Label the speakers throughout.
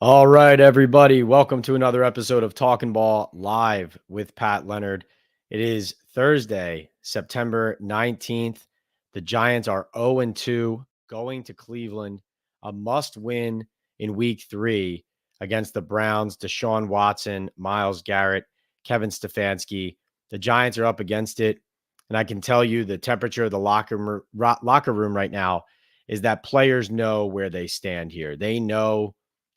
Speaker 1: All right, everybody. Welcome to another episode of Talkin Ball live with Pat Leonard. It is Thursday, September 19th. The Giants are 0-2 going to Cleveland, a must win in week 3 against the Browns. Deshaun Watson, Myles Garrett, Kevin Stefanski. The Giants are up against it. And I can tell you the temperature of the locker room right now is that players know where they stand here. They know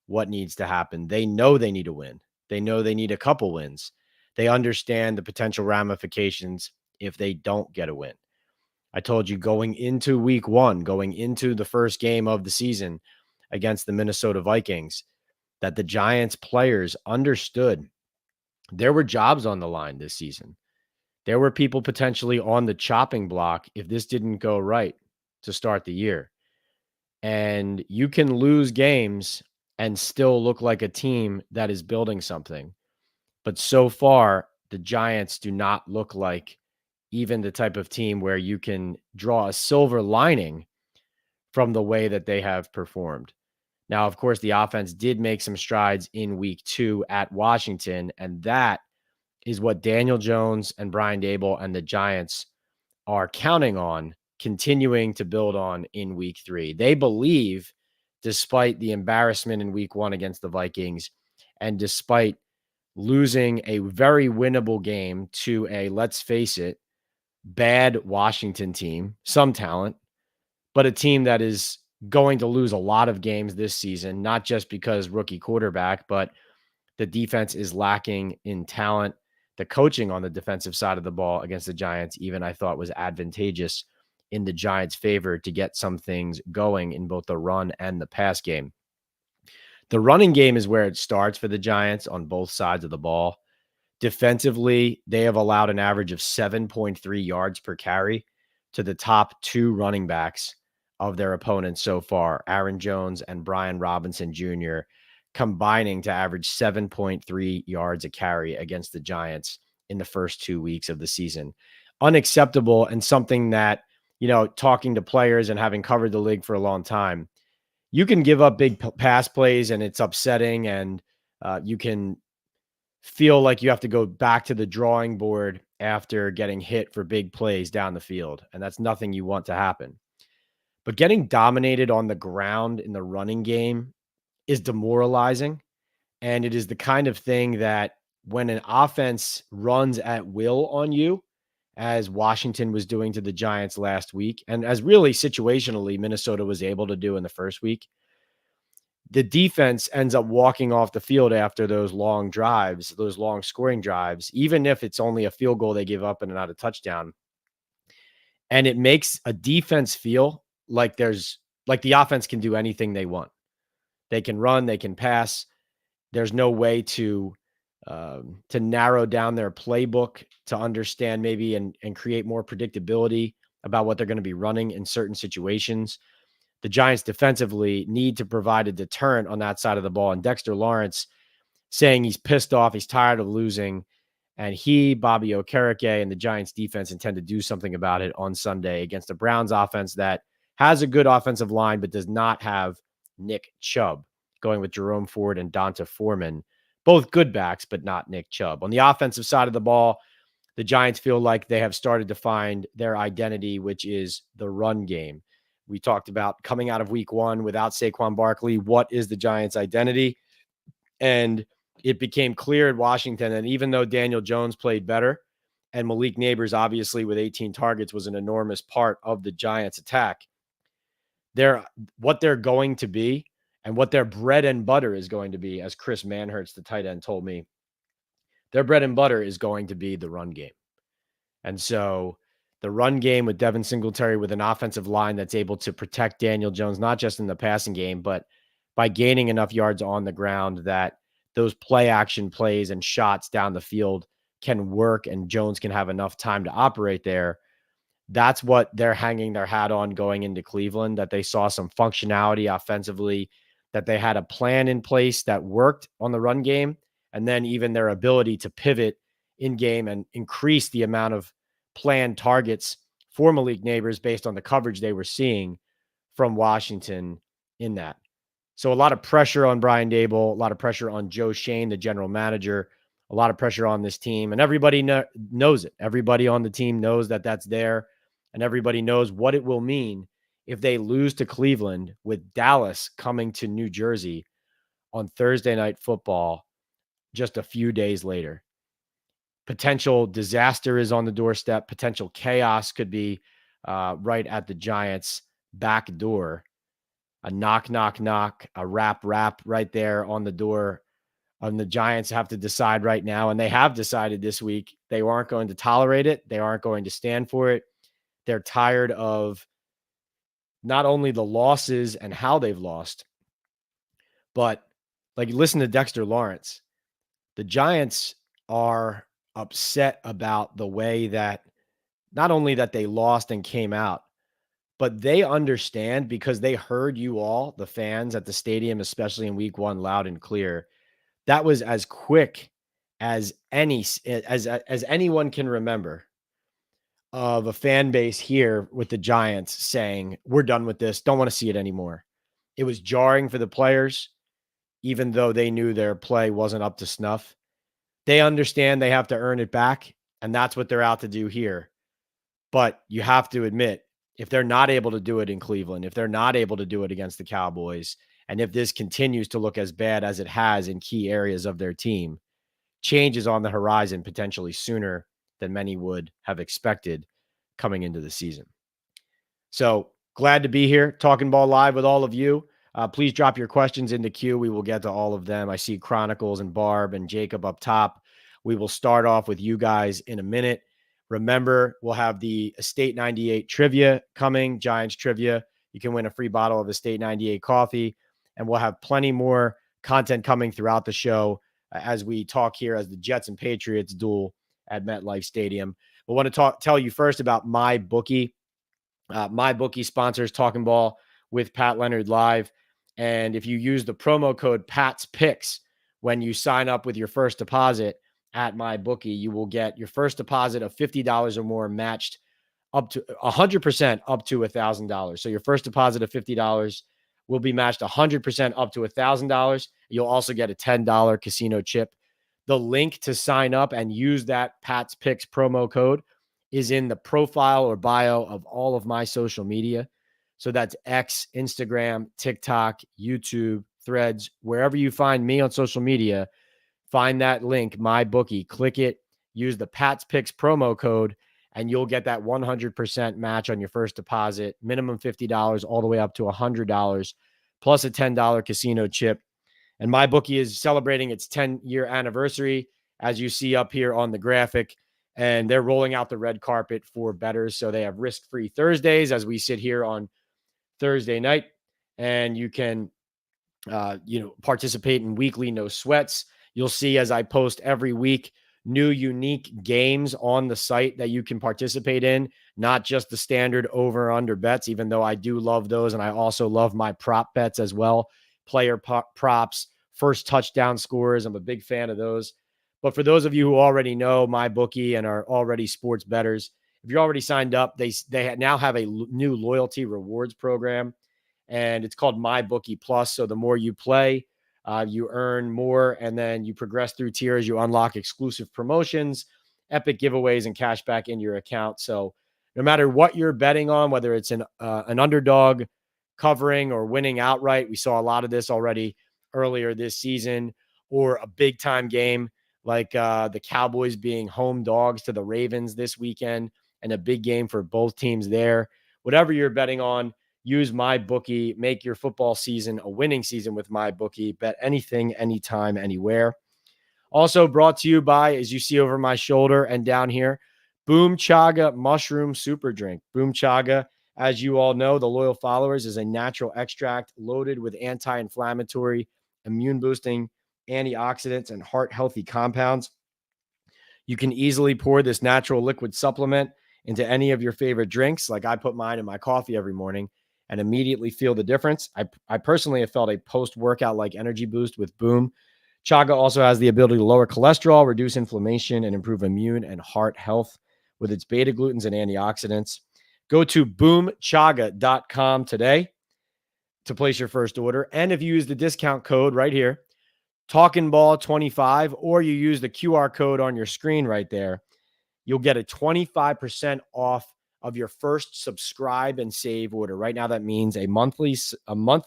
Speaker 1: what needs to happen. They know they need a win. They know they need a couple wins. They understand the potential ramifications if they don't get a win. I told you going into week 1, going into the first game of the season against the Minnesota Vikings, that the Giants players understood there were jobs on the line this season. There were people potentially on the chopping block if this didn't go right to start the year. And you can lose games and still look like a team that is building something. But so far, the Giants do not look like even the type of team where you can draw a silver lining from the way that they have performed. Now, of course, the offense did make some strides in week 2 at Washington, and that is what Daniel Jones and Brian Dable and the Giants are counting on continuing to build on in week 3. They believe, despite the embarrassment in week 1 against the Vikings, and despite losing a very winnable game to a, let's face it, bad Washington team, some talent, but a team that is going to lose a lot of games this season, not just because rookie quarterback, but the defense is lacking in talent. The coaching on the defensive side of the ball against the Giants, even I thought was advantageous in the Giants' favor to get some things going in both the run and the pass game. The running game is where it starts for the Giants on both sides of the ball. Defensively, they have allowed an average of 7.3 yards per carry to the top 2 running backs of their opponents so far, Aaron Jones and Brian Robinson Jr., combining to average 7.3 yards a carry against the Giants in the first 2 weeks of the season. Unacceptable, and something that, talking to players and having covered the league for a long time, you can give up big pass plays and it's upsetting, and you can feel like you have to go back to the drawing board after getting hit for big plays down the field. And that's nothing you want to happen. But getting dominated on the ground in the running game is demoralizing. And it is the kind of thing that when an offense runs at will on you, as Washington was doing to the Giants last week, and as really situationally Minnesota was able to do in the first week, the defense ends up walking off the field after those long drives, those long scoring drives, even if it's only a field goal they give up and not a touchdown. And it makes a defense feel like the offense can do anything they want. They can run, they can pass. There's no way to narrow down their playbook to understand maybe and create more predictability about what they're going to be running in certain situations. The Giants defensively need to provide a deterrent on that side of the ball. And Dexter Lawrence saying he's pissed off, he's tired of losing, and he, Bobby Okereke, and the Giants defense intend to do something about it on Sunday against the Browns offense that has a good offensive line but does not have Nick Chubb, going with Jerome Ford and Donta Foreman, both good backs, but not Nick Chubb. On the offensive side of the ball, the Giants feel like they have started to find their identity, which is the run game. We talked about coming out of week 1 without Saquon Barkley. What is the Giants' identity? And it became clear at Washington that even though Daniel Jones played better and Malik Neighbors, obviously with 18 targets, was an enormous part of the Giants' attack, what they're going to be and what their bread and butter is going to be, as Chris Manhertz, the tight end, told me, their bread and butter is going to be the run game. And so the run game with Devin Singletary, with an offensive line that's able to protect Daniel Jones, not just in the passing game, but by gaining enough yards on the ground that those play action plays and shots down the field can work and Jones can have enough time to operate there. That's what they're hanging their hat on going into Cleveland, that they saw some functionality offensively, that they had a plan in place that worked on the run game, and then even their ability to pivot in game and increase the amount of planned targets for Malik Neighbors based on the coverage they were seeing from Washington in that. So a lot of pressure on Brian Dable, a lot of pressure on Joe Shane, the general manager, a lot of pressure on this team. And everybody knows it. Everybody on the team knows that that's there. And everybody knows what it will mean if they lose to Cleveland with Dallas coming to New Jersey on Thursday Night Football just a few days later. Potential disaster is on the doorstep. Potential chaos could be right at the Giants' back door. A knock, knock, knock, a rap right there on the door. And the Giants have to decide right now, and they have decided this week, they aren't going to tolerate it. They aren't going to stand for it. They're tired of not only the losses and how they've lost, but like listen to Dexter Lawrence. The Giants are upset about the way that not only that they lost and came out, but they understand because they heard you all, the fans at the stadium, especially in week 1, loud and clear. That was as quick as anyone can remember of a fan base here with the Giants saying, we're done with this. Don't want to see it anymore. It was jarring for the players, even though they knew their play wasn't up to snuff. They understand they have to earn it back, and that's what they're out to do here. But you have to admit, if they're not able to do it in Cleveland, if they're not able to do it against the Cowboys, and if this continues to look as bad as it has in key areas of their team, change is on the horizon potentially sooner than many would have expected coming into the season. So glad to be here, Talkin Ball Live with all of you. Please drop your questions in the queue. We will get to all of them. I see Chronicles and Barb and Jacob up top. We will start off with you guys in a minute. Remember, we'll have the Estate 98 trivia coming, Giants trivia. You can win a free bottle of Estate 98 coffee, and we'll have plenty more content coming throughout the show as we talk here as the Jets and Patriots duel at MetLife Stadium. I want to tell you first about MyBookie. MyBookie sponsors Talkin Ball with Pat Leonard Live. And if you use the promo code Pat's Picks when you sign up with your first deposit at MyBookie, you will get your first deposit of $50 or more matched up to 100% up to $1,000. So your first deposit of $50 will be matched 100% up to $1,000. You'll also get a $10 casino chip. The link to sign up and use that Pat's Picks promo code is in the profile or bio of all of my social media. So that's X, Instagram, TikTok, YouTube, Threads, wherever you find me on social media, find that link, MyBookie, click it, use the Pat's Picks promo code, and you'll get that 100% match on your first deposit, minimum $50 all the way up to $100, plus a $10 casino chip. And MyBookie is celebrating its 10-year anniversary, as you see up here on the graphic. And they're rolling out the red carpet for bettors. So they have risk-free Thursdays as we sit here on Thursday night. And you can, participate in weekly no sweats. You'll see as I post every week, new unique games on the site that you can participate in, not just the standard over or under bets, even though I do love those. And I also love my prop bets as well. Player props, first touchdown scores. I'm a big fan of those. But for those of you who already know MyBookie and are already sports bettors, if you're already signed up, they now have a new loyalty rewards program, and it's called MyBookie Plus. So the more you play, you earn more, and then you progress through tiers. You unlock exclusive promotions, epic giveaways, and cash back in your account. So no matter what you're betting on, whether it's an underdog covering or winning outright, we saw a lot of this already earlier this season, or a big time game like the Cowboys being home dogs to the Ravens this weekend, and a big game for both teams there. Whatever you're betting on, use MyBookie. Make your football season a winning season with MyBookie. Bet anything, anytime, anywhere. Also brought to you by, as you see over my shoulder and down here, Boom Chaga Mushroom Super Drink. Boom Chaga, as you all know, the loyal followers, is a natural extract loaded with anti-inflammatory, immune-boosting, antioxidants, and heart-healthy compounds. You can easily pour this natural liquid supplement into any of your favorite drinks. Like I put mine in my coffee every morning and immediately feel the difference. I personally have felt a post-workout like energy boost with Boom. Chaga also has the ability to lower cholesterol, reduce inflammation, and improve immune and heart health with its beta-glucans and antioxidants. Go to boomchaga.com today. to place your first order. And if you use the discount code right here, Talkin Ball 25, or you use the QR code on your screen right there, you'll get a 25% off of your first subscribe and save order. Right now, that means a month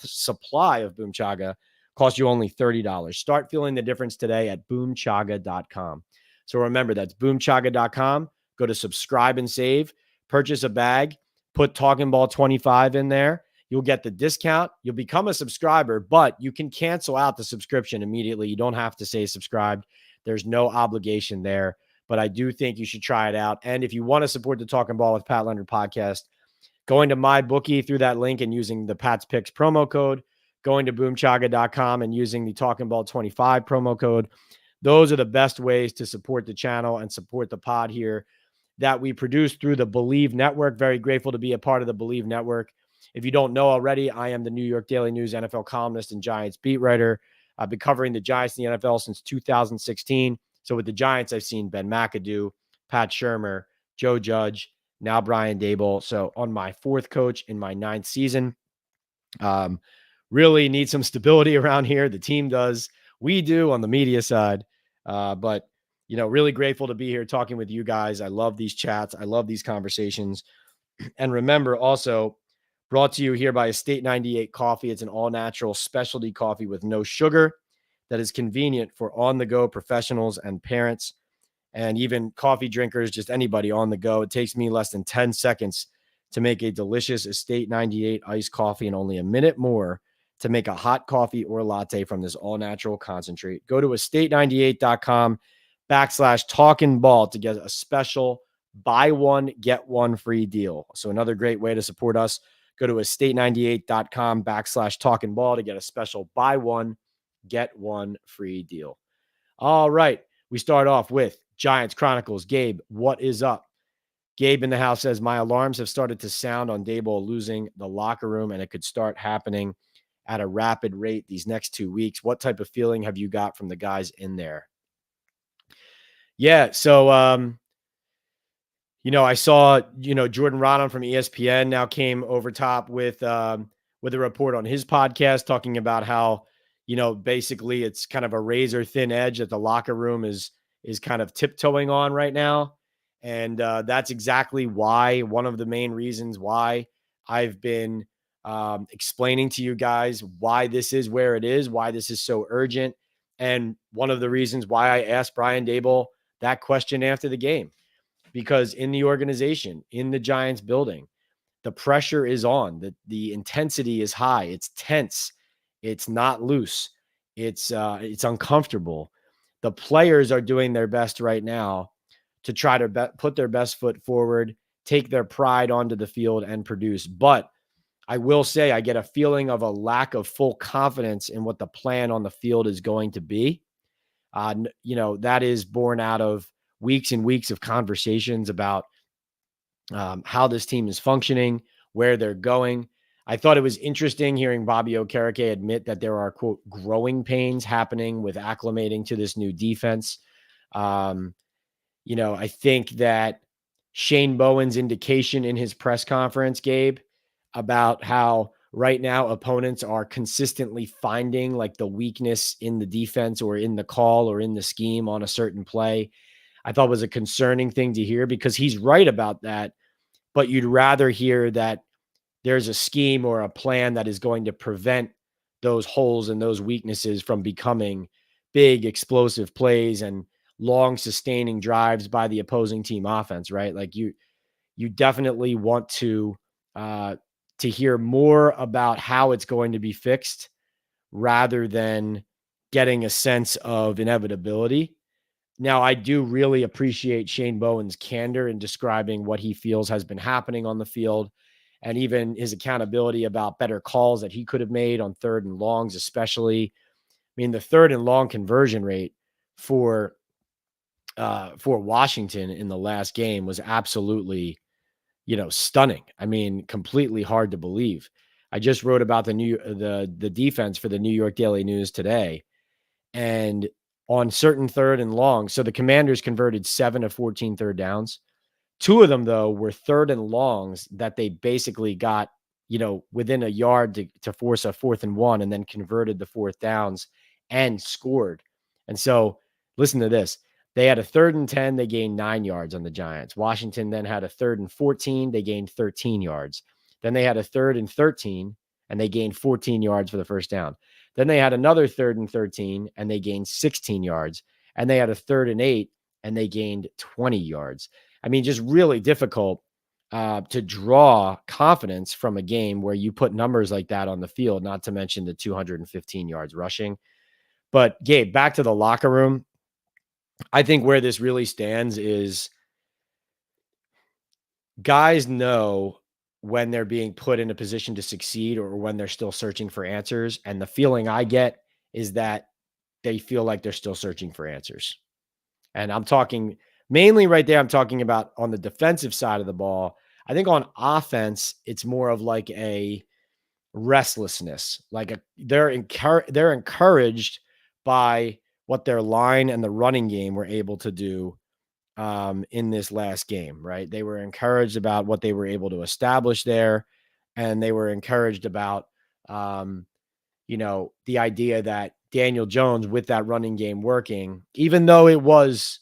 Speaker 1: supply of Boom Chaga costs you only $30. Start feeling the difference today at boomchaga.com. So remember, that's boomchaga.com. Go to subscribe and save, purchase a bag, put Talkin Ball 25 in there. You'll get the discount. You'll become a subscriber, but you can cancel out the subscription immediately. You don't have to say subscribed. There's no obligation there, but I do think you should try it out. And if you want to support the Talkin Ball with Pat Leonard podcast, going to my bookie through that link and using the Pat's Picks promo code, going to boomchaga.com and using the Talkin Ball 25 promo code. Those are the best ways to support the channel and support the pod here that we produce through the Believe Network. Very grateful to be a part of the Believe Network. If you don't know already, I am the New York Daily News NFL columnist and Giants beat writer. I've been covering the Giants in the NFL since 2016. So with the Giants, I've seen Ben McAdoo, Pat Shurmur, Joe Judge, now Brian Daboll. So on my fourth coach in my ninth season, really need some stability around here. The team does. We do on the media side. But, really grateful to be here talking with you guys. I love these chats. I love these conversations. And remember, also brought to you here by Estate 98 Coffee. It's an all-natural specialty coffee with no sugar that is convenient for on-the-go professionals and parents, and even coffee drinkers, just anybody on the go. It takes me less than 10 seconds to make a delicious Estate 98 iced coffee and only a minute more to make a hot coffee or latte from this all-natural concentrate. Go to estate98.com/Talkin Ball to get a special buy one, get one free deal. So another great way to support us. Go to estate98.com/Talkin Ball to get a special buy one, get one free deal. All right. We start off with Giants Chronicles. Gabe, what is up? Gabe in the house says, my alarms have started to sound on Daboll losing the locker room, and it could start happening at a rapid rate these next 2 weeks. What type of feeling have you got from the guys in there? Yeah. So, I saw, Jordan Rodham from ESPN now came over top with a report on his podcast talking about how, basically it's kind of a razor thin edge that the locker room is kind of tiptoeing on right now. And that's exactly why, one of the main reasons why I've been explaining to you guys why this is where it is, why this is so urgent. And one of the reasons why I asked Brian Daboll that question after the game, because in the organization, in the Giants building, the pressure is on, the intensity is high. It's tense. It's not loose. It's uncomfortable. The players are doing their best right now to try to put their best foot forward, take their pride onto the field and produce. But I will say I get a feeling of a lack of full confidence in what the plan on the field is going to be. That is born out of weeks and weeks of conversations about how this team is functioning, where they're going. I thought it was interesting hearing Bobby Okereke admit that there are, quote, growing pains happening with acclimating to this new defense. I think that Shane Bowen's indication in his press conference, Gabe, about how right now opponents are consistently finding like the weakness in the defense or in the call or in the scheme on a certain play, I thought was a concerning thing to hear, because he's right about that. But you'd rather hear that there's a scheme or a plan that is going to prevent those holes and those weaknesses from becoming big explosive plays and long sustaining drives by the opposing team offense, right? Like you definitely want to hear more about how it's going to be fixed rather than getting a sense of inevitability. Now, I do really appreciate Shane Bowen's candor in describing what he feels has been happening on the field, and even his accountability about better calls that he could have made on third and longs, especially. I mean, the third and long conversion rate for Washington in the last game was absolutely, stunning. I mean, completely hard to believe. I just wrote about the defense for the New York Daily News today, and on certain third and long, so the Commanders converted 7 of 14 third downs. 2 of them, though, were third and longs that they basically got within a yard to force a 4th and 1, and then converted the 4th downs and scored. And so listen to this. They had a 3rd and 10. They gained 9 yards on the Giants. Washington then had a 3rd and 14. They gained 13 yards. Then they had a 3rd and 13, and they gained 14 yards for the first down. Then they had another 3rd and 13, and they gained 16 yards. And they had a 3rd and 8, and they gained 20 yards. I mean, just really difficult to draw confidence from a game where you put numbers like that on the field, not to mention the 215 yards rushing. But Gabe, back to the locker room. I think where this really stands is guys know when they're being put in a position to succeed or when they're still searching for answers. And the feeling I get is that they feel like they're still searching for answers. And I'm talking mainly right there, I'm talking about on the defensive side of the ball. I think on offense, it's more of like a restlessness. They're encouraged by what their line and the running game were able to do in this last game, right? They were encouraged about what they were able to establish there, and they were encouraged about the idea that Daniel Jones, with that running game working, even though it was,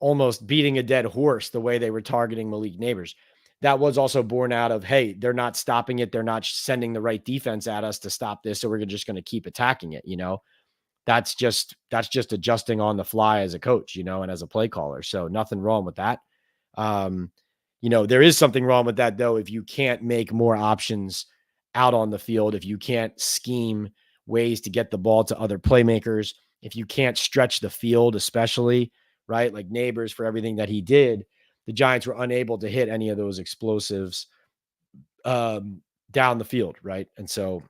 Speaker 1: almost beating a dead horse the way they were targeting Malik Neighbors, that was also born out of, hey, they're not stopping it. They're not sending the right defense at us to stop this. So we're just going to keep attacking it. That's just adjusting on the fly as a coach, and as a play caller. So nothing wrong with that. There is something wrong with that, though, if you can't make more options out on the field, if you can't scheme ways to get the ball to other playmakers, if you can't stretch the field, especially, right? Like Neighbors, for everything that he did, the Giants were unable to hit any of those explosives down the field, right? And so,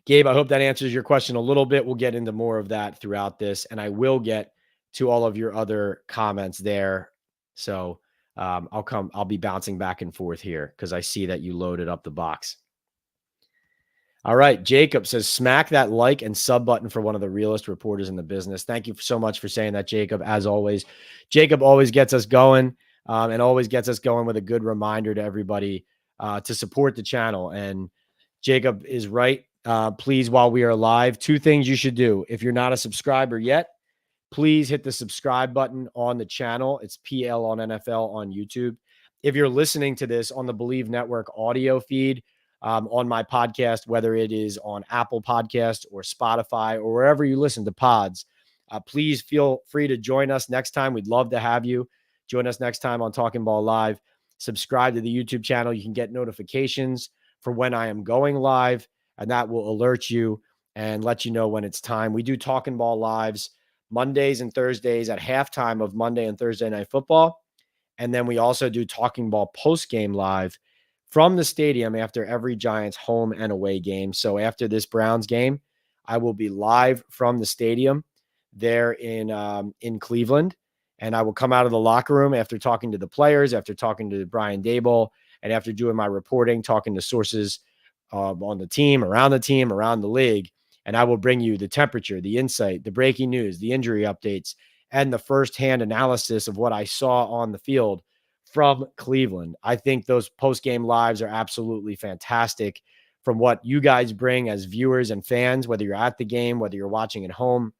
Speaker 1: Gabe, I hope that answers your question a little bit. We'll get into more of that throughout this, and I will get to all of your other comments there. So I'll be bouncing back and forth here because I see that you loaded up the box. All right. Jacob says, smack that like and sub button for one of the realest reporters in the business. Thank you so much for saying that, Jacob. As always, Jacob always gets us going and always gets us going with a good reminder to everybody to support the channel. And Jacob is right. Please, while we are live, 2 things you should do. If you're not a subscriber yet, please hit the subscribe button on the channel. It's PL on NFL on YouTube. If you're listening to this on the Believe Network audio feed, on my podcast, whether it is on Apple Podcast or Spotify or wherever you listen to pods, please feel free to join us next time. We'd love to have you join us next time on Talkin Ball Live. Subscribe to the YouTube channel. You can get notifications for when I am going live, and that will alert you and let you know when it's time. We do Talkin Ball Lives Mondays and Thursdays at halftime of Monday and Thursday Night Football. And then we also do Talking Ball post-game live from the stadium after every Giants home and away game. So after this Browns game, I will be live from the stadium there in Cleveland. And I will come out of the locker room after talking to the players, after talking to Brian Daboll, and after doing my reporting, talking to sources on the team, around the league. And I will bring you the temperature, the insight, the breaking news, the injury updates, and the firsthand analysis of what I saw on the field from Cleveland. I think those post-game lives are absolutely fantastic from what you guys bring as viewers and fans, whether you're at the game, whether you're watching at home.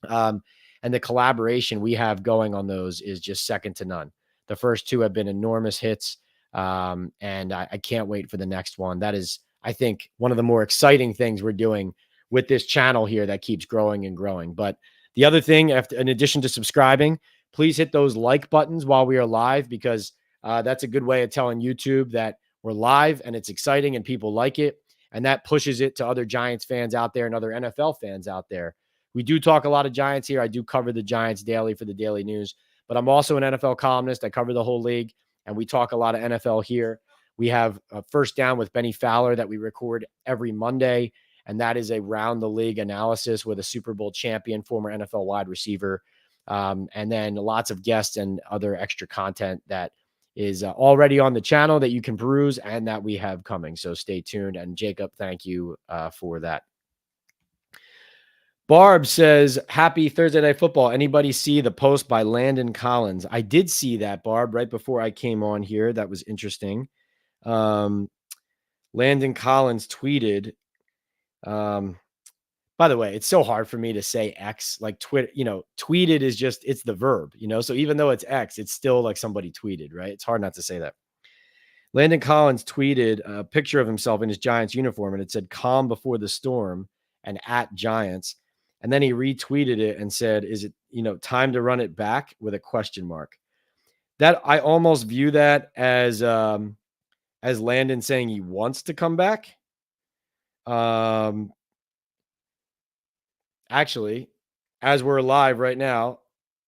Speaker 1: And the collaboration we have going on those is just second to none. The first 2 have been enormous hits, and I can't wait for the next one. That is, I think, one of the more exciting things we're doing with this channel here that keeps growing and growing. But the other thing, in addition to subscribing, please hit those like buttons while we are live, because that's a good way of telling YouTube that we're live and it's exciting and people like it. And that pushes it to other Giants fans out there and other NFL fans out there. We do talk a lot of Giants here. I do cover the Giants daily for the Daily News, but I'm also an NFL columnist. I cover the whole league, and we talk a lot of NFL here. We have a First Down with Benny Fowler that we record every Monday, and that is a round the league analysis with a Super Bowl champion, former NFL wide receiver. And then lots of guests and other extra content that is already on the channel that you can peruse and that we have coming. So stay tuned. And Jacob, thank you for that. Barb says, happy Thursday Night Football. Anybody see the post by Landon Collins? I did see that, Barb, right before I came on here. That was interesting. Landon Collins tweeted, by the way, it's so hard for me to say X, like Twitter, tweeted is just, it's the verb, so even though it's X, it's still like somebody tweeted, right? It's hard not to say that. Landon Collins tweeted a picture of himself in his Giants uniform, and it said calm before the storm and at Giants. And then he retweeted it and said, is it, time to run it back with a question mark? That I almost view that as Landon saying he wants to come back. Actually, as we're live right now,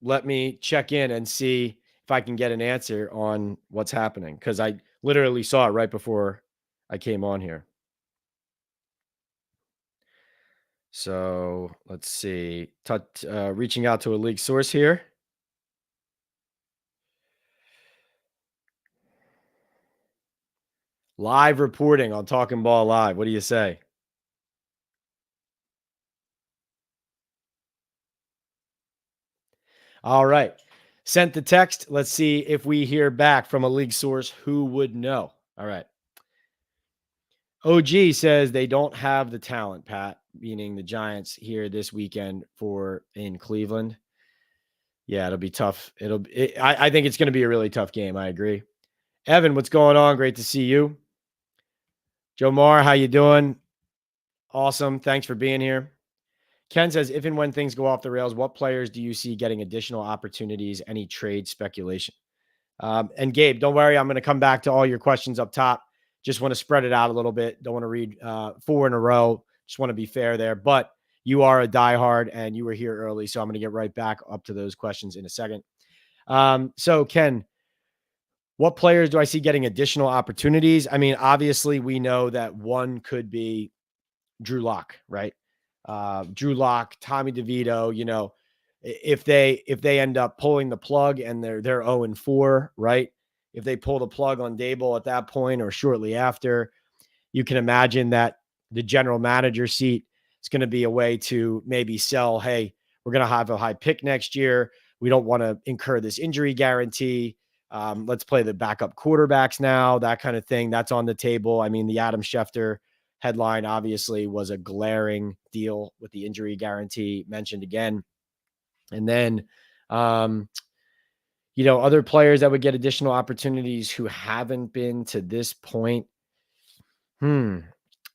Speaker 1: let me check in and see if I can get an answer on what's happening, because I literally saw it right before I came on here. So let's see. Reaching out to a league source here. Live reporting on Talkin Ball Live. What do you say? All right. Sent the text. Let's see if we hear back from a league source who would know. All right. OG says they don't have the talent, Pat, meaning the Giants here this weekend in Cleveland. Yeah, it'll be tough. I think it's going to be a really tough game. I agree. Evan, what's going on? Great to see you. Joe Marr, how you doing? Awesome. Thanks for being here. Ken says, if and when things go off the rails, what players do you see getting additional opportunities? Any trade speculation? And Gabe, don't worry. I'm going to come back to all your questions up top. Just want to spread it out a little bit. Don't want to read 4 in a row. Just want to be fair there. But you are a diehard and you were here early. So I'm going to get right back up to those questions in a second. So Ken, what players do I see getting additional opportunities? I mean, obviously we know that one could be Drew Lock, right? Drew Lock, Tommy DeVito, if they end up pulling the plug and they're 0-4, right? If they pull the plug on Dable at that point or shortly after, you can imagine that the general manager seat is going to be a way to maybe sell, hey, we're going to have a high pick next year. We don't want to incur this injury guarantee. Let's play the backup quarterbacks now, that kind of thing. That's on the table. I mean, the Adam Schefter headline obviously was a glaring deal with the injury guarantee mentioned again. And then, other players that would get additional opportunities who haven't been to this point. I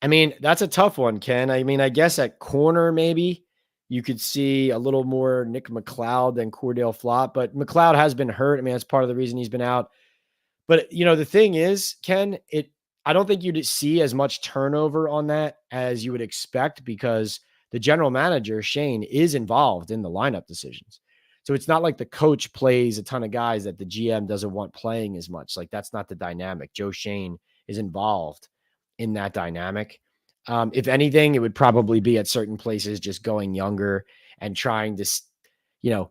Speaker 1: mean, that's a tough one, Ken. I mean, I guess at corner, maybe you could see a little more Nick McLeod than Cordell Flott, but McLeod has been hurt. I mean, that's part of the reason he's been out. But, the thing is, Ken, I don't think you'd see as much turnover on that as you would expect, because the general manager, Shane, is involved in the lineup decisions. So it's not like the coach plays a ton of guys that the GM doesn't want playing as much. Like, that's not the dynamic. Joe Shane is involved in that dynamic. If anything, it would probably be at certain places just going younger and trying to,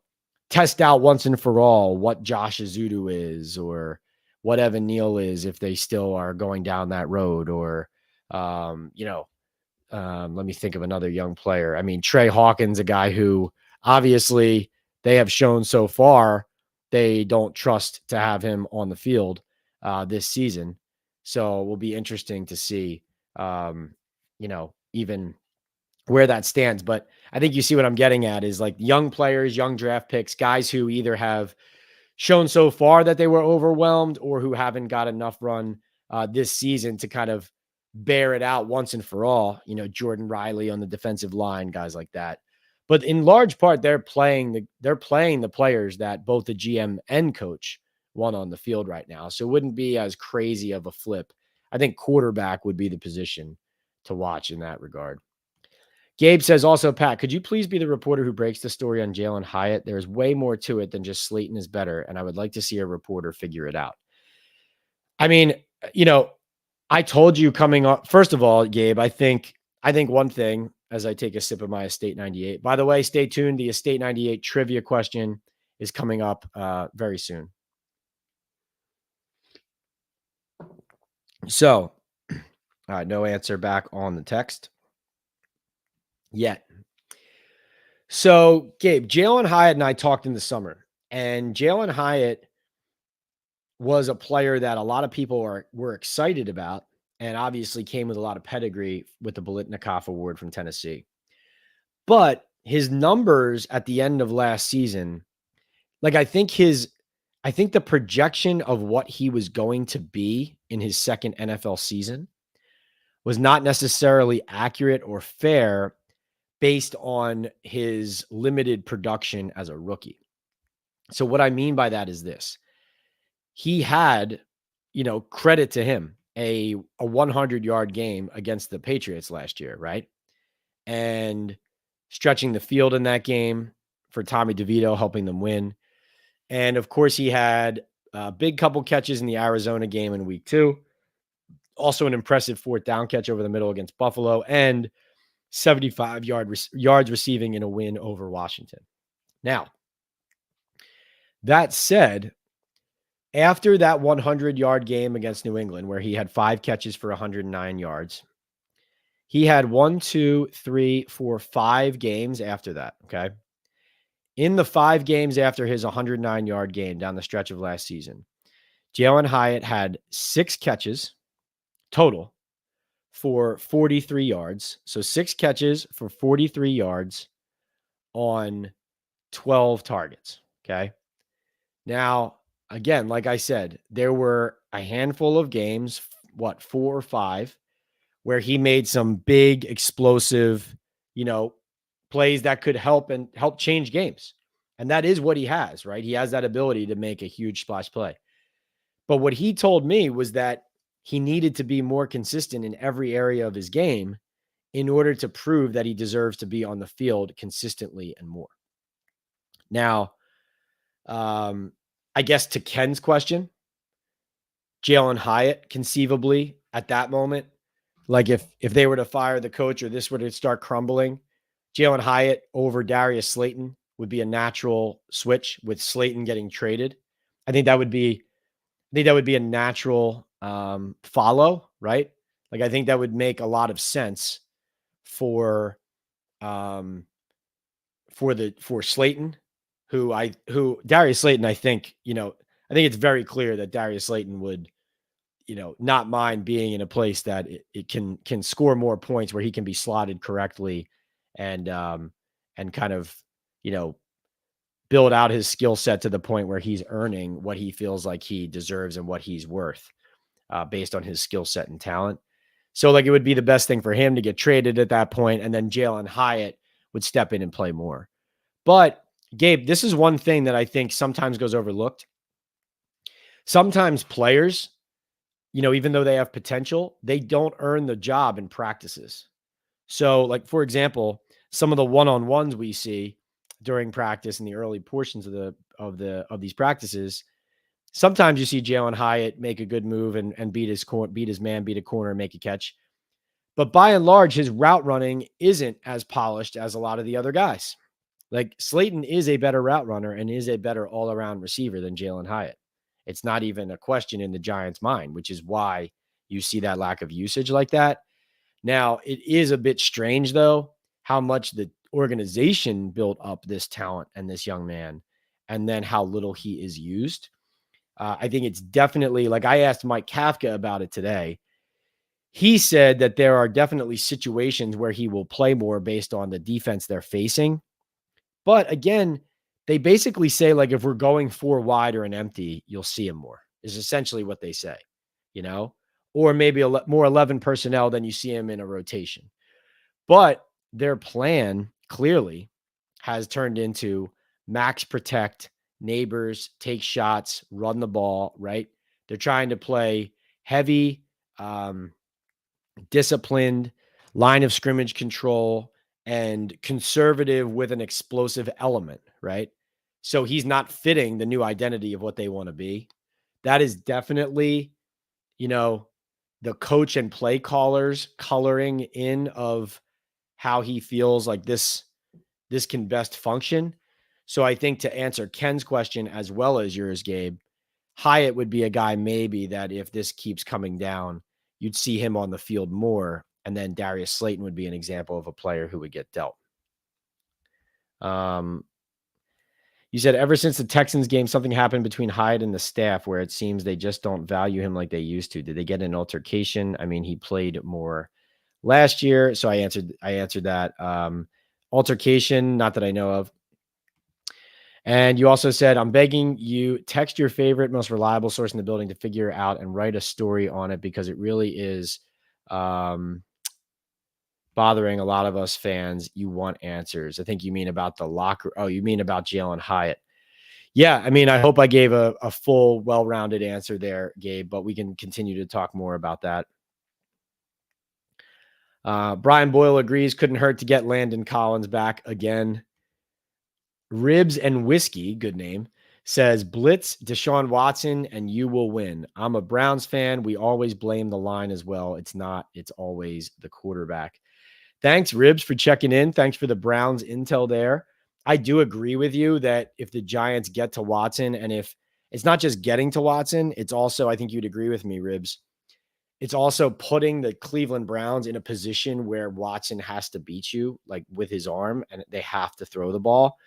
Speaker 1: test out once and for all what Josh Azudu is, or what Evan Neal is, if they still are going down that road, or, let me think of another young player. I mean, Trey Hawkins, a guy who obviously they have shown so far they don't trust to have him on the field this season. So it will be interesting to see, even where that stands. But I think you see what I'm getting at is like young players, young draft picks, guys who either have shown so far that they were overwhelmed or who haven't got enough run this season to kind of bear it out once and for all. Jordan Riley on the defensive line, guys like that. But in large part, they're playing the players that both the GM and coach want on the field right now. So it wouldn't be as crazy of a flip. I think quarterback would be the position to watch in that regard. Gabe says also, Pat, could you please be the reporter who breaks the story on Jalin Hyatt? There's way more to it than just Slayton is better, and I would like to see a reporter figure it out. I mean, I told you coming up. First of all, Gabe, I think one thing as I take a sip of my Estate 98. By the way, stay tuned. The Estate 98 trivia question is coming up very soon. So, no answer back on the text yet. So, Gabe, Jalin Hyatt and I talked in the summer, and Jalin Hyatt was a player that a lot of people were excited about, and obviously came with a lot of pedigree with the Biletnikoff Award from Tennessee. But his numbers at the end of last season, like I think the projection of what he was going to be in his second NFL season was not necessarily accurate or fair based on his limited production as a rookie. So what I mean by that is this. He had, credit to him, a 100-yard game against the Patriots last year, right? And stretching the field in that game for Tommy DeVito, helping them win. And of course, he had a big couple catches in the Arizona game in week 2. Also an impressive fourth down catch over the middle against Buffalo, and 75 yards receiving in a win over Washington. Now, that said, after that 100-yard game against New England, where he had 5 catches for 109 yards, he had 5 games after that. Okay. In the 5 games after his 109-yard game down the stretch of last season, Jalin Hyatt had 6 catches total for 43 yards. So 6 catches for 43 yards on 12 targets. Okay. Now, again, like I said, there were a handful of games, 4 or 5, where he made some big, explosive, plays that could help change games. And that is what he has, right? He has that ability to make a huge splash play. But what he told me was that he needed to be more consistent in every area of his game in order to prove that he deserves to be on the field consistently and more. Now, I guess to Ken's question, Jalin Hyatt conceivably at that moment, like if they were to fire the coach or this were to start crumbling, Jalin Hyatt over Darius Slayton would be a natural switch, with Slayton getting traded. I think that would be a natural follow, right? Like I think that would make a lot of sense for Slayton, who Darius Slayton, I think it's very clear that Darius Slayton would, not mind being in a place that it can score more points, where he can be slotted correctly and kind of, build out his skill set to the point where he's earning what he feels like he deserves and what he's worth based on his skill set and talent. So like it would be the best thing for him to get traded at that point, and then Jalin Hyatt would step in and play more. But Gabe, this is one thing that I think sometimes goes overlooked. Sometimes players, even though they have potential, they don't earn the job in practices. So like, for example, some of the one-on-ones we see during practice in the early portions of these practices, sometimes you see Jalin Hyatt make a good move and beat his man, beat a corner, and make a catch. But by and large, his route running isn't as polished as a lot of the other guys. Like Slayton is a better route runner and is a better all-around receiver than Jalin Hyatt. It's not even a question in the Giants' mind, which is why you see that lack of usage like that. Now, it is a bit strange, though, how much the organization built up this talent and this young man, and then how little he is used. I think it's definitely, like I asked Mike Kafka about it today. He said that there are definitely situations where he will play more based on the defense they're facing. But again, they basically say, like, if we're going 4 wide or an empty, you'll see him more, is essentially what they say, or maybe more 11 personnel than you see him in a rotation. But their plan clearly has turned into max protect, neighbors, take shots, run the ball, right? They're trying to play heavy, disciplined line of scrimmage control and conservative with an explosive element, right? So he's not fitting the new identity of what they want to be. That is definitely, the coach and play callers coloring in of how he feels like this can best function. So I think to answer Ken's question as well as yours, Gabe, Hyatt would be a guy maybe that if this keeps coming down, you'd see him on the field more. And then Darius Slayton would be an example of a player who would get dealt. Um, you said ever since the Texans game, something happened between Hyatt and the staff where it seems they just don't value him like they used to. Did they get an altercation? I mean, he played more last year, so I answered that. Altercation, not that I know of. And you also said, I'm begging you, text your favorite, most reliable source in the building to figure out and write a story on it because it really is bothering a lot of us fans. You want answers. I think you mean about the locker. Oh, you mean about Jalin Hyatt. Yeah, I mean, I hope I gave a full, well-rounded answer there, Gabe, but we can continue to talk more about that. Brian Boyle agrees, couldn't hurt to get Landon Collins back again. Ribs and Whiskey, good name, says blitz Deshaun Watson and you will win. I'm a Browns fan. We always blame the line as well. It's not, it's always the quarterback. Thanks, Ribs, for checking in. Thanks for the Browns intel there. I do agree with you that if the Giants get to Watson, and if it's not just getting to Watson, it's also, I think you'd agree with me, Ribs, it's also putting the Cleveland Browns in a position where Watson has to beat you, like with his arm, and they have to throw the ball.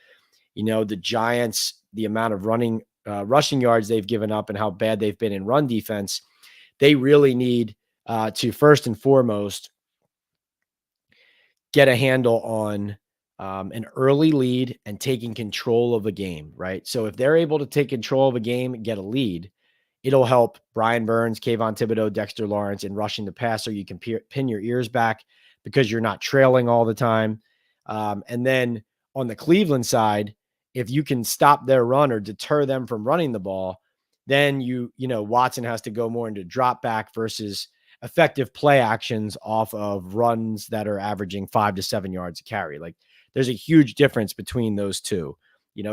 Speaker 1: You know, the Giants, the amount of rushing yards they've given up and how bad they've been in run defense, they really need to first and foremost get a handle on an early lead and taking control of a game, right? So if they're able to take control of a game and get a lead, it'll help Brian Burns, Kayvon Thibodeau, Dexter Lawrence in rushing the passer. You can pin your ears back because you're not trailing all the time. And then on the Cleveland side, if you can stop their run or deter them from running the ball, then Watson has to go more into drop back versus effective play actions off of runs that are averaging 5 to 7 yards a carry. Like there's a huge difference between those two,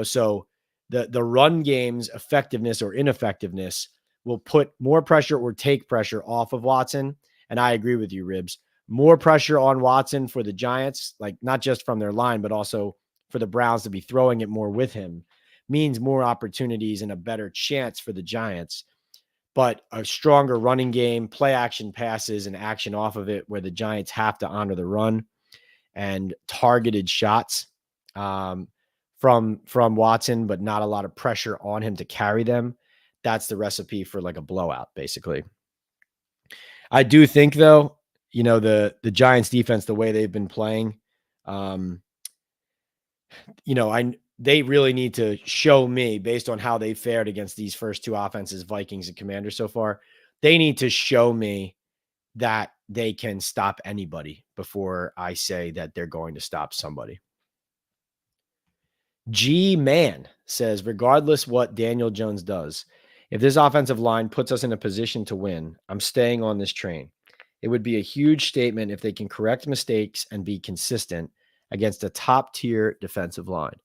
Speaker 1: so the run game's effectiveness or ineffectiveness will put more pressure or take pressure off of Watson. And I agree with you, Ribs. More pressure on Watson for the Giants, like not just from their line, but also for the Browns to be throwing it more with him, means more opportunities and a better chance for the Giants. But a stronger running game, play action passes and action off of it where the Giants have to honor the run and targeted shots from Watson, but not a lot of pressure on him to carry them. That's the recipe for like a blowout, basically. I do think, though, the Giants defense, the way they've been playing, they really need to show me, based on how they fared against these first two offenses, Vikings and Commanders so far, they need to show me that they can stop anybody before I say that they're going to stop somebody. G-Man says, regardless what Daniel Jones does, if this offensive line puts us in a position to win, I'm staying on this train. It would be a huge statement if they can correct mistakes and be consistent against a top-tier defensive line.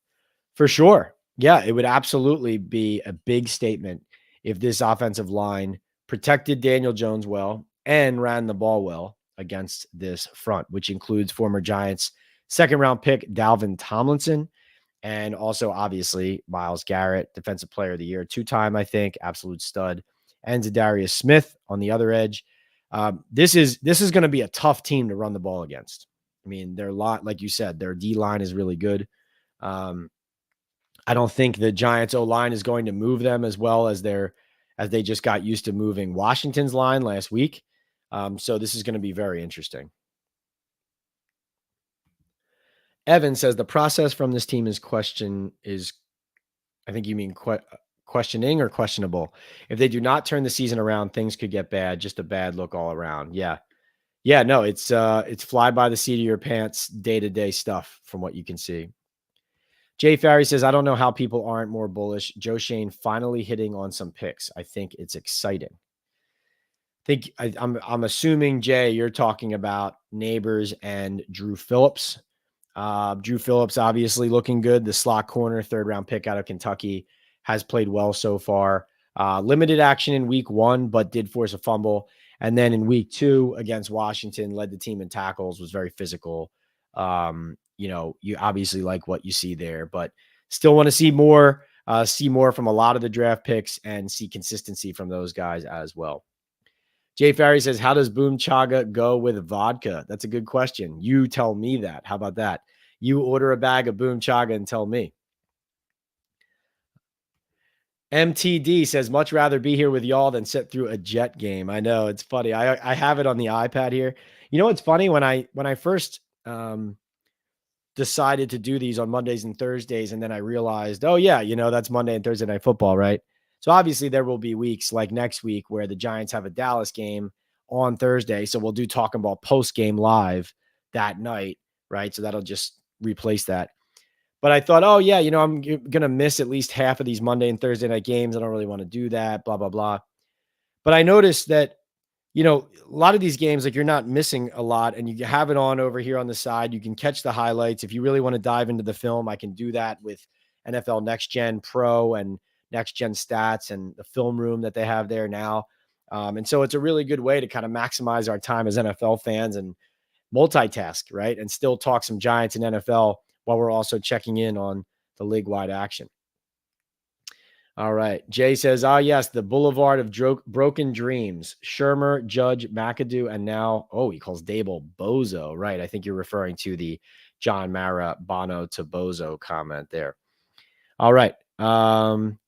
Speaker 1: For sure. Yeah, it would absolutely be a big statement if this offensive line protected Daniel Jones well and ran the ball well against this front, which includes former Giants second-round pick Dalvin Tomlinson, and also obviously Myles Garrett, Defensive Player of the Year, two-time, I think, absolute stud, and Zadarius Smith on the other edge. This is going to be a tough team to run the ball against. I mean, like you said, their D line is really good. I don't think the Giants O-line is going to move them as well as they just got used to moving Washington's line last week. So this is going to be very interesting. Evan says the process from this team is I think you mean questioning or questionable. If they do not turn the season around, things could get bad. Just a bad look all around. Yeah. No, it's fly by the seat of your pants, day-to-day stuff from what you can see. Jay Farry says, I don't know how people aren't more bullish. Joe Shane finally hitting on some picks. I think it's exciting. I'm assuming, Jay, you're talking about Neighbors and Drew Phillips. Drew Phillips obviously looking good. The slot corner, third-round pick out of Kentucky, has played well so far. Limited action in week 1, but did force a fumble. And then in week 2 against Washington, led the team in tackles, was very physical. You obviously like what you see there, but still want to see more from a lot of the draft picks and see consistency from those guys as well. Jay Farry says, how does Boom Chaga go with vodka? That's a good question. You tell me that. How about that? You order a bag of Boom Chaga and tell me. MTD says, much rather be here with y'all than sit through a Jet game. I know, it's funny. I have it on the iPad here. You know what's funny? When I first decided to do these on Mondays and Thursdays, and then I realized, oh yeah, that's Monday and Thursday Night Football, right? So obviously there will be weeks like next week where the Giants have a Dallas game on Thursday. So we'll do Talkin Ball post game live that night, right? So that'll just replace that. But I thought, oh yeah, I'm going to miss at least half of these Monday and Thursday night games. I don't really want to do that, blah, blah, blah. But I noticed that, a lot of these games, like, you're not missing a lot, and you have it on over here on the side. You can catch the highlights. If you really want to dive into the film, I can do that with NFL Next Gen Pro and Next Gen Stats and the film room that they have there now. And so it's a really good way to kind of maximize our time as NFL fans and multitask, right? And still talk some Giants and NFL while we're also checking in on the league-wide action. All right. Jay says, yes, the Boulevard of Broken Dreams. Shermer, Judge, McAdoo, and now, he calls Dable Bozo. Right. I think you're referring to the John Mara Bono to Bozo comment there. All right.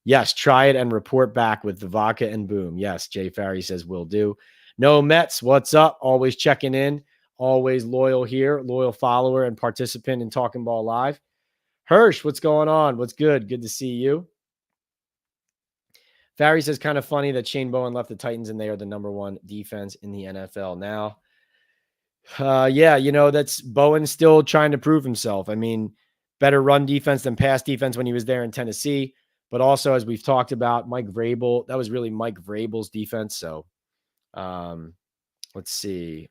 Speaker 1: Yes, try it and report back with the vodka and Boom. Yes, Jay Farry says, will do. No Mets, what's up? Always checking in. Always loyal here, loyal follower and participant in Talkin Ball Live. Hirsch, what's going on? What's good? Good to see you. Farry says, kind of funny that Shane Bowen left the Titans and they are the number one defense in the NFL now. Yeah, that's Bowen still trying to prove himself. I mean, better run defense than pass defense when he was there in Tennessee. But also, as we've talked about, Mike Vrabel, that was really Mike Vrabel's defense. So let's see.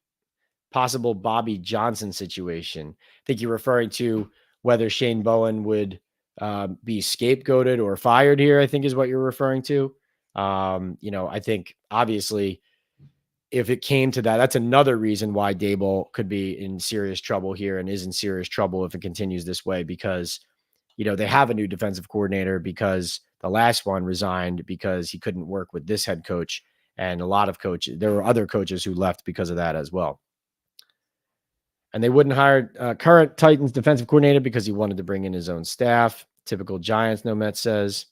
Speaker 1: Possible Bobby Johnson situation. I think you're referring to whether Shane Bowen would be scapegoated or fired here, I think is what you're referring to. I think obviously if it came to that, that's another reason why Dable could be in serious trouble here and is in serious trouble if it continues this way, because, they have a new defensive coordinator because the last one resigned because he couldn't work with this head coach. And a lot of coaches, there were other coaches who left because of that as well. And they wouldn't hire current Titans defensive coordinator because he wanted to bring in his own staff. Typical Giants, No Met says.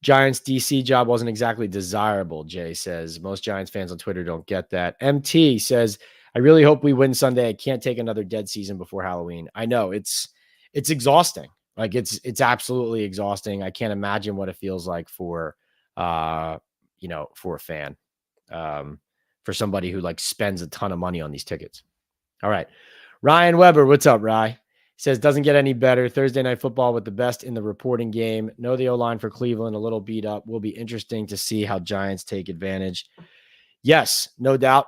Speaker 1: Giants DC job wasn't exactly desirable, Jay says. Most Giants fans on Twitter don't get that. MT says, I really hope we win Sunday. I can't take another dead season before Halloween. I know it's exhausting. Like it's absolutely exhausting. I can't imagine what it feels like for a fan, for somebody who like spends a ton of money on these tickets. All right. Ryan Weber, what's up, Rye? Says, doesn't get any better. Thursday Night Football with the best in the reporting game. Know the O-line for Cleveland, a little beat up. Will be interesting to see how Giants take advantage. Yes, no doubt.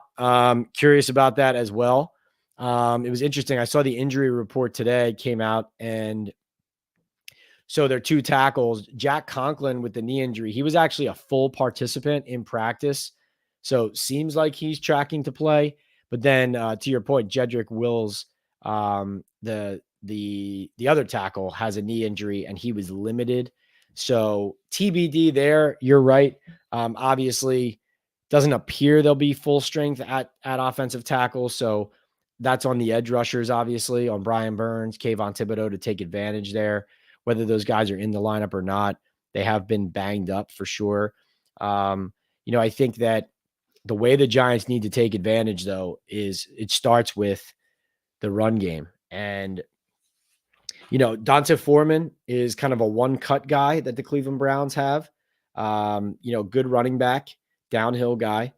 Speaker 1: Curious about that as well. It was interesting. I saw the injury report today came out, and so their two tackles, Jack Conklin with the knee injury, he was actually a full participant in practice. So seems like he's tracking to play. But then to your point, Jedrick Wills, the other tackle, has a knee injury and he was limited. So TBD there, you're right. Obviously, doesn't appear they'll be full strength at offensive tackle. So that's on the edge rushers, obviously, on Brian Burns, Kayvon Thibodeau to take advantage there. Whether those guys are in the lineup or not, they have been banged up for sure. I think that the way the Giants need to take advantage, though, is it starts with the run game. And, Dante Foreman is kind of a one-cut guy that the Cleveland Browns have. Good running back, downhill guy.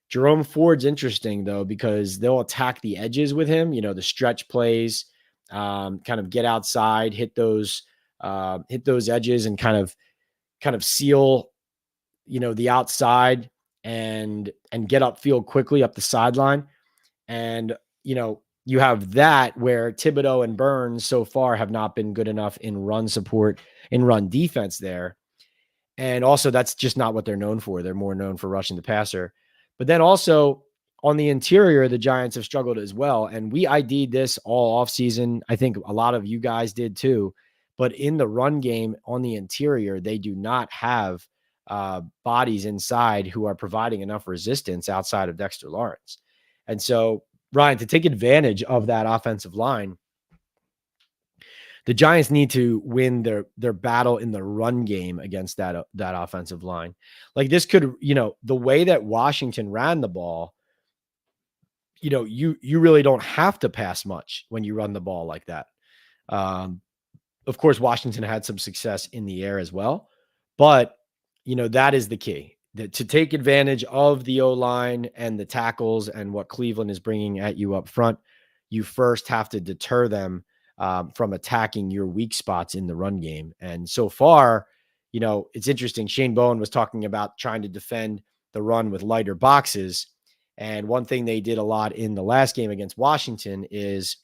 Speaker 1: Jerome Ford's interesting, though, because they'll attack the edges with him, the stretch plays, kind of get outside, hit those edges and kind of seal, the outside and get upfield quickly up the sideline. And, you have that where Thibodeau and Burns so far have not been good enough in run support, in run defense there. And also that's just not what they're known for. They're more known for rushing the passer. But then also on the interior, the Giants have struggled as well. And we ID'd this all offseason. I think a lot of you guys did too. But in the run game on the interior, they do not have bodies inside who are providing enough resistance outside of Dexter Lawrence. And so, Ryan, to take advantage of that offensive line, the Giants need to win their battle in the run game against that offensive line. Like this could, the way that Washington ran the ball, you really don't have to pass much when you run the ball like that. Um, of course, Washington had some success in the air as well, but that is the key. To take advantage of the O-line and the tackles and what Cleveland is bringing at you up front, you first have to deter them from attacking your weak spots in the run game. And so far, it's interesting. Shane Bowen was talking about trying to defend the run with lighter boxes. And one thing they did a lot in the last game against Washington is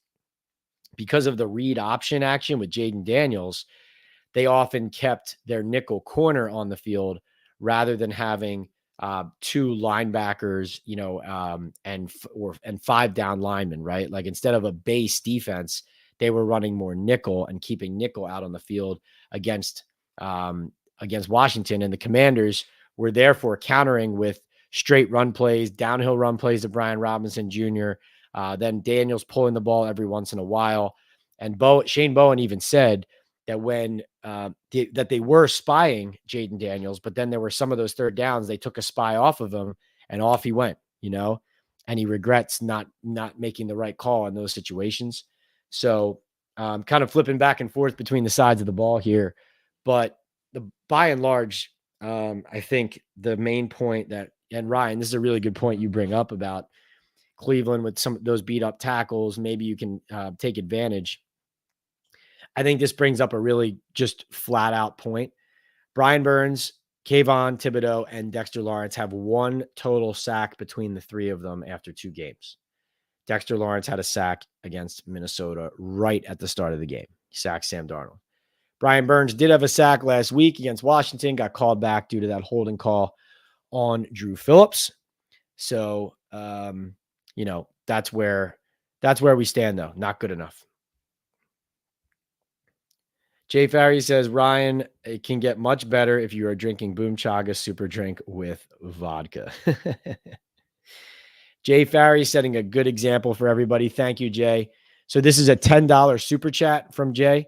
Speaker 1: because of the read option action with Jaden Daniels, they often kept their nickel corner on the field rather than having two linebackers, and 5 down linemen, right? Like instead of a base defense, they were running more nickel and keeping nickel out on the field against Washington. And the Commanders were therefore countering with straight run plays, downhill run plays to Brian Robinson Jr., then Daniels pulling the ball every once in a while. And Shane Bowen even said that when that they were spying Jaden Daniels, but then there were some of those third downs, they took a spy off of him and off he went, and he regrets not making the right call in those situations. So kind of flipping back and forth between the sides of the ball here. But by and large, I think the main point and Ryan, this is a really good point you bring up about Cleveland with some of those beat up tackles. Maybe you can take advantage. I think this brings up a really just flat out point. Brian Burns, Kayvon Thibodeau, and Dexter Lawrence have one total sack between the three of them after 2 games. Dexter Lawrence had a sack against Minnesota right at the start of the game. He sacked Sam Darnold. Brian Burns did have a sack last week against Washington, got called back due to that holding call on Drew Phillips. So, that's where we stand, though. Not good enough. Jay Farry says, Ryan, it can get much better if you are drinking Boom Chaga super drink with vodka. Jay Farry setting a good example for everybody. Thank you, Jay. So this is a $10 super chat from Jay.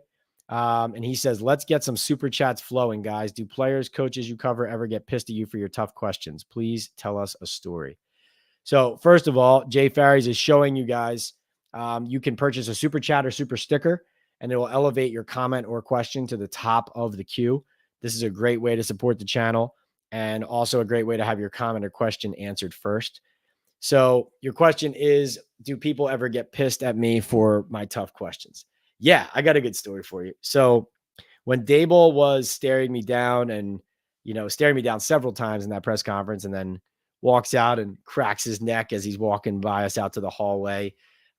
Speaker 1: And he says, let's get some super chats flowing, guys. Do players, coaches you cover ever get pissed at you for your tough questions? Please tell us a story. So first of all, Jay Farry's is showing you guys you can purchase a super chat or super sticker, and it will elevate your comment or question to the top of the queue. This is a great way to support the channel and also a great way to have your comment or question answered first. So your question is, do people ever get pissed at me for my tough questions? Yeah, I got a good story for you. So when Daboll was staring me down several times in that press conference and then walks out and cracks his neck as he's walking by us out to the hallway,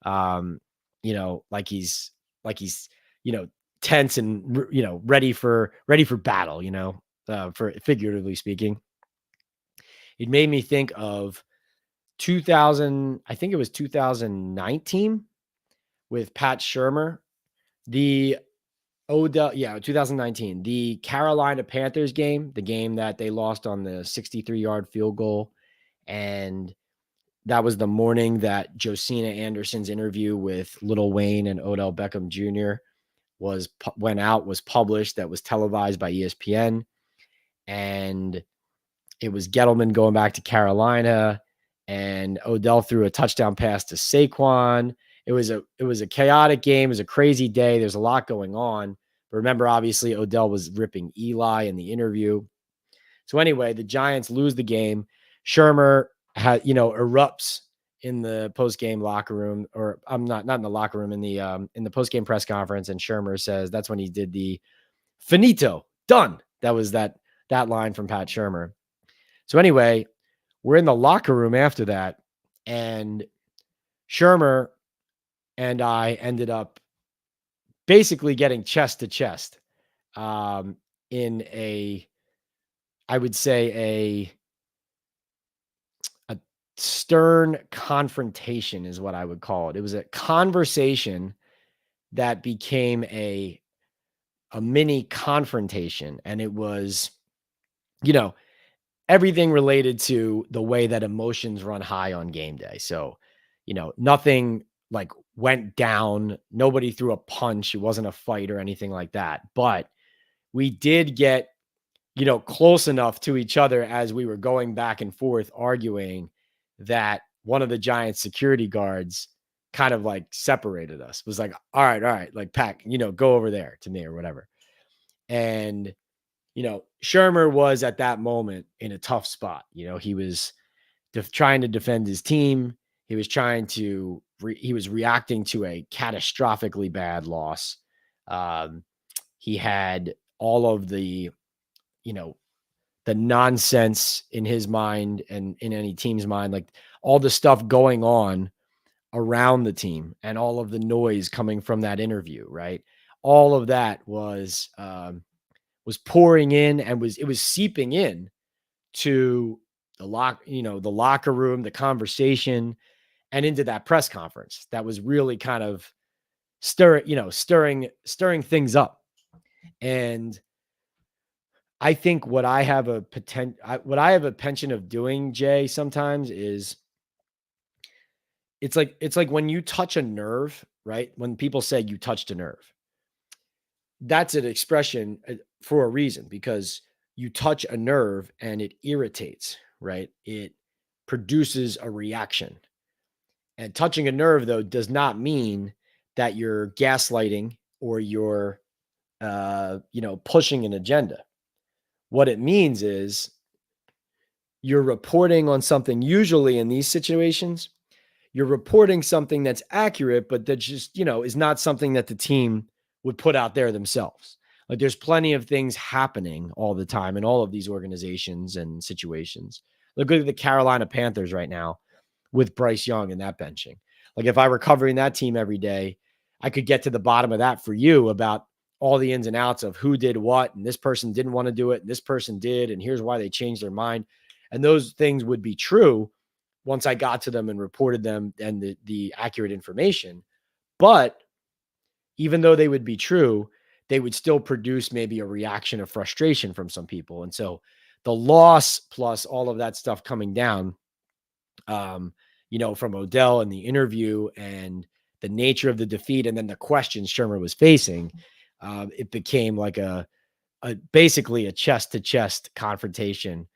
Speaker 1: like he's tense and, ready for battle, for figuratively speaking. It made me think of 2019 with Pat Shurmur, 2019, the Carolina Panthers game, the game that they lost on the 63-yard field goal. And that was the morning that Josina Anderson's interview with Lil Wayne and Odell Beckham Jr. was published, that was televised by ESPN. And it was Gettleman going back to Carolina, and Odell threw a touchdown pass to Saquon. It was a chaotic game. It was a crazy day. There's a lot going on. But remember, obviously, Odell was ripping Eli in the interview. So anyway, the Giants lose the game. Shurmur erupts in the post-game locker room, or I'm not in the locker room, in the post-game press conference. And Shurmur says that's when he did the finito, done. That was that line from Pat Shurmur. So anyway, we're in the locker room after that, and Shurmur and I ended up basically getting chest to chest in I would say a stern confrontation is what I would call it. It was a conversation that became a mini confrontation, and it was, everything related to the way that emotions run high on game day. So, nothing like went down. Nobody threw a punch. It wasn't a fight or anything like that. But we did get, close enough to each other as we were going back and forth arguing that one of the Giants security guards kind of like separated us, was like, all right, like Pat, go over there to me or whatever. And, Shermer was at that moment in a tough spot. He was trying to defend his team. He was trying to, he was reacting to a catastrophically bad loss. He had all of the, the nonsense in his mind and in any team's mind, like all the stuff going on around the team and all of the noise coming from that interview, right? All of that was pouring in and it was seeping in to the locker room, the conversation, and into that press conference. That was really kind of stirring things up. And I think what I have a penchant of doing, Jay, sometimes is it's like when you touch a nerve, right? When people say you touched a nerve, that's an expression for a reason, because you touch a nerve and it irritates, right? It produces a reaction. And touching a nerve, though, does not mean that you're gaslighting or you're, pushing an agenda. What it means is you're reporting on something. Usually in these situations, you're reporting something that's accurate, but that just, is not something that the team would put out there themselves. Like there's plenty of things happening all the time in all of these organizations and situations. Look at the Carolina Panthers right now with Bryce Young and that benching. Like if I were covering that team every day, I could get to the bottom of that for you about all the ins and outs of who did what, and this person didn't want to do it, and this person did, and here's why they changed their mind. And those things would be true once I got to them and reported them and the accurate information. But even though they would be true, they would still produce maybe a reaction of frustration from some people. And so the loss plus all of that stuff coming down, from Odell and the interview and the nature of the defeat, and then the questions Shermer was facing, it became like basically a chest to chest confrontation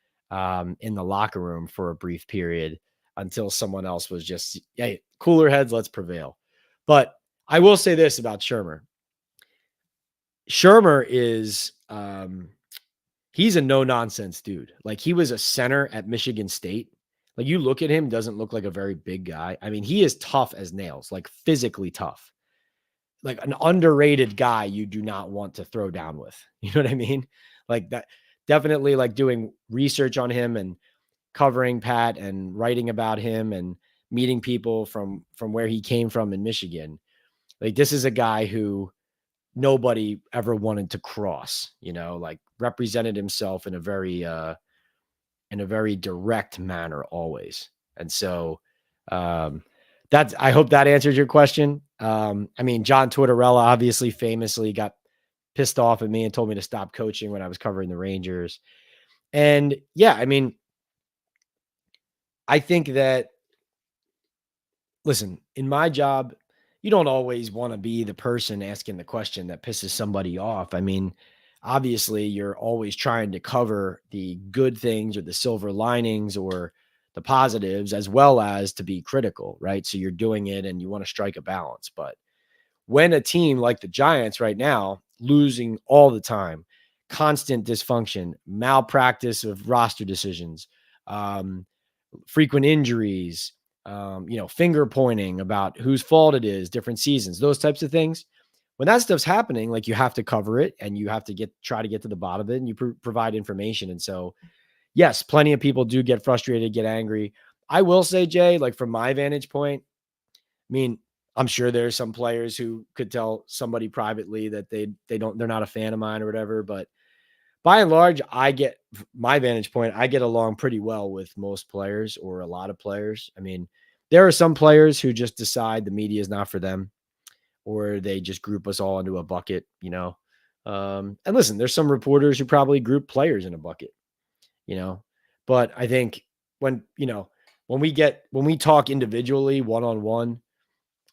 Speaker 1: in the locker room for a brief period until someone else was just, hey, cooler heads, let's prevail. But I will say this about Shermer. Shermer is, he's a no nonsense dude. Like he was a center at Michigan State. Like you look at him, doesn't look like a very big guy. I mean, he is tough as nails, like physically tough, like an underrated guy you do not want to throw down with. You know what I mean? Like that, definitely like doing research on him and covering Pat and writing about him and meeting people from where he came from in Michigan. Like this is a guy who nobody ever wanted to cross, like represented himself in a very direct manner always. And so I hope that answers your question. I mean, John Tortorella obviously famously got pissed off at me and told me to stop coaching when I was covering the Rangers. And yeah, I mean, I think that, listen, in my job, you don't always want to be the person asking the question that pisses somebody off. I mean, obviously, you're always trying to cover the good things or the silver linings or the positives, as well as to be critical, right? So you're doing it and you want to strike a balance. But when a team like the Giants right now, losing all the time, constant dysfunction, malpractice of roster decisions, frequent injuries, finger pointing about whose fault it is, different seasons, those types of things. When that stuff's happening, like you have to cover it and you have to try to get to the bottom of it, and you provide information. And so, yes, plenty of people do get frustrated, get angry. I will say, Jay, like from my vantage point, I mean, I'm sure there's some players who could tell somebody privately that they're not a fan of mine or whatever, but by and large, my vantage point, I get along pretty well with most players or a lot of players. I mean, there are some players who just decide the media is not for them, or they just group us all into a bucket, And listen, there's some reporters who probably group players in a bucket, but I think when we talk individually, one-on-one,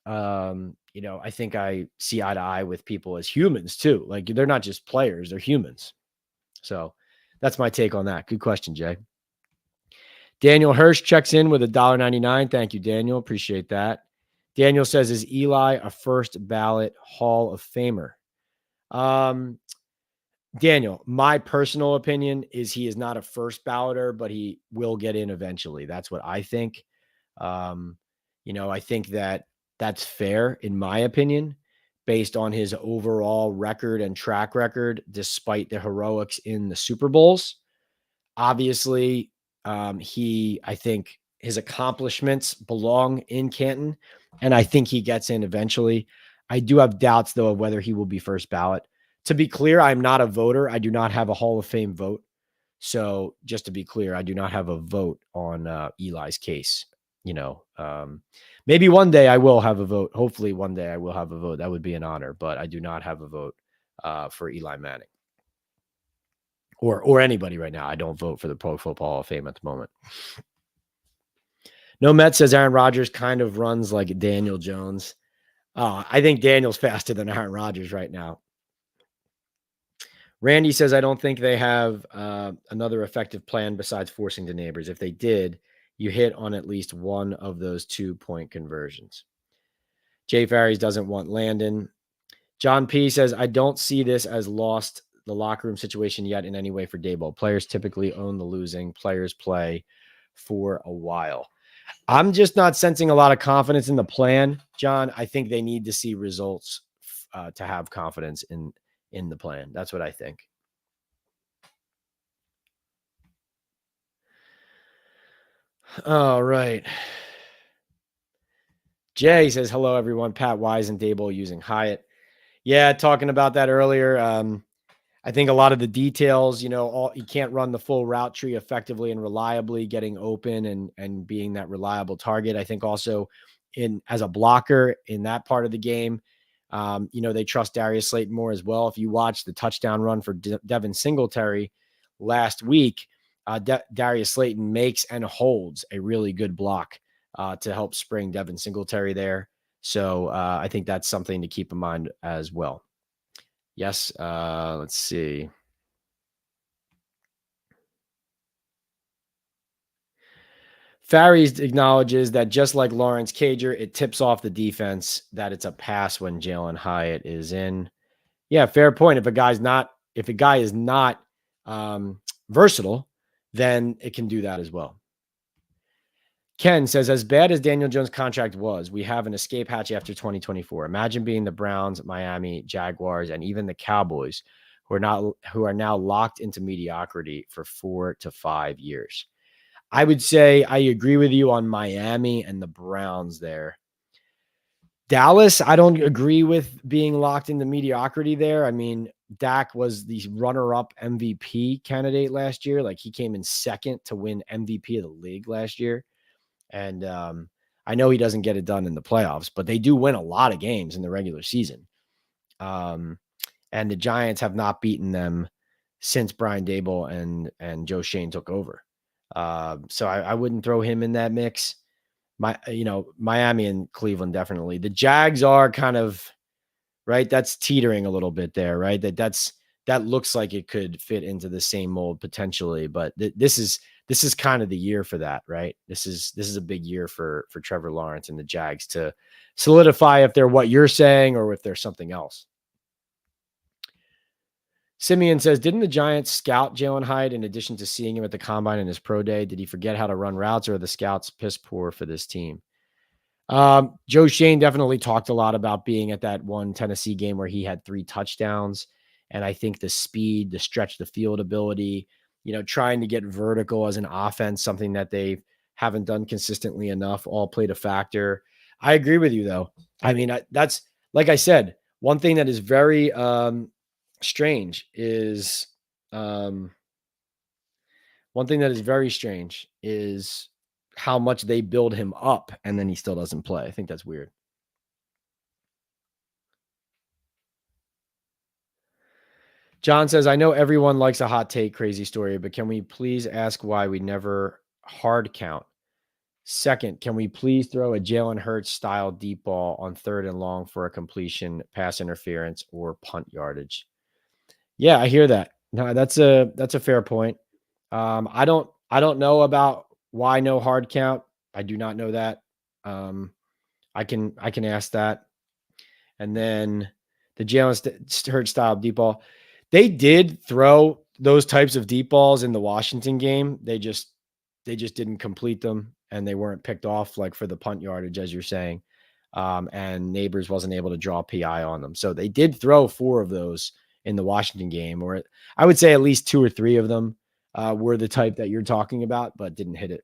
Speaker 1: I think I see eye to eye with people as humans too. Like they're not just players, they're humans. So that's my take on that. Good question, Jay. Daniel Hirsch checks in with $1.99. Thank you, Daniel. Appreciate that. Daniel says, is Eli a first ballot Hall of Famer? Daniel, my personal opinion is he is not a first balloter, but he will get in eventually. That's what I think. I think that that's fair in my opinion, based on his overall record and track record, despite the heroics in the Super Bowls. Obviously, I think his accomplishments belong in Canton, and I think he gets in eventually. I do have doubts, though, of whether he will be first ballot. To be clear, I'm not a voter. I do not have a Hall of Fame vote. So just to be clear, I do not have a vote on Eli's case. Maybe one day I will have a vote. Hopefully one day I will have a vote. That would be an honor, but I do not have a vote for Eli Manning or anybody right now. I don't vote for the Pro Football Hall of Fame at the moment. No Met says Aaron Rodgers kind of runs like Daniel Jones. I think Daniel's faster than Aaron Rodgers right now. Randy says, I don't think they have another effective plan besides forcing the neighbors. If they did, you hit on at least one of those 2-point conversions. Jay Farries doesn't want Landon. John P says, I don't see this as lost the locker room situation yet in any way for Daboll. Players typically own the losing. Players play for a while. I'm just not sensing a lot of confidence in the plan, John. I think they need to see results to have confidence in the plan. That's what I think. All right. Jay says, hello, everyone. Pat, why isn't Daboll using Hyatt? Yeah, talking about that earlier. I think a lot of the details, you can't run the full route tree effectively and reliably, getting open and being that reliable target. I think also as a blocker in that part of the game, they trust Darius Slayton more as well. If you watch the touchdown run for Devin Singletary last week, Darius Slayton makes and holds a really good block to help spring Devin Singletary there. So I think that's something to keep in mind as well. Yes. Let's see. Farries acknowledges that just like Lawrence Cager, it tips off the defense that it's a pass when Jalin Hyatt is in. Yeah, fair point. If a guy is not versatile, then it can do that as well. Ken says, as bad as Daniel Jones' contract was, we have an escape hatch after 2024. Imagine being the Browns, Miami, Jaguars, and even the Cowboys, who are now locked into mediocrity for 4 to 5 years. I would say I agree with you on Miami and the Browns there. Dallas, I don't agree with being locked into mediocrity there. I mean, Dak was the runner-up MVP candidate last year. Like he came in second to win MVP of the league last year. And I know he doesn't get it done in the playoffs, but they do win a lot of games in the regular season. And the Giants have not beaten them since Brian Daboll and Joe Shane took over. So I wouldn't throw him in that mix. Miami and Cleveland, definitely. The Jags are kind of right. That's teetering a little bit there, right? That looks like it could fit into the same mold potentially, but this is kind of the year for that, right? This is a big year for Trevor Lawrence and the Jags to solidify if they're what you're saying or if they're something else. Simeon says, didn't the Giants scout Jalin Hyatt in addition to seeing him at the combine and his pro day? Did he forget how to run routes, or are the scouts piss poor for this team? Joe Shane definitely talked a lot about being at that one Tennessee game where he had 3 touchdowns. And I think the speed, the stretch the field ability, trying to get vertical as an offense, something that they haven't done consistently enough, all played a factor. I agree with you, though. I mean, that's, like I said, one thing that is very strange is how much they build him up and then he still doesn't play. I think that's weird. John says, I know everyone likes a hot take, crazy story, but can we please ask why we never hard count Second, can we please throw a Jalen Hurts style deep ball on 3rd and long for a completion, pass interference, or punt yardage? Yeah, I hear that. No, that's a fair point. I don't know about why no hard count. I do not know that. Um, I can ask that. And then the Hurts style deep ball. They did throw those types of deep balls in the Washington game. They just didn't complete them, and they weren't picked off like for the punt yardage, as you're saying. And Neighbors wasn't able to draw PI on them. So they did throw 4 of those in the Washington game, or I would say at least 2 or 3 of them were the type that you're talking about, but didn't hit it.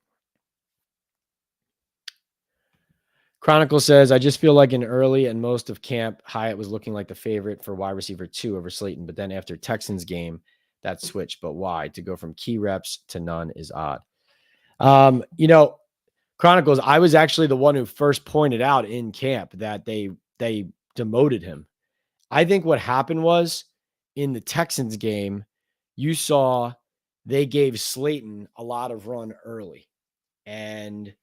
Speaker 1: Chronicle says, I just feel like in early and most of camp, Hyatt was looking like the favorite for wide receiver 2 over Slayton. But then after Texans game, that switched. But why? To go from key reps to none is odd. You know, Chronicles, I was actually the one who first pointed out in camp that they demoted him. I think what happened was in the Texans game, you saw they gave Slayton a lot of run early. And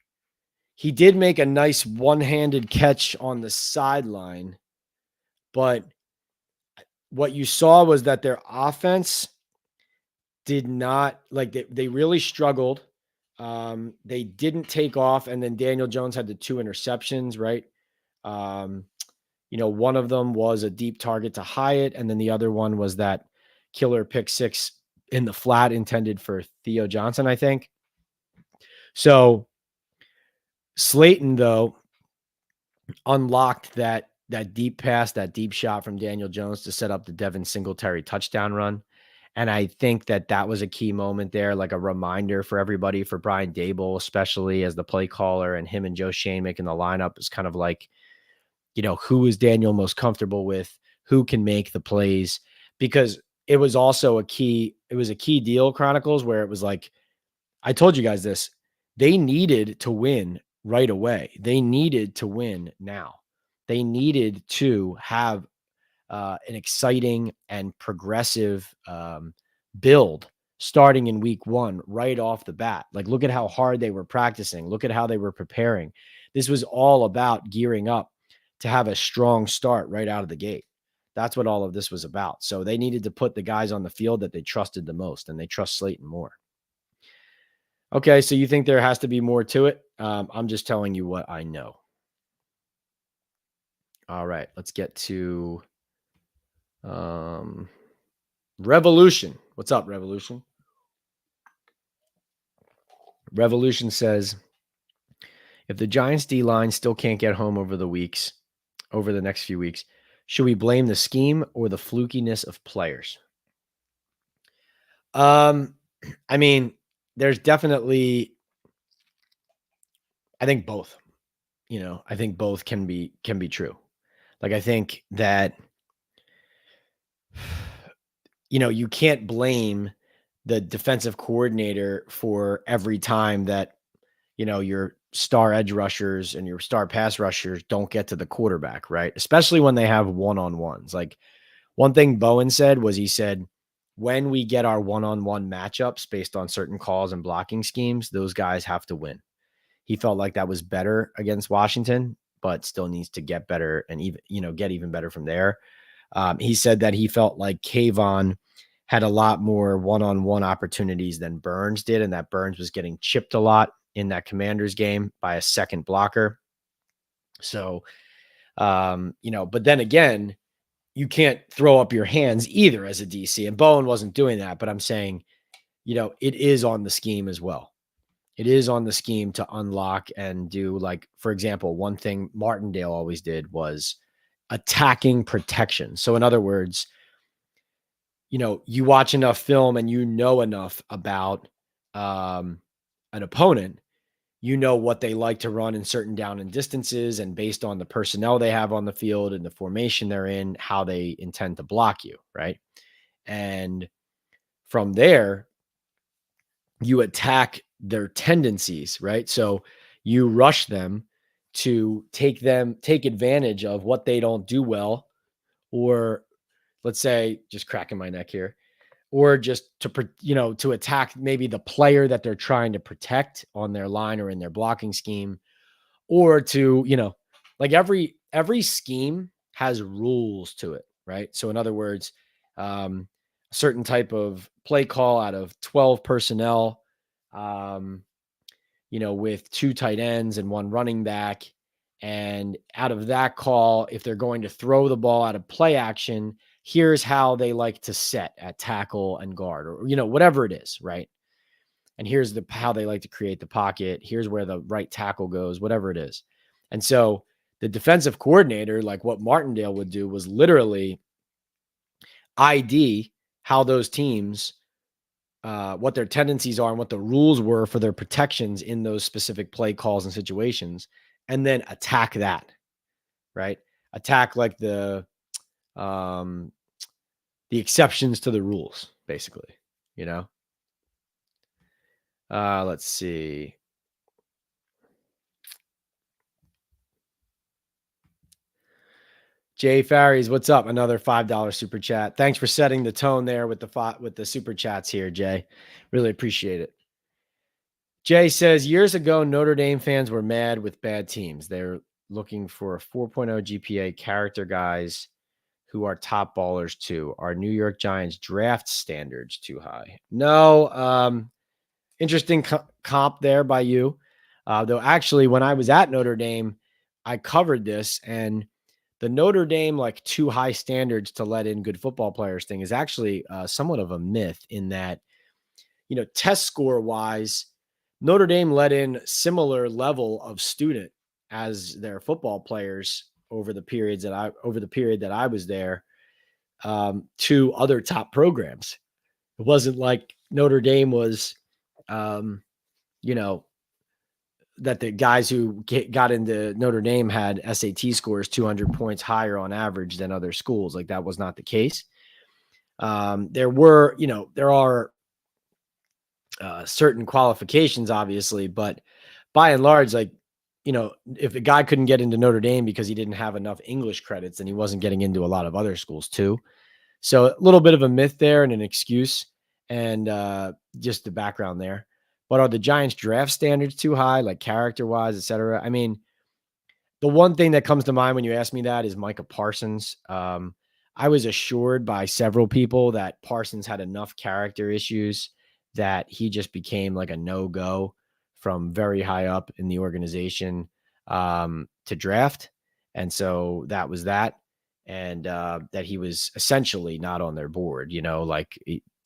Speaker 1: he did make a nice one-handed catch on the sideline, but what you saw was that their offense did not like they really struggled. They didn't take off, and then Daniel Jones had the 2 interceptions, right? One of them was a deep target to Hyatt, and then the other one was that killer pick 6 in the flat intended for Theo Johnson, I think. So Slayton, though, unlocked that deep pass, that deep shot from Daniel Jones to set up the Devin Singletary touchdown run. And I think that was a key moment there, like a reminder for everybody, for Brian Daboll, especially as the play caller, and him and Joe Shane making the lineup is kind of like, who is Daniel most comfortable with? Who can make the plays? Because it was also a key deal, Chronicles, where it was like, I told you guys this, they needed to win right away. They needed to win now. They needed to have an exciting and progressive build starting in week 1 right off the bat. Like, look at how hard they were practicing. Look at how they were preparing. This was all about gearing up to have a strong start right out of the gate. That's what all of this was about. So they needed to put the guys on the field that they trusted the most, and they trust Slayton more. Okay, so you think there has to be more to it? I'm just telling you what I know. All right, let's get to Revolution. What's up, Revolution? Revolution says, if the Giants D-line still can't get home over the next few weeks, should we blame the scheme or the flukiness of players? I mean, there's definitely, I think both. I think both can be true. Like, I think that you can't blame the defensive coordinator for every time that your star edge rushers and your star pass rushers don't get to the quarterback, right? Especially when they have one-on-ones. Like, one thing Bowen said was, he said, when we get our one-on-one matchups based on certain calls and blocking schemes, those guys have to win. He felt like that was better against Washington, but still needs to get better and get even better from there. He said that he felt like Kayvon had a lot more one-on-one opportunities than Burns did, and that Burns was getting chipped a lot in that Commanders game by a second blocker. So, but then again, you can't throw up your hands either as a DC, and Bowen wasn't doing that, but I'm saying, it is on the scheme as well. It is on the scheme to unlock and do, like, for example, one thing Martindale always did was attacking protection. So in other words, you watch enough film and enough about an opponent, what they like to run in certain down and distances, and based on the personnel they have on the field and the formation they're in, how they intend to block you, right? And from there, you attack their tendencies, right? So you rush them to take advantage of what they don't do well, or let's say, just cracking my neck here, or just to attack maybe the player that they're trying to protect on their line or in their blocking scheme, or to, like every scheme has rules to it, right? So in other words, a certain type of play call out of 12 personnel, um, with 2 tight ends and 1 running back. And out of that call, if they're going to throw the ball out of play action, here's how they like to set at tackle and guard, or, whatever it is, right? And here's how they like to create the pocket. Here's where the right tackle goes, whatever it is. And so the defensive coordinator, like what Martindale would do, was literally ID how those teams, what their tendencies are and what the rules were for their protections in those specific play calls and situations, and then attack that, right? Attack like the exceptions to the rules, basically, let's see. Jay Farries, what's up? Another $5 super chat. Thanks for setting the tone there with the super chats here, Jay. Really appreciate it. Jay says, years ago, Notre Dame fans were mad with bad teams. They're looking for a 4.0 GPA character guys who are top ballers too. Are New York Giants draft standards too high? No. Interesting comp there by you. Though actually, when I was at Notre Dame, I covered this, and the Notre Dame like too high standards to let in good football players thing is actually somewhat of a myth, in that, test score wise, Notre Dame let in similar level of student as their football players over the period that I was there, to other top programs. It wasn't like Notre Dame was, you know, that the guys who got into Notre Dame had SAT scores 200 points higher on average than other schools. Like, that was not the case. There are certain qualifications, obviously, but by and large, like, if a guy couldn't get into Notre Dame because he didn't have enough English credits, then he wasn't getting into a lot of other schools too. So a little bit of a myth there and an excuse, and just the background there. But are the Giants draft standards too high, like character-wise, et cetera? I mean, the one thing that comes to mind when you ask me that is Micah Parsons. I was assured by several people that Parsons had enough character issues that he just became like a no-go from very high up in the organization, to draft. And so that was that. And that he was essentially not on their board,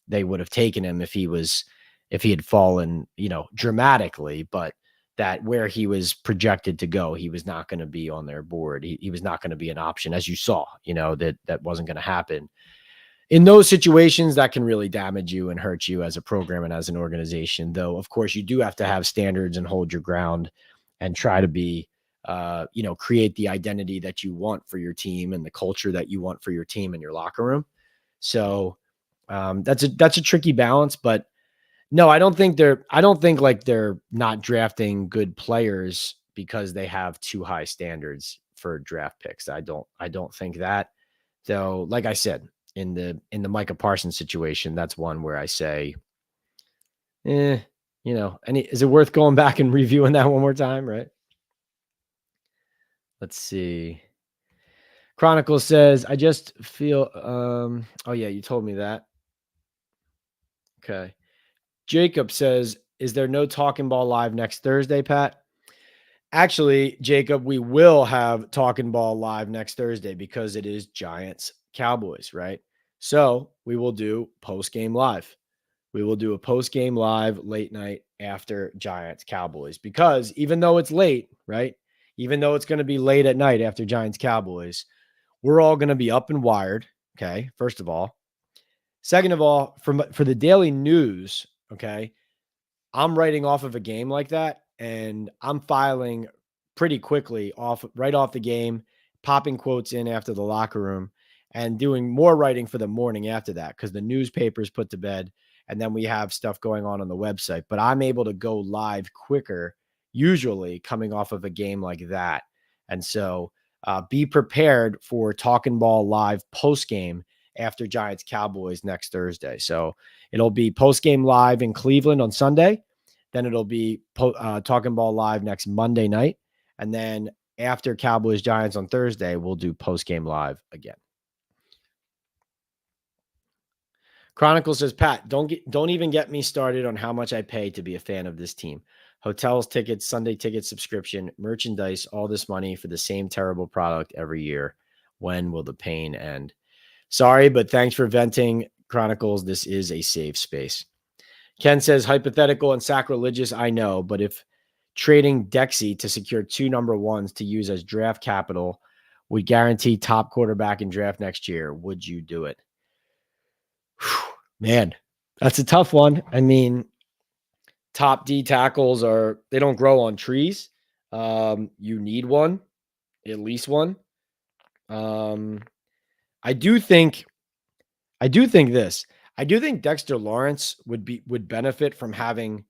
Speaker 1: they would have taken him if he had fallen, dramatically, but that where he was projected to go, he was not going to be on their board. He was not going to be an option, as you saw, that wasn't going to happen. In those situations, that can really damage you and hurt you as a program and as an organization, though, of course, you do have to have standards and hold your ground and try to be, create the identity that you want for your team and the culture that you want for your team and your locker room. So that's a tricky balance, but no, I don't think like they're not drafting good players because they have too high standards for draft picks. I don't think that. So, like I said, in the Micah Parsons situation, that's one where I say, is it worth going back and reviewing that one more time, right? Let's see. Chronicle says, I just feel, oh yeah, you told me that. Okay. Jacob says, is there no Talkin Ball live next Thursday, Pat? Actually, Jacob, we will have Talkin Ball live next Thursday because it is Giants Cowboys, right? So we will do post-game live. We will do a post-game live late night after Giants Cowboys, because even though it's late, right? Even though it's going to be late at night after Giants Cowboys, we're all going to be up and wired. Okay. First of all. Second of all, for the daily news, okay, I'm writing off of a game like that, and I'm filing pretty quickly right off the game, popping quotes in after the locker room, and doing more writing for the morning after that, because the newspaper's put to bed, and then we have stuff going on the website. But I'm able to go live quicker, usually coming off of a game like that. And so be prepared for Talkin Ball live post game after Giants Cowboys next Thursday. So it'll be post game live in Cleveland on Sunday. Then it'll be Talkin Ball live next Monday night. And then after Cowboys Giants on Thursday, we'll do post game live again. Chronicle says, Pat, don't even get me started on how much I pay to be a fan of this team. Hotels, tickets, Sunday ticket subscription, merchandise, all this money for the same terrible product every year. When will the pain end? Sorry, but thanks for venting, Chronicles. This is a safe space. Ken says, hypothetical and sacrilegious, I know, but if trading Dexy to secure 2 number ones to use as draft capital would guarantee top quarterback in draft next year, would you do it? Man, that's a tough one. I mean, top D tackles they don't grow on trees. You need one, at least one. I do think this. I do think Dexter Lawrence would benefit from having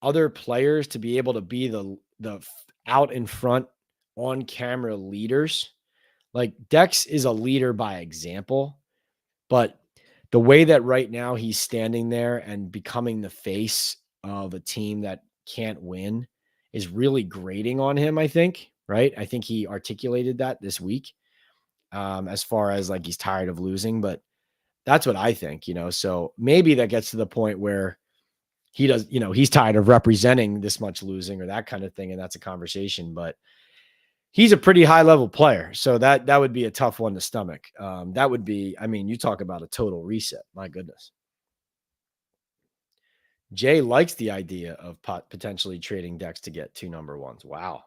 Speaker 1: other players to be able to be the out in front on camera leaders. Like Dex is a leader by example, but the way that right now he's standing there and becoming the face of a team that can't win is really grating on him, I think, right? I think he articulated that this week as far as like he's tired of losing, but that's what I think, so maybe that gets to the point where he does, he's tired of representing this much losing or that kind of thing. And that's a conversation, but he's a pretty high level player. So that would be a tough one to stomach. That would be, I mean, you talk about a total reset. My goodness. Jay likes the idea of potentially trading Dex to get 2 number ones. Wow.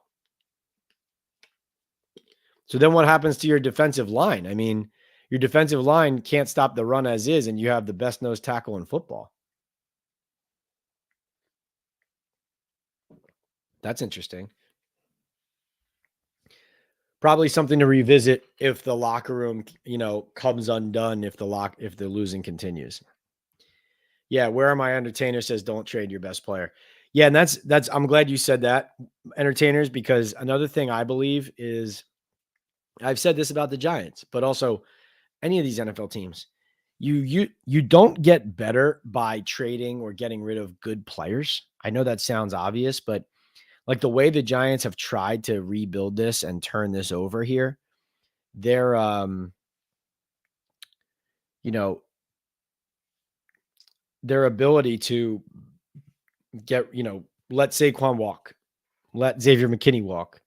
Speaker 1: So then what happens to your defensive line? I mean, your defensive line can't stop the run as is, and you have the best nose tackle in football. That's interesting. Probably something to revisit if the locker room, comes undone if the losing continues. Yeah, where are my entertainers says don't trade your best player. Yeah, and that's I'm glad you said that, entertainers, because another thing I believe is I've said this about the Giants, but also any of these NFL teams. You don't get better by trading or getting rid of good players. I know that sounds obvious, but like the way the Giants have tried to rebuild this and turn this over here, they're their ability to get, let Saquon walk, let Xavier McKinney walk,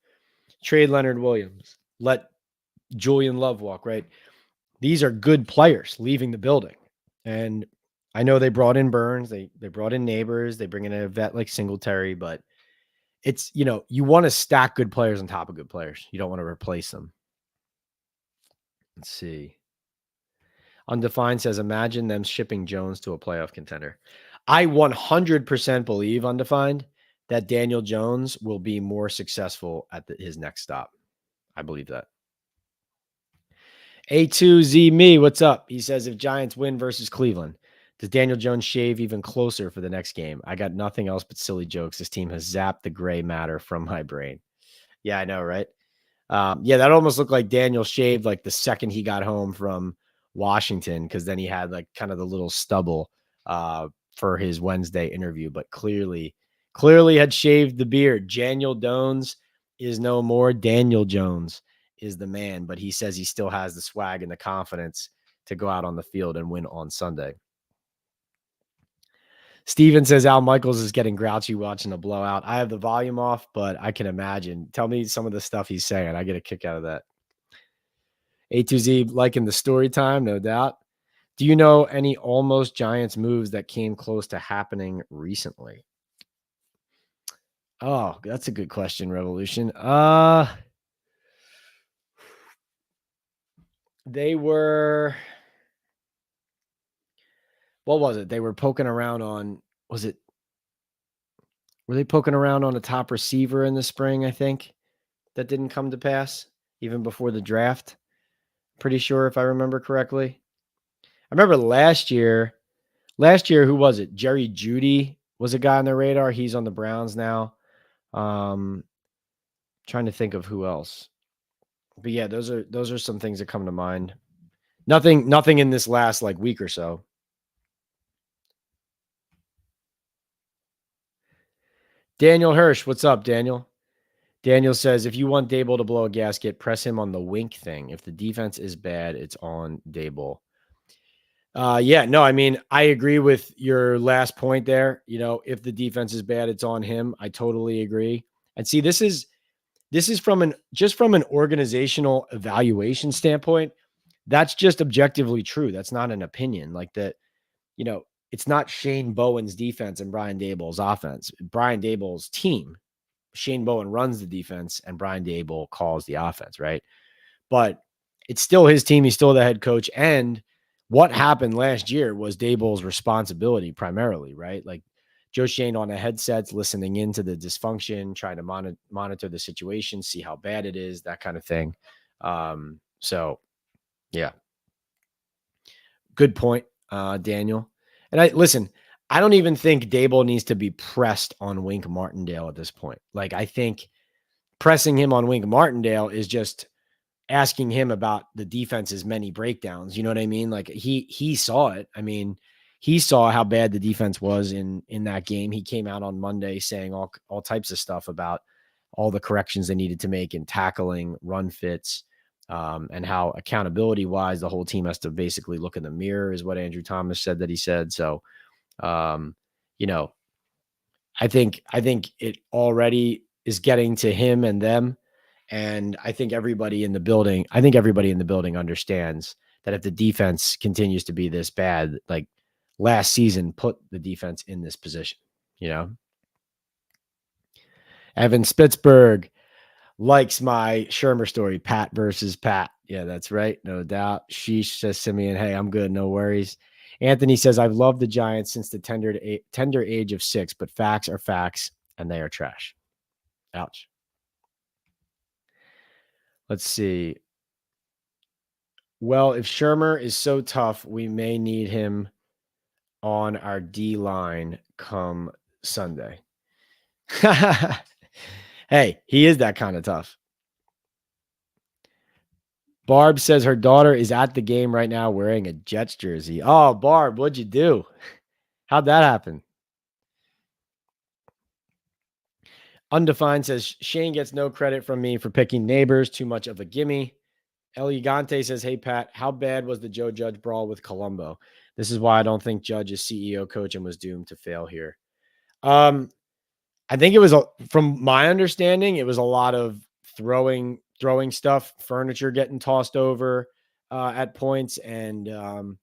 Speaker 1: trade Leonard Williams, let Julian Love walk, right? These are good players leaving the building. And I know they brought in Burns, they brought in Neighbors, they bring in a vet like Singletary, but it's, you want to stack good players on top of good players. You don't want to replace them. Let's see. Undefined says, imagine them shipping Jones to a playoff contender. I 100% believe, Undefined, that Daniel Jones will be more successful at his next stop. I believe that. A2Z me, what's up? He says, if Giants win versus Cleveland, does Daniel Jones shave even closer for the next game? I got nothing else but silly jokes. This team has zapped the gray matter from my brain. Yeah, I know, right? Yeah, that almost looked like Daniel shaved like the second he got home from Washington, because then he had like kind of the little stubble for his Wednesday interview, but clearly had shaved the beard. Daniel Jones is no more. Daniel Jones is the man, but he says he still has the swag and the confidence to go out on the field and win on Sunday. Steven says Al Michaels is getting grouchy watching a blowout. I have the volume off, but I can imagine. Tell me some of the stuff he's saying. I get a kick out of that. A2Z liking the story time, no doubt. Do you know any almost Giants moves that came close to happening recently? Oh, that's a good question, Revolution. They were, what was it? They were poking around on, were they poking around on a top receiver in the spring, I think, that didn't come to pass even before the draft? Pretty sure, if I remember correctly. I remember last year, who was it? Jerry Jeudy was a guy on the radar. He's on the Browns now. Trying to think of who else. But yeah, those are some things that come to mind. Nothing in this last like week or so. Daniel Hirsch, what's up, Daniel? Daniel says, if you want Dable to blow a gasket, press him on the wink thing. If the defense is bad, it's on Dable. Yeah, no, I mean, I agree with your last point there. If the defense is bad, it's on him. I totally agree. And see, this is from an organizational evaluation standpoint. That's just objectively true. That's not an opinion. Like that, you know, it's not Shane Bowen's defense and Brian Dable's offense. Brian Dable's team. Shane Bowen runs the defense and Brian Dable calls the offense, right? But it's still his team. He's still the head coach. And what happened last year was Dable's responsibility primarily, right? Like Joe Shane on the headsets, listening into the dysfunction, trying to monitor the situation, see how bad it is, that kind of thing. So, yeah, good point, Daniel. And I don't even think Dable needs to be pressed on Wink Martindale at this point. Like, I think pressing him on Wink Martindale is just asking him about the defense's many breakdowns. You know what I mean? Like he saw it. I mean, he saw how bad the defense was in that game. He came out on Monday saying all types of stuff about all the corrections they needed to make in tackling, run fits, and how accountability wise the whole team has to basically look in the mirror, is what Andrew Thomas said that he said. So, um, you know, I think it already is getting to him and them. And I think everybody in the building understands that if the defense continues to be this bad, like last season put the defense in this position, Evan Spitzberg likes my Shermer story, Pat versus Pat. Yeah, that's right. No doubt. Sheesh, says Simeon, hey, I'm good. No worries. Anthony says, I've loved the Giants since the tender age of 6, but facts are facts and they are trash. Ouch. Let's see. Well, if Shermer is so tough, we may need him on our D line come Sunday. Hey, he is that kind of tough. Barb says her daughter is at the game right now wearing a Jets jersey. Oh, Barb, what'd you do? How'd that happen? Undefined says Shane gets no credit from me for picking Neighbors. Too much of a gimme. Elegante says, hey, Pat, how bad was the Joe Judge brawl with Colombo? This is why I don't think Judge is CEO coach and was doomed to fail here. I think it was, from my understanding, it was a lot of throwing stuff, furniture getting tossed over at points. And,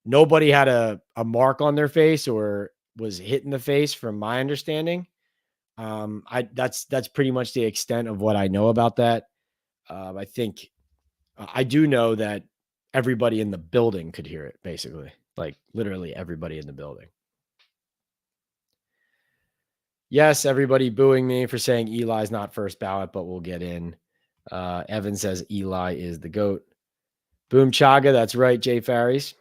Speaker 1: nobody had a mark on their face or was hit in the face from my understanding. That's pretty much the extent of what I know about that. I think I do know that everybody in the building could hear it, basically, like literally everybody in the building. Yes, everybody booing me for saying Eli's not first ballot, but we'll get in. Evan says Eli is the GOAT. Boom Chaga, that's right, Jay Faries.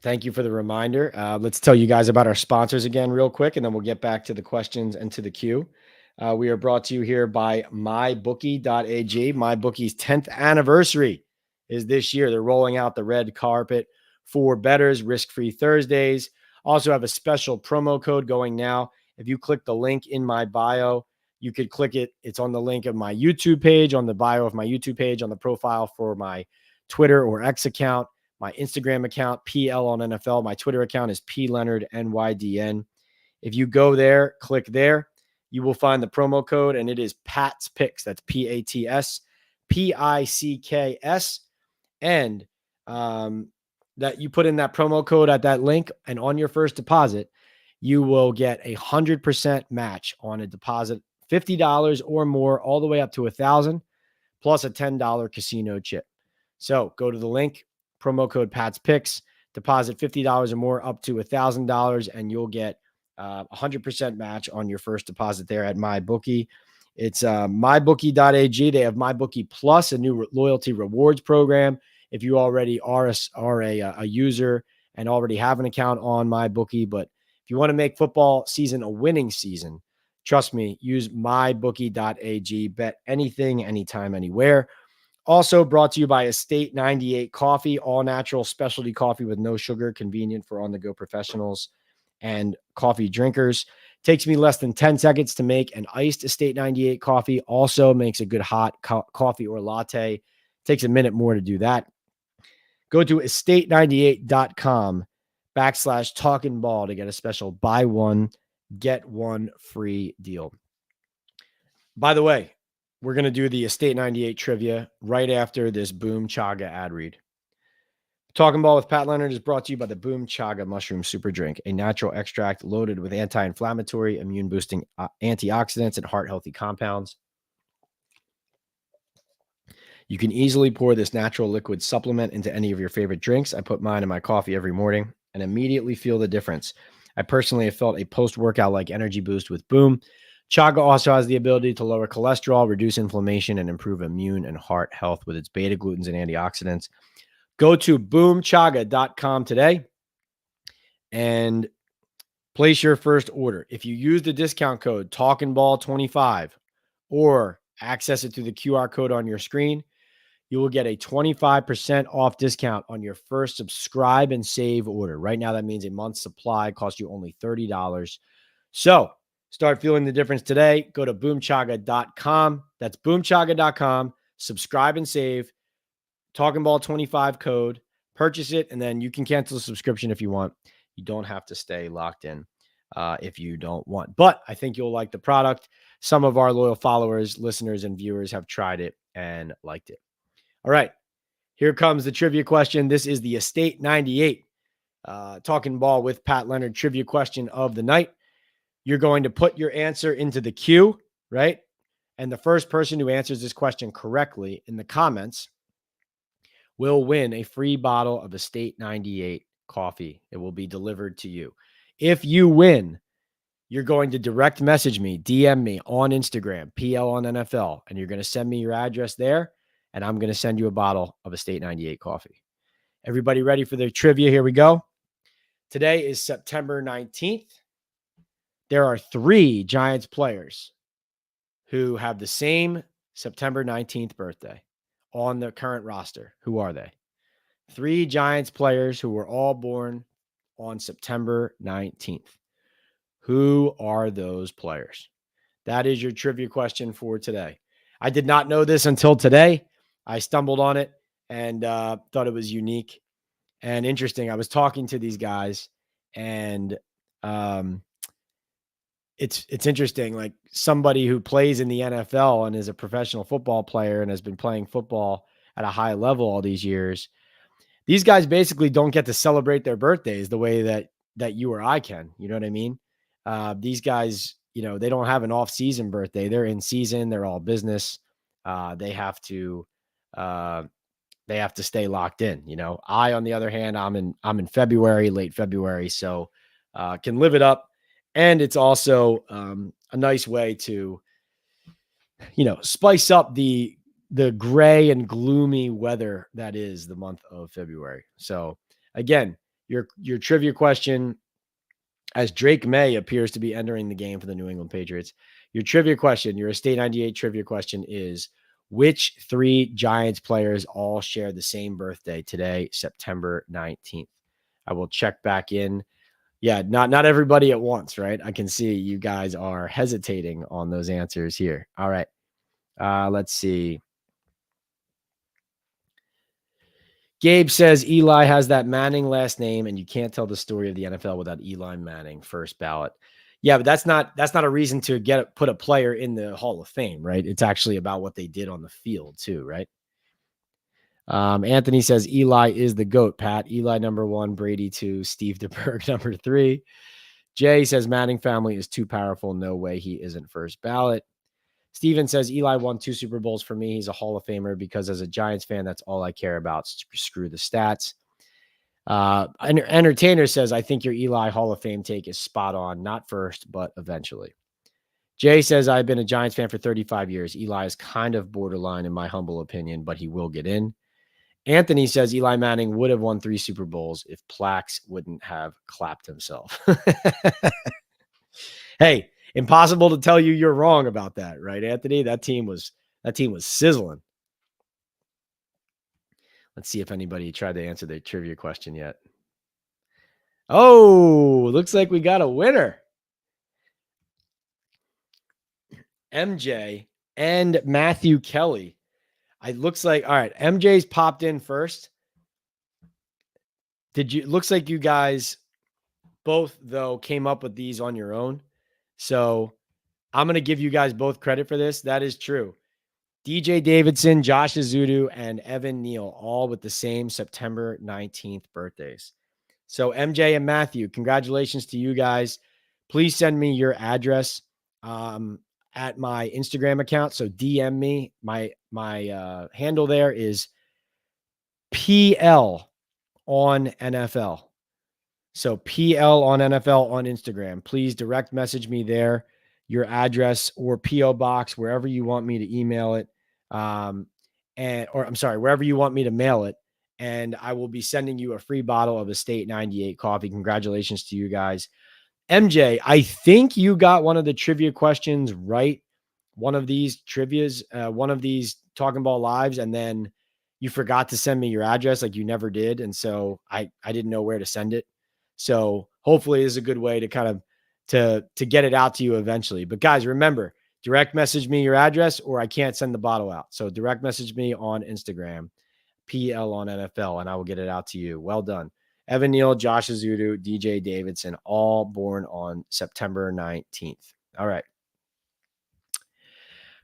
Speaker 1: Thank you for the reminder. Let's tell you guys about our sponsors again real quick, and then we'll get back to the questions and to the queue. We are brought to you here by mybookie.ag. MyBookie's 10th anniversary is this year. They're rolling out the red carpet for bettors, risk-free Thursdays. Also have a special promo code going now. If you click the link in my bio, you could click it. It's on the link of my YouTube page, on the bio of my YouTube page, on the profile for my Twitter or X account, my Instagram account, PL on NFL. My Twitter account is PLeonardNYDN. If you go there, click there, you will find the promo code, and it is Pat's Picks. That's PATS PICKS. And that you put in that promo code at that link, and on your first deposit, you will get 100% match on a deposit, $50 or more, all the way up to $1,000, plus a $10 casino chip. So go to the link, promo code Pat's Picks, deposit $50 or more up to $1,000, and you'll get 100% match on your first deposit there at MyBookie. It's mybookie.ag. They have MyBookie Plus, a new loyalty rewards program. If you already are a user and already have an account on MyBookie, but if you want to make football season a winning season, Trust me, use mybookie.ag. Bet anything, anytime, anywhere. Also brought to you by Estate 98 Coffee, all natural specialty coffee with no sugar, convenient for on-the-go professionals and coffee drinkers. Takes me less than 10 seconds to make an iced Estate 98 coffee. Also makes a good hot coffee or latte. Takes a minute more to do that. Go to estate98.com/Talkin Ball to get a special buy one, get one free deal. By the way, we're going to do the Estate 98 trivia right after this Boom Chaga ad read. Talkin Ball with Pat Leonard is brought to you by the Boom Chaga Mushroom Super Drink, a natural extract loaded with anti-inflammatory, immune-boosting antioxidants and heart-healthy compounds. You can easily pour this natural liquid supplement into any of your favorite drinks. I put mine in my coffee every morning and immediately feel the difference. I personally have felt a post-workout like energy boost with Boom. Chaga also has the ability to lower cholesterol, reduce inflammation, and improve immune and heart health with its beta-glucans and antioxidants. Go to boomchaga.com today and place your first order. If you use the discount code TalkinBall25 or access it through the QR code on your screen, you will get a 25% off discount on your first subscribe and save order. Right now, that means a month's supply costs you only $30. So start feeling the difference today. Go to boomchaga.com. That's boomchaga.com. Subscribe and save. Talkin Ball 25 code. Purchase it, and then you can cancel the subscription if you want. You don't have to stay locked in if you don't want. But I think you'll like the product. Some of our loyal followers, listeners, and viewers have tried it and liked it. All right, here comes the trivia question. This is the Estate 98 Talkin Ball with Pat Leonard trivia question of the night. You're going to put your answer into the queue, right? And the first person who answers this question correctly in the comments will win a free bottle of Estate 98 coffee. It will be delivered to you. If you win, you're going to direct message me, DM me on Instagram, PL on NFL, and you're going to send me your address there, and I'm going to send you a bottle of Estate 98 coffee. Everybody ready for the trivia? Here we go. Today is September 19th. There are 3 Giants players who have the same September 19th birthday on the current roster. Who are they? 3 Giants players who were all born on September 19th. Who are those players? That is your trivia question for today. I did not know this until today. I stumbled on it and thought it was unique and interesting. I was talking to these guys, and it's interesting. Like, somebody who plays in the NFL and is a professional football player and has been playing football at a high level all these years. These guys basically don't get to celebrate their birthdays the way that you or I can. You know what I mean? These guys, they don't have an off-season birthday. They're in season. They're all business. They have to stay locked in. I, on the other hand, I'm in February, late February, so can live it up. And it's also a nice way to, spice up the gray and gloomy weather that is the month of February. So again, your trivia question, as Drake May appears to be entering the game for the New England Patriots, your trivia question, your Estate 98 trivia question is, which 3 Giants players all share the same birthday today, September 19th? I will check back in. Yeah, not everybody at once, right? I can see you guys are hesitating on those answers here. All right. Let's see. Gabe says Eli has that Manning last name, and you can't tell the story of the NFL without Eli Manning first ballot. Yeah, but that's not a reason to put a player in the Hall of Fame, right? It's actually about what they did on the field too, right? Anthony says Eli is the GOAT, Pat. Eli number 1, Brady 2, Steve DeBerg number 3. Jay says Manning family is too powerful. No way he isn't first ballot. Steven says Eli won 2 Super Bowls. For me, he's a Hall of Famer because as a Giants fan, that's all I care about. Screw the stats. Entertainer says, I think your Eli Hall of Fame take is spot on. Not first, but eventually. Jay says, I've been a Giants fan for 35 years. Eli is kind of borderline in my humble opinion, but he will get in. Anthony says Eli Manning would have won 3 Super Bowls if Plax wouldn't have clapped himself. Hey, Impossible to tell you you're wrong about that, right, Anthony? That team was sizzling. Let's see if anybody tried to answer the trivia question yet. Oh, looks like we got a winner. MJ and Matthew Kelly. It looks like, all right, MJ's popped in first. Looks like you guys both, though, came up with these on your own. So I'm going to give you guys both credit for this. That is true. DJ Davidson, Josh Azudu, and Evan Neal, all with the same September 19th birthdays. So MJ and Matthew, congratulations to you guys. Please send me your address at my Instagram account. So DM me. My handle there is PL on NFL. So PL on NFL on Instagram. Please direct message me there, your address or PO box, wherever you want me to email it. Wherever you want me to mail it. And I will be sending you a free bottle of Estate 98 coffee. Congratulations to you guys. MJ, I think you got one of the trivia questions right. One of these one of these Talkin Ball lives, and then you forgot to send me your address, like you never did. And so I didn't know where to send it. So hopefully this is a good way to kind of to get it out to you eventually. But guys, remember, direct message me your address or I can't send the bottle out. So direct message me on Instagram, PL on NFL, and I will get it out to you. Well done. Evan Neal, Josh Azudu, DJ Davidson, all born on September 19th. All right.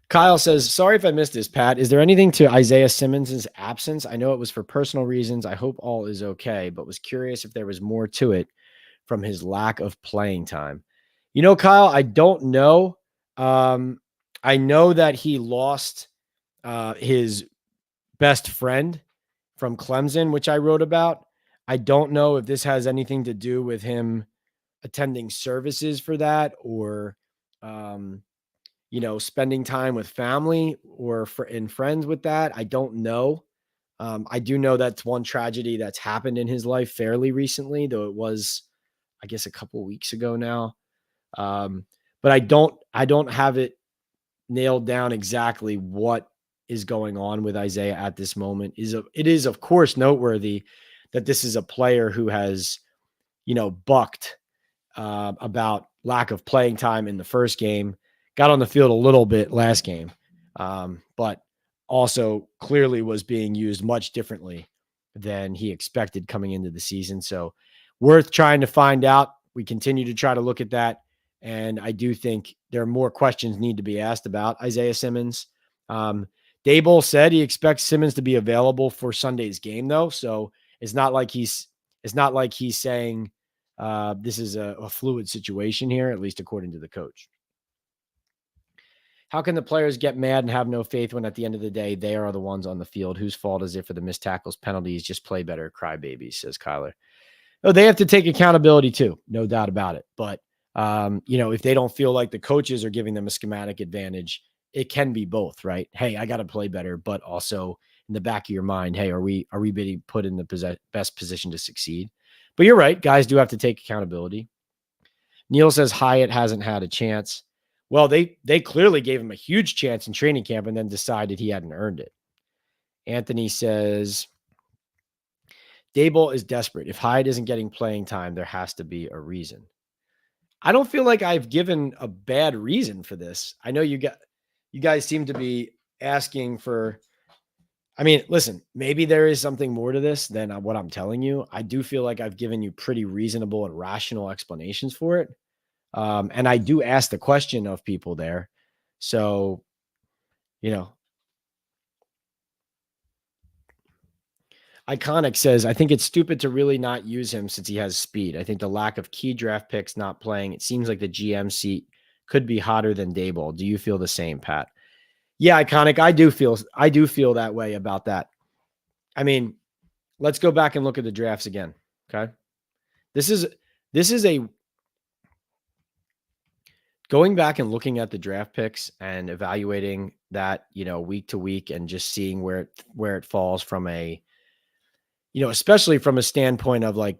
Speaker 1: Kyle says, sorry if I missed this, Pat. Is there anything to Isaiah Simmons' absence? I know it was for personal reasons. I hope all is okay, but was curious if there was more to it from his lack of playing time. You know, Kyle, I don't know. I know that he lost his best friend from Clemson, which I wrote about. I don't know if this has anything to do with him attending services for that or, spending time with family or and friends with that. I don't know. I do know that's one tragedy that's happened in his life fairly recently, though it was, I guess, a couple weeks ago now. But I don't have it nailed down exactly what is going on with Isaiah at this moment. It is of course noteworthy that this is a player who has, bucked about lack of playing time in the first game, got on the field a little bit last game, but also clearly was being used much differently than he expected coming into the season. So worth trying to find out. We continue to try to look at that. And I do think there are more questions need to be asked about Isaiah Simmons. Daboll said he expects Simmons to be available for Sunday's game, though. So it's not like he's saying this is a fluid situation here, at least according to the coach. How can the players get mad and have no faith when at the end of the day, they are the ones on the field? Whose fault is it for the missed tackles, penalties? Just play better, crybabies, says Kyler. Oh, they have to take accountability too, no doubt about it. But, if they don't feel like the coaches are giving them a schematic advantage, it can be both, right? Hey, I got to play better, but also in the back of your mind, hey, are we being put in the best position to succeed? But you're right. Guys do have to take accountability. Neil says Hyatt hasn't had a chance. Well, they clearly gave him a huge chance in training camp and then decided he hadn't earned it. Anthony says Daboll is desperate. If Hyatt isn't getting playing time, there has to be a reason. I don't feel like I've given a bad reason for this. I know you guys seem to be asking for, I mean, listen, maybe there is something more to this than what I'm telling you. I do feel like I've given you pretty reasonable and rational explanations for it. And I do ask the question of people there. So, Iconic says, I think it's stupid to really not use him since he has speed. I think the lack of key draft picks not playing, it seems like the GM seat could be hotter than Daboll. Do you feel the same, Pat? Yeah, Iconic. I do feel that way about that. I mean, let's go back and look at the drafts again. Okay. This is a going back and looking at the draft picks and evaluating that, week to week and just seeing where it falls from a, especially from a standpoint of like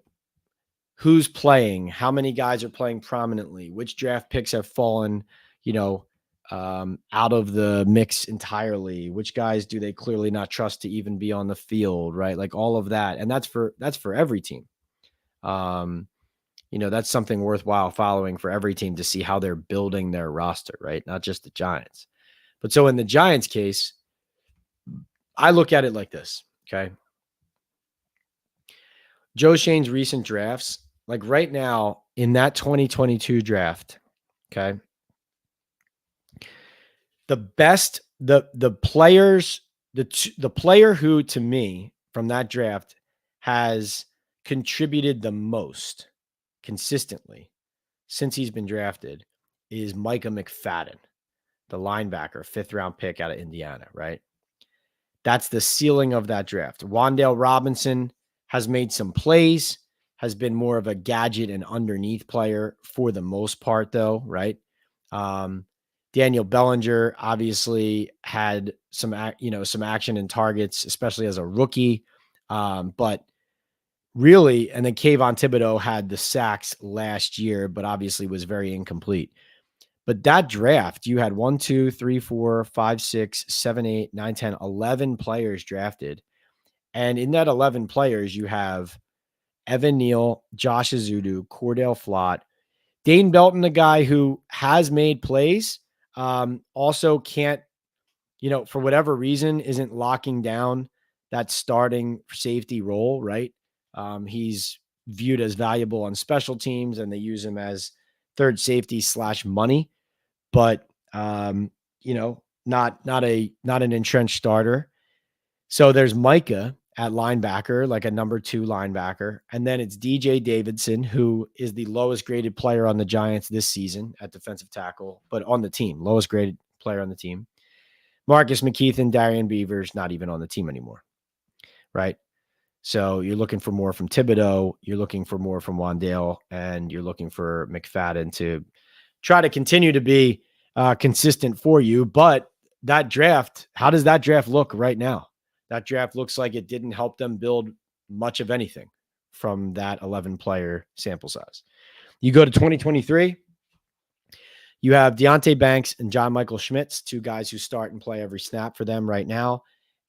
Speaker 1: who's playing, how many guys are playing prominently, which draft picks have fallen, you know, out of the mix entirely, which guys do they clearly not trust to even be on the field, right? Like all of that. And that's for every team. That's something worthwhile following for every team to see how they're building their roster, right? Not just the Giants. But so in the Giants case, I look at it like this, okay? Joe Shane's recent drafts, like right now in that 2022 draft, okay? The best the players the player who to me from that draft has contributed the most consistently since he's been drafted is Micah McFadden, the linebacker, 5th round pick out of Indiana, right? That's the ceiling of that draft. Wan'Dale Robinson has made some plays, has been more of a gadget and underneath player for the most part, though, right? Daniel Bellinger obviously had some action and targets, especially as a rookie. But really, and then Kayvon Thibodeau had the sacks last year, but obviously was very incomplete. But that draft, you had 1, 2, 3, 4, 5, 6, 7, 8, 9, 10, 11 players drafted. And in that 11 players, you have Evan Neal, Josh Azudu, Cordell Flott, Dane Belton, a guy who has made plays, also can't, for whatever reason, isn't locking down that starting safety role, right? He's viewed as valuable on special teams, and they use him as third safety / money, but not an entrenched starter. So there's Micah at linebacker, like a number 2 linebacker. And then it's DJ Davidson, who is the lowest graded player on the Giants this season at defensive tackle, but on the team, lowest graded player on the team. Marcus McKeith and Darian Beavers, not even on the team anymore, right? So you're looking for more from Thibodeau, you're looking for more from Wan'Dale, and you're looking for McFadden to try to continue to be consistent for you. But that draft, how does that draft look right now? That draft looks like it didn't help them build much of anything from that 11-player sample size. You go to 2023, you have Deonte Banks and John Michael Schmitz, 2 guys who start and play every snap for them right now.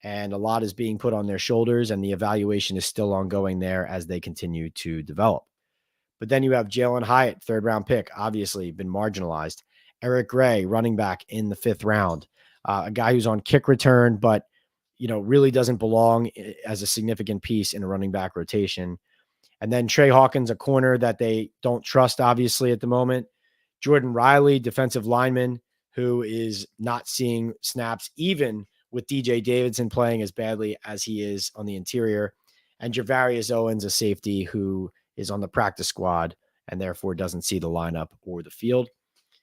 Speaker 1: And a lot is being put on their shoulders, and the evaluation is still ongoing there as they continue to develop. But then you have Jalin Hyatt, 3rd round pick, obviously been marginalized. Eric Gray, running back in the 5th round, a guy who's on kick return, but really doesn't belong as a significant piece in a running back rotation. And then Trey Hawkins, a corner that they don't trust, obviously, at the moment. Jordan Riley, defensive lineman, who is not seeing snaps, even with DJ Davidson playing as badly as he is on the interior. And Javarius Owens, a safety who is on the practice squad and therefore doesn't see the lineup or the field.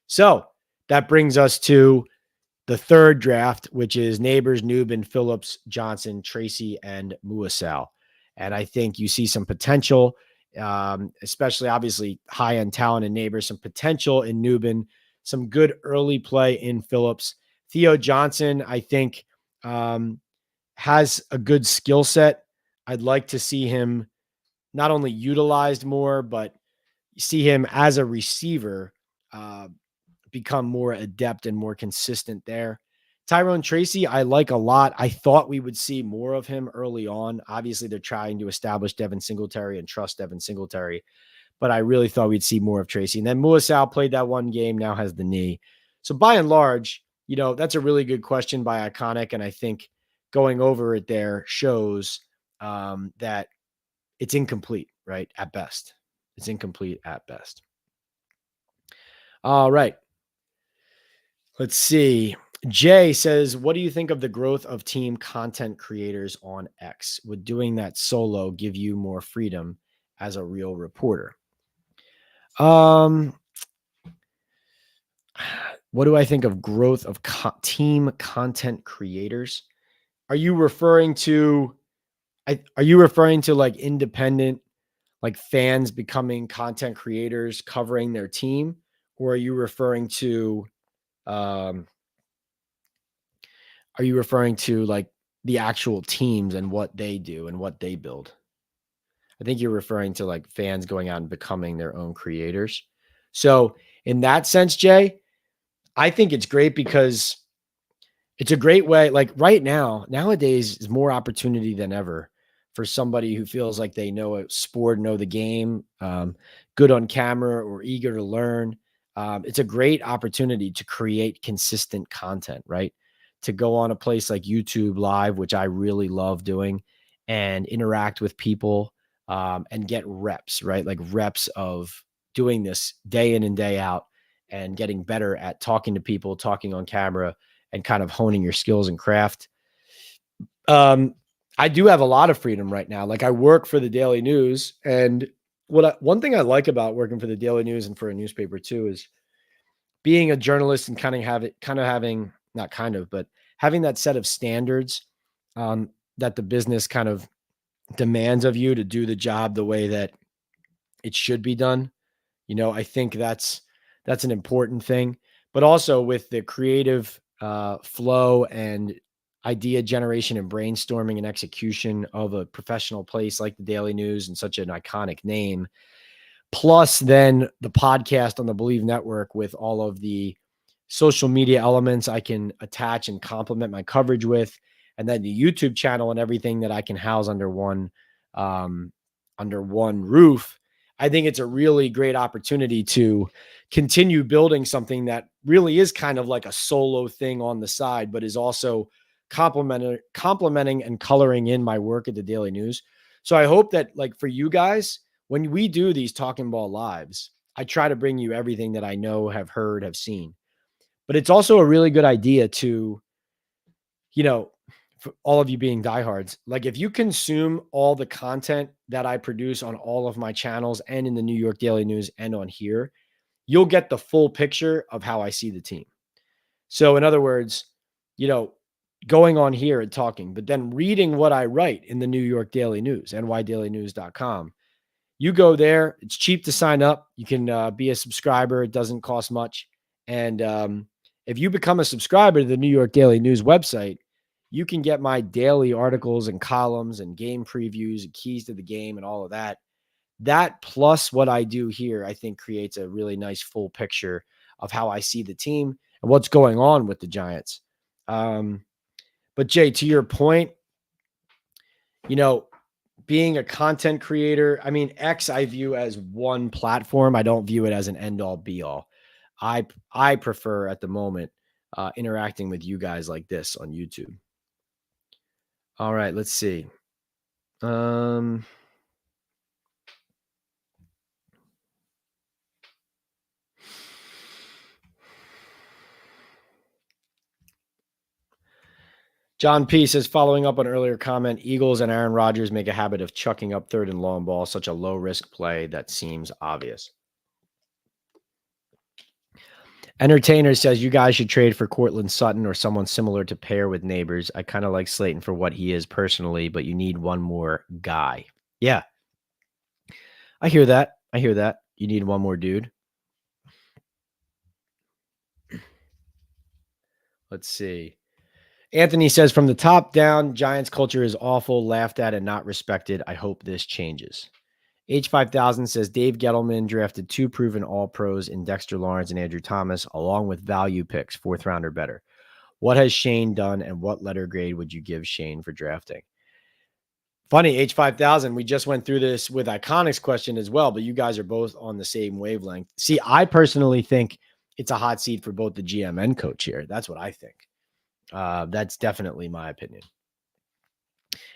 Speaker 1: So that brings us to the 3rd draft, which is Neighbors, Newbin, Phillips, Johnson, Tracy, and Muasau. And I think you see some potential, especially obviously high-end talent in Neighbors, some potential in Newbin, some good early play in Phillips. Theo Johnson, I think, has a good skill set. I'd like to see him not only utilized more, but see him as a receiver become more adept and more consistent there. Tyrone Tracy, I like a lot. I thought we would see more of him early on. Obviously, they're trying to establish Devin Singletary and trust Devin Singletary, but I really thought we'd see more of Tracy. And then Muasau played that one game, now has the knee. So by and large, that's a really good question by Iconic, and I think going over it there shows that it's incomplete, right? At best. It's incomplete at best. All right. Let's see. Jay says, what do you think of the growth of team content creators on X? Would doing that solo give you more freedom as a real reporter? What do I think of growth of team content creators? Are you referring to like independent, like fans becoming content creators covering their team? Or are you referring to like the actual teams and what they do and what they build? I think you're referring to like fans going out and becoming their own creators. So in that sense, Jay, I think it's great because it's a great way. Like right now, nowadays is more opportunity than ever for somebody who feels like they know a sport, know the game, good on camera or eager to learn. It's a great opportunity to create consistent content, right? To go on a place like YouTube Live, which I really love doing, and interact with people and get reps, right? Like reps of doing this day in and day out and getting better at talking to people, talking on camera, and kind of honing your skills and craft. I do have a lot of freedom right now. Like I work for the Daily News, and one thing I like about working for the Daily News and for a newspaper too is being a journalist and having not kind of, but having that set of standards that the business kind of demands of you to do the job the way that it should be done. I think that's an important thing, but also with the creative flow and idea generation and brainstorming and execution of a professional place like the Daily News and such an iconic name, plus then the podcast on the Believe Network with all of the social media elements I can attach and complement my coverage with, and then the YouTube channel and everything that I can house under one roof. I think it's a really great opportunity to continue building something that really is kind of like a solo thing on the side, but is also complementing and coloring in my work at the Daily News. So I hope that, like, for you guys, when we do these Talkin Ball lives, I try to bring you everything that I know, have heard, have seen. But it's also a really good idea to, for all of you being diehards, like if you consume all the content that I produce on all of my channels and in the New York Daily News and on here, you'll get the full picture of how I see the team. So in other words, going on here and talking, but then reading what I write in the New York Daily News, nydailynews.com. You go there. It's cheap to sign up. You can be a subscriber. It doesn't cost much. And if you become a subscriber to the New York Daily News website, you can get my daily articles and columns and game previews and keys to the game and all of that. That plus what I do here, I think creates a really nice full picture of how I see the team and what's going on with the Giants. But Jay, to your point, being a content creator, I mean, X I view as one platform. I don't view it as an end all be all. I prefer at the moment interacting with you guys like this on YouTube. All right, let's see. John P. says, following up on earlier comment, Eagles and Aaron Rodgers make a habit of chucking up third and long ball, such a low-risk play that seems obvious. Entertainer says, you guys should trade for Cortland Sutton or someone similar to pair with Neighbors. I kind of like Slayton for what he is personally, but you need one more guy. Yeah. I hear that. You need one more dude. Let's see. Anthony says, from the top down, Giants culture is awful, laughed at, and not respected. I hope this changes. H5000 says, Dave Gettleman drafted 2 proven all-pros in Dexter Lawrence and Andrew Thomas, along with value picks, 4th round or better. What has Shane done, and what letter grade would you give Shane for drafting? Funny, H5000, we just went through this with Iconics question as well, but you guys are both on the same wavelength. See, I personally think it's a hot seat for both the GM and coach here. That's what I think. That's definitely my opinion.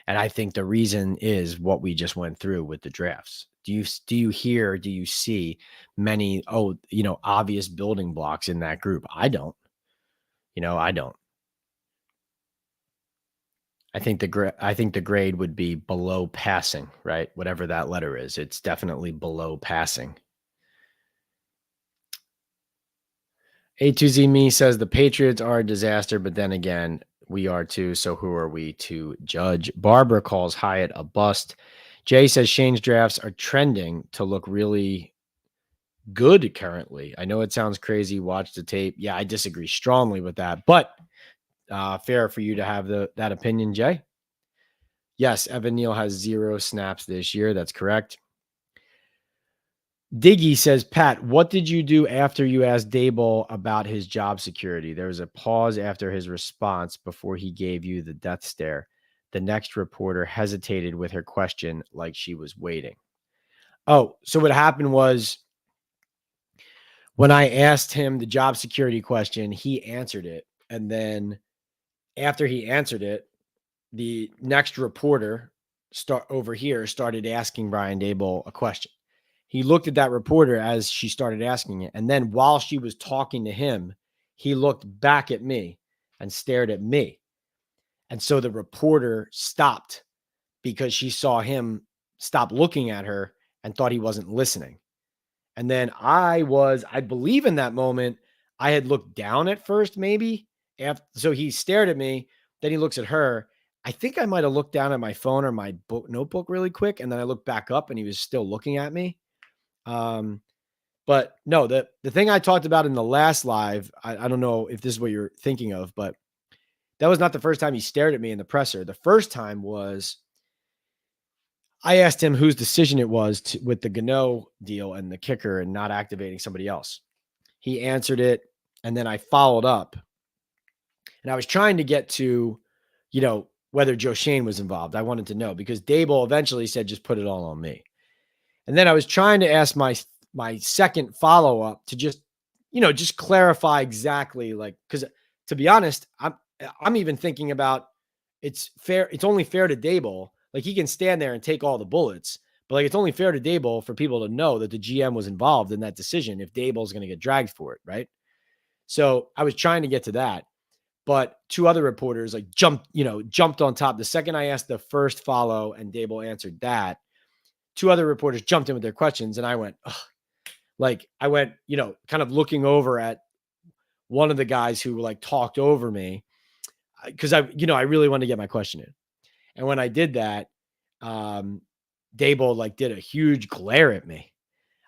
Speaker 1: And I think the reason is what we just went through with the drafts. Do you see many, obvious building blocks in that group? I don't. I don't. I think the grade would be below passing, right? Whatever that letter is, it's definitely below passing. A2Z Me says the Patriots are a disaster, but then again, we are too. So who are we to judge? Barbara calls Hyatt a bust. Jay says Shane's drafts are trending to look really good currently. I know it sounds crazy. Watch the tape. Yeah, I disagree strongly with that, but fair for you to have that opinion, Jay. Yes, Evan Neal has 0 snaps this year. That's correct. Diggy says, Pat, what did you do after you asked Daboll about his job security? There was a pause after his response before he gave you the death stare. The next reporter hesitated with her question like she was waiting. Oh, so what happened was when I asked him the job security question, he answered it. And then after he answered it, the next reporter over here started asking Brian Daboll a question. He looked at that reporter as she started asking it. And then while she was talking to him, he looked back at me and stared at me. And so the reporter stopped because she saw him stop looking at her and thought he wasn't listening. And then I believe in that moment, I had looked down at first, maybe. So he stared at me, then he looks at her. I think I might have looked down at my phone or my notebook really quick. And then I looked back up and he was still looking at me. But no, the thing I talked about in the last live, I don't know if this is what you're thinking of, but that was not the first time he stared at me in the presser. The first time was I asked him whose decision it was with the Gano deal and the kicker and not activating somebody else. He answered it, and then I followed up. And I was trying to get to, whether Joe Shane was involved. I wanted to know because Daboll eventually said, just put it all on me. And then I was trying to ask my second follow-up to just clarify exactly, because to be honest, I'm even thinking about it's only fair to Daboll. Like, he can stand there and take all the bullets, but it's only fair to Daboll for people to know that the GM was involved in that decision if Daboll's going to get dragged for it, right? So I was trying to get to that, but two other reporters jumped on top. The second I asked the first follow and Daboll answered that, two other reporters jumped in with their questions, and I went, ugh. I went, kind of looking over at one of the guys who talked over me because I really wanted to get my question in. And when I did that, Daboll did a huge glare at me.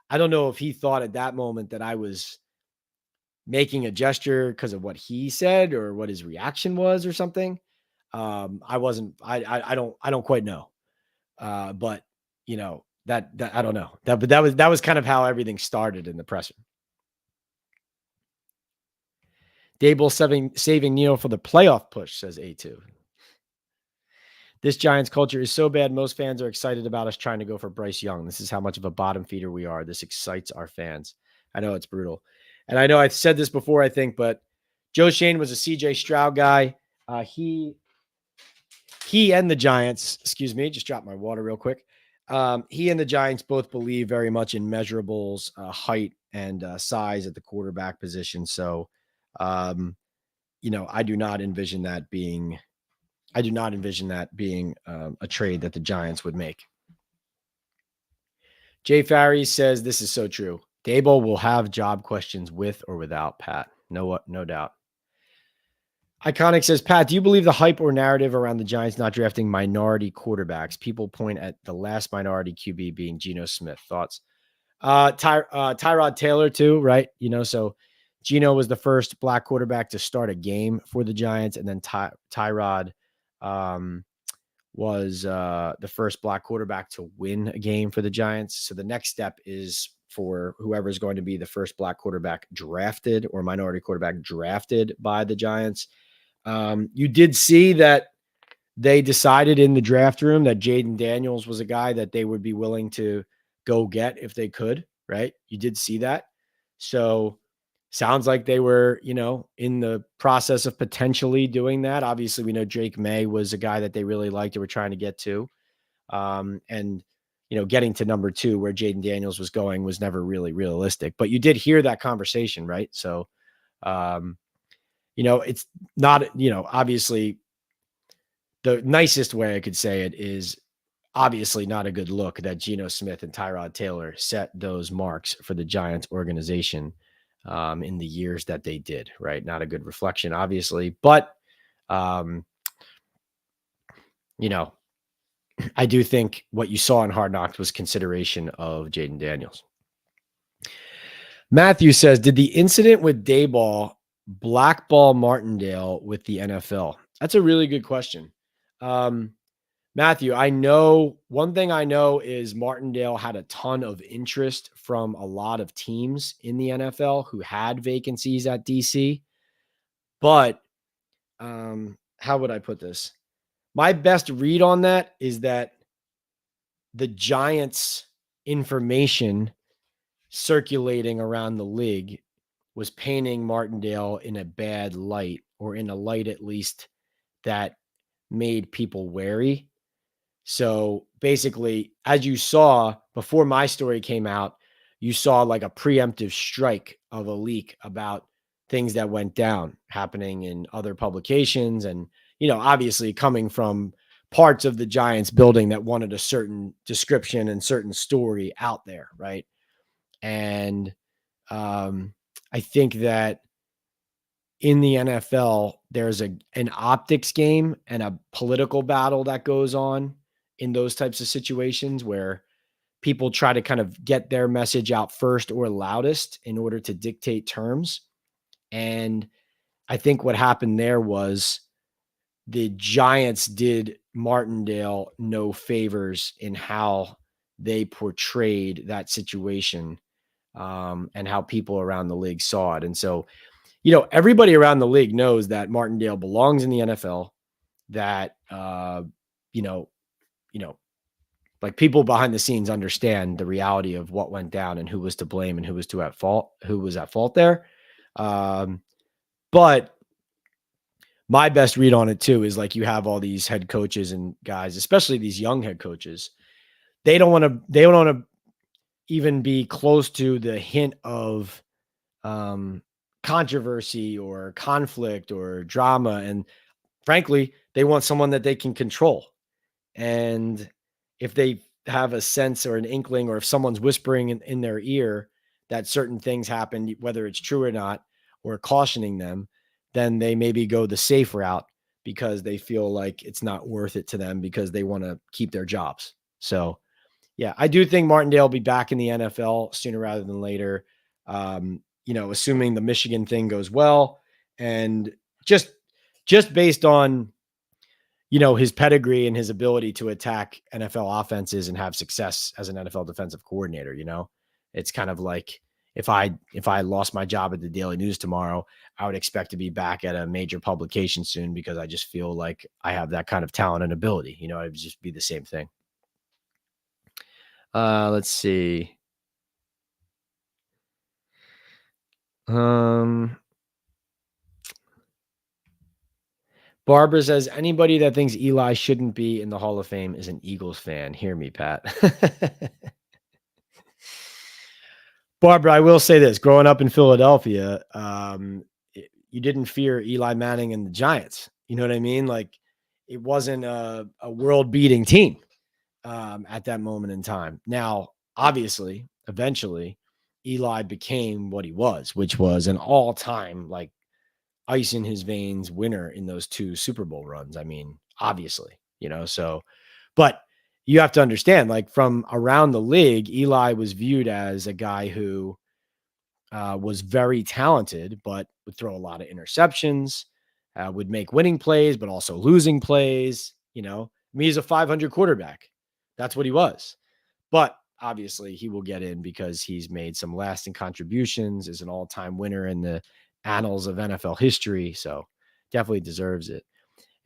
Speaker 1: I don't know if he thought at that moment that I was making a gesture because of what he said or what his reaction was or something. I wasn't. I don't quite know. But that I don't know. But that was kind of how everything started in the presser. Daboll saving Neal for the playoff push, says A2. This Giants culture is so bad, most fans are excited about us trying to go for Bryce Young. This is how much of a bottom feeder we are. This excites our fans. I know it's brutal. And I know I've said this before, I think, but Joe Shane was a CJ Stroud guy. He and the Giants, just dropped my water real quick. He and the Giants both believe very much in measurables, height and size at the quarterback position. So, I do not envision that being a trade that the Giants would make. Jay Farry says this is so true. Daboll will have job questions with or without Pat. No doubt. Iconic says, Pat, do you believe the hype or narrative around the Giants not drafting minority quarterbacks? People point at the last minority QB being Geno Smith. Thoughts? Tyrod Taylor too, right? So Geno was the first black quarterback to start a game for the Giants, and then Tyrod was the first black quarterback to win a game for the Giants. So the next step is for whoever is going to be the first black quarterback drafted or minority quarterback drafted by the Giants. You did see that they decided in the draft room that Jaden Daniels was a guy that they would be willing to go get if they could, right? You did see that. So sounds like they were, in the process of potentially doing that. Obviously, we know Drake May was a guy that they really liked and were trying to get to. And, getting to number 2 where Jaden Daniels was going was never really realistic. But you did hear that conversation, right? So, it's not, obviously the nicest way I could say it is obviously not a good look that Geno Smith and Tyrod Taylor set those marks for the Giants organization in the years that they did, right? Not a good reflection, obviously, but, I do think what you saw in Hard Knocks was consideration of Jaden Daniels. Matthew says, did the incident with Daboll blackball Martindale with the NFL? That's a really good question. Matthew, I know one thing I know is Martindale had a ton of interest from a lot of teams in the NFL who had vacancies at DC. But how would I put this? My best read on that is that the Giants' information circulating around the league was painting Martindale in a bad light, or in a light at least that made people wary. So basically, as you saw before my story came out, you saw like a preemptive strike of a leak about things that went down happening in other publications. And, obviously coming from parts of the Giants building that wanted a certain description and certain story out there. Right. And I think that in the NFL, there's an optics game and a political battle that goes on in those types of situations where people try to kind of get their message out first or loudest in order to dictate terms. And I think what happened there was the Giants did Martindale no favors in how they portrayed that situation, and how people around the league saw it. And so, everybody around the league knows that Martindale belongs in the NFL, that, you know, you know, like people behind the scenes understand the reality of what went down and who was to blame and who was at fault there. Um, but my best read on it too is like you have all these head coaches and guys, especially these young head coaches. They don't want to even be close to the hint of um, controversy or conflict or drama. And frankly, they want someone that they can control. And if they have a sense or an inkling, or if someone's whispering in their ear that certain things happen, whether it's true or not, or cautioning them, then they maybe go the safe route because they feel like it's not worth it to them because they want to keep their jobs. So, yeah, I do think Martindale will be back in the NFL sooner rather than later. Assuming the Michigan thing goes well, and just based on his pedigree and his ability to attack NFL offenses and have success as an NFL defensive coordinator. It's kind of like if I lost my job at the Daily News tomorrow, I would expect to be back at a major publication soon because I just feel like I have that kind of talent and ability. It would just be the same thing. Let's see. Barbara says, anybody that thinks Eli shouldn't be in the Hall of Fame is an Eagles fan. Hear me, Pat. Barbara, I will say this. Growing up in Philadelphia, you didn't fear Eli Manning and the Giants. You know what I mean? Like, it wasn't a world-beating team at that moment in time. Now, obviously, eventually, Eli became what he was, which was an all-time, like, ice in his veins winner in those 2 Super Bowl runs. I mean, obviously, so, but you have to understand, like, from around the league, Eli was viewed as a guy who was very talented, but would throw a lot of interceptions, would make winning plays, but also losing plays. I mean, he's a 500 quarterback. That's what he was. But obviously, he will get in because he's made some lasting contributions, is an all-time winner in the annals of NFL history. So definitely deserves it.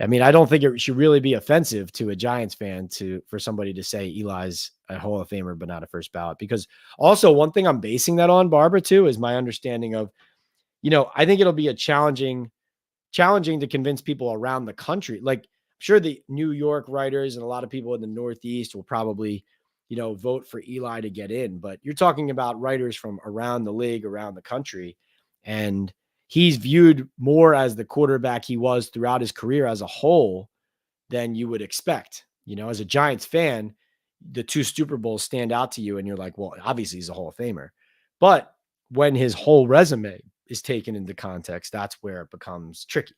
Speaker 1: I mean, I don't think it should really be offensive to a Giants fan for somebody to say Eli's a Hall of Famer, but not a first ballot. Because also one thing I'm basing that on, Barbara, too, is my understanding of, I think it'll be challenging to convince people around the country. Like, I'm sure the New York writers and a lot of people in the Northeast will probably, vote for Eli to get in. But you're talking about writers from around the league, around the country, and he's viewed more as the quarterback he was throughout his career as a whole than you would expect. As a Giants fan, the 2 Super Bowls stand out to you and you're like, well, obviously he's a Hall of Famer. But when his whole resume is taken into context, that's where it becomes tricky,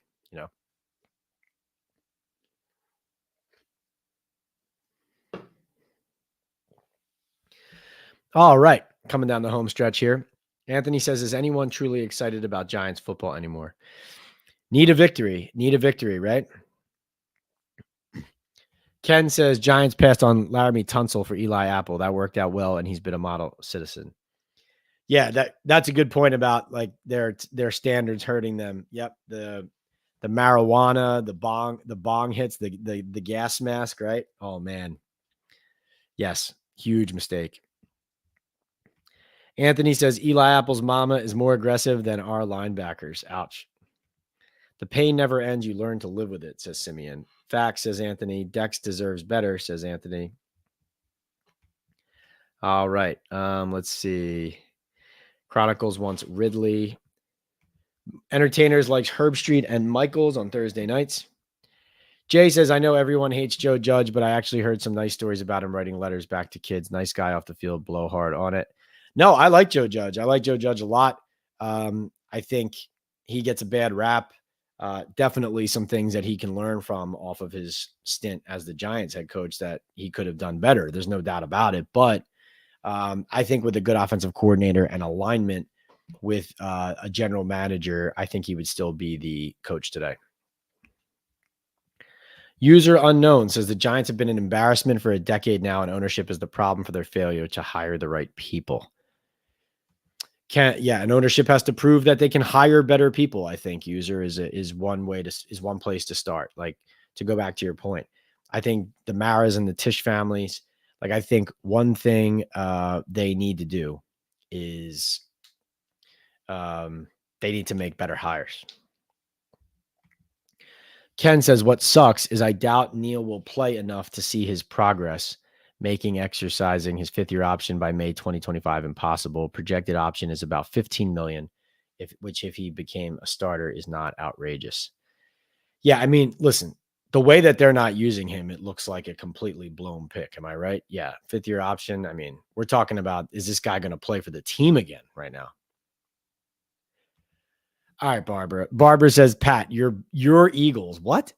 Speaker 1: All right. Coming down the home stretch here. Anthony says, is anyone truly excited about Giants football anymore? Need a victory, right? Ken says Giants passed on Laramie Tunsil for Eli Apple. That worked out well, and he's been a model citizen. Yeah, that's a good point about like their standards hurting them. Yep, the marijuana, the bong hits, the gas mask, right? Oh man. Yes, huge mistake. Anthony says Eli Apple's mama is more aggressive than our linebackers. Ouch. The pain never ends. You learn to live with it, says Simeon. Facts, says Anthony. Dex deserves better, says Anthony. All right. Let's see. Chronicles wants Ridley. Entertainers likes Herb Street and Michaels on Thursday nights. Jay says, I know everyone hates Joe Judge, but I actually heard some nice stories about him writing letters back to kids. Nice guy off the field, blow hard on it. No, I like Joe Judge. I like Joe Judge a lot. I think he gets a bad rap. Definitely some things that he can learn from off of his stint as the Giants head coach that he could have done better. There's no doubt about it. But I think with a good offensive coordinator and alignment with a general manager, I think he would still be the coach today. User unknown says the Giants have been an embarrassment for a decade now, and ownership is the problem for their failure to hire the right people. And ownership has to prove that they can hire better people. I think user is one place to start. Like, to go back to your point, I think the Maras and the Tisch families, like, I think one thing they need to do is they need to make better hires. Ken says, what sucks is I doubt Neal will play enough to see his progress, making exercising his fifth-year option by May 2025 impossible. Projected option is about $15 million, which if he became a starter is not outrageous. Yeah, I mean, listen, the way that they're not using him, it looks like a completely blown pick. Am I right? Yeah, fifth-year option. I mean, we're talking about, is this guy going to play for the team again right now? All right, Barbara. Barbara says, Pat, your Eagles, what?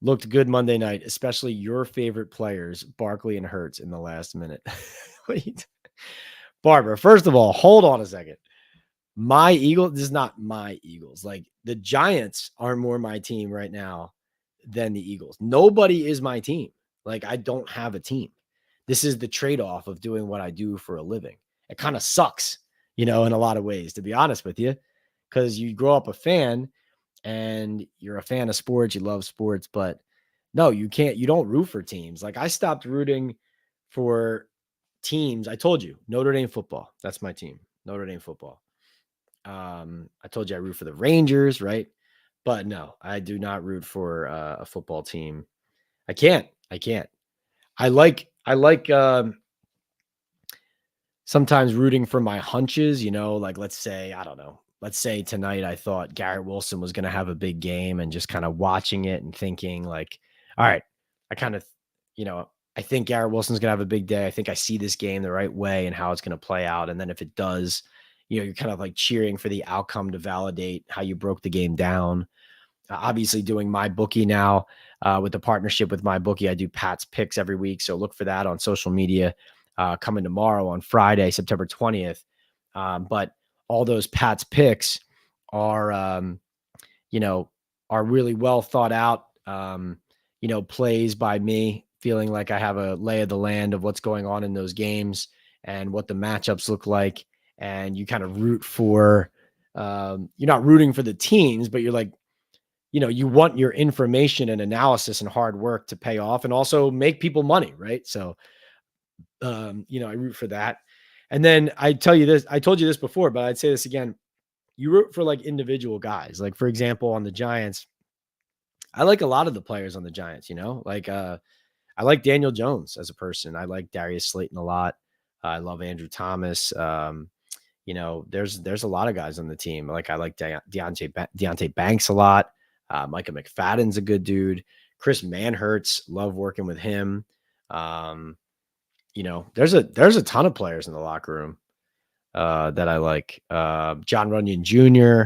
Speaker 1: Looked good Monday night, especially your favorite players, Barkley and Hurts, in the last minute. Wait. Barbara, first of all, hold on a second. My Eagles, this is not my Eagles. Like, the Giants are more my team right now than the Eagles. Nobody is my team. Like, I don't have a team. This is the trade-off of doing what I do for a living. It kind of sucks, in a lot of ways, to be honest with you, because you grow up a fan and you're a fan of sports, you love sports, but no, you don't root for teams. Like, I stopped rooting for teams. I told you, Notre Dame football. That's my team, Notre Dame football. I told you I root for the Rangers, right? But no, I do not root for a football team. I can't. I like sometimes rooting for my hunches, like, let's say, I don't know. Let's say tonight I thought Garrett Wilson was going to have a big game, and just kind of watching it and thinking like, all right, I kind of, I think Garrett Wilson's going to have a big day. I think I see this game the right way and how it's going to play out. And then if it does, you're kind of like cheering for the outcome to validate how you broke the game down. Obviously doing my bookie now with the partnership with my bookie, I do Pat's picks every week. So look for that on social media coming tomorrow on Friday, September 20th. But all those Pat's picks are, are really well thought out, plays by me, feeling like I have a lay of the land of what's going on in those games and what the matchups look like. And you kind of root for, you're not rooting for the teams, but you're like, you want your information and analysis and hard work to pay off and also make people money, right? So, I root for that. And then I told you this before, but I'd say this again. You root for like individual guys. Like, for example, on the Giants, I like a lot of the players on the Giants, like, I like Daniel Jones as a person. I like Darius Slayton a lot. I love Andrew Thomas. There's a lot of guys on the team. Like, I like Deontay Banks a lot. Micah McFadden's a good dude. Chris Manhertz, love working with him. There's a ton of players in the locker room that I like. John Runyon Jr.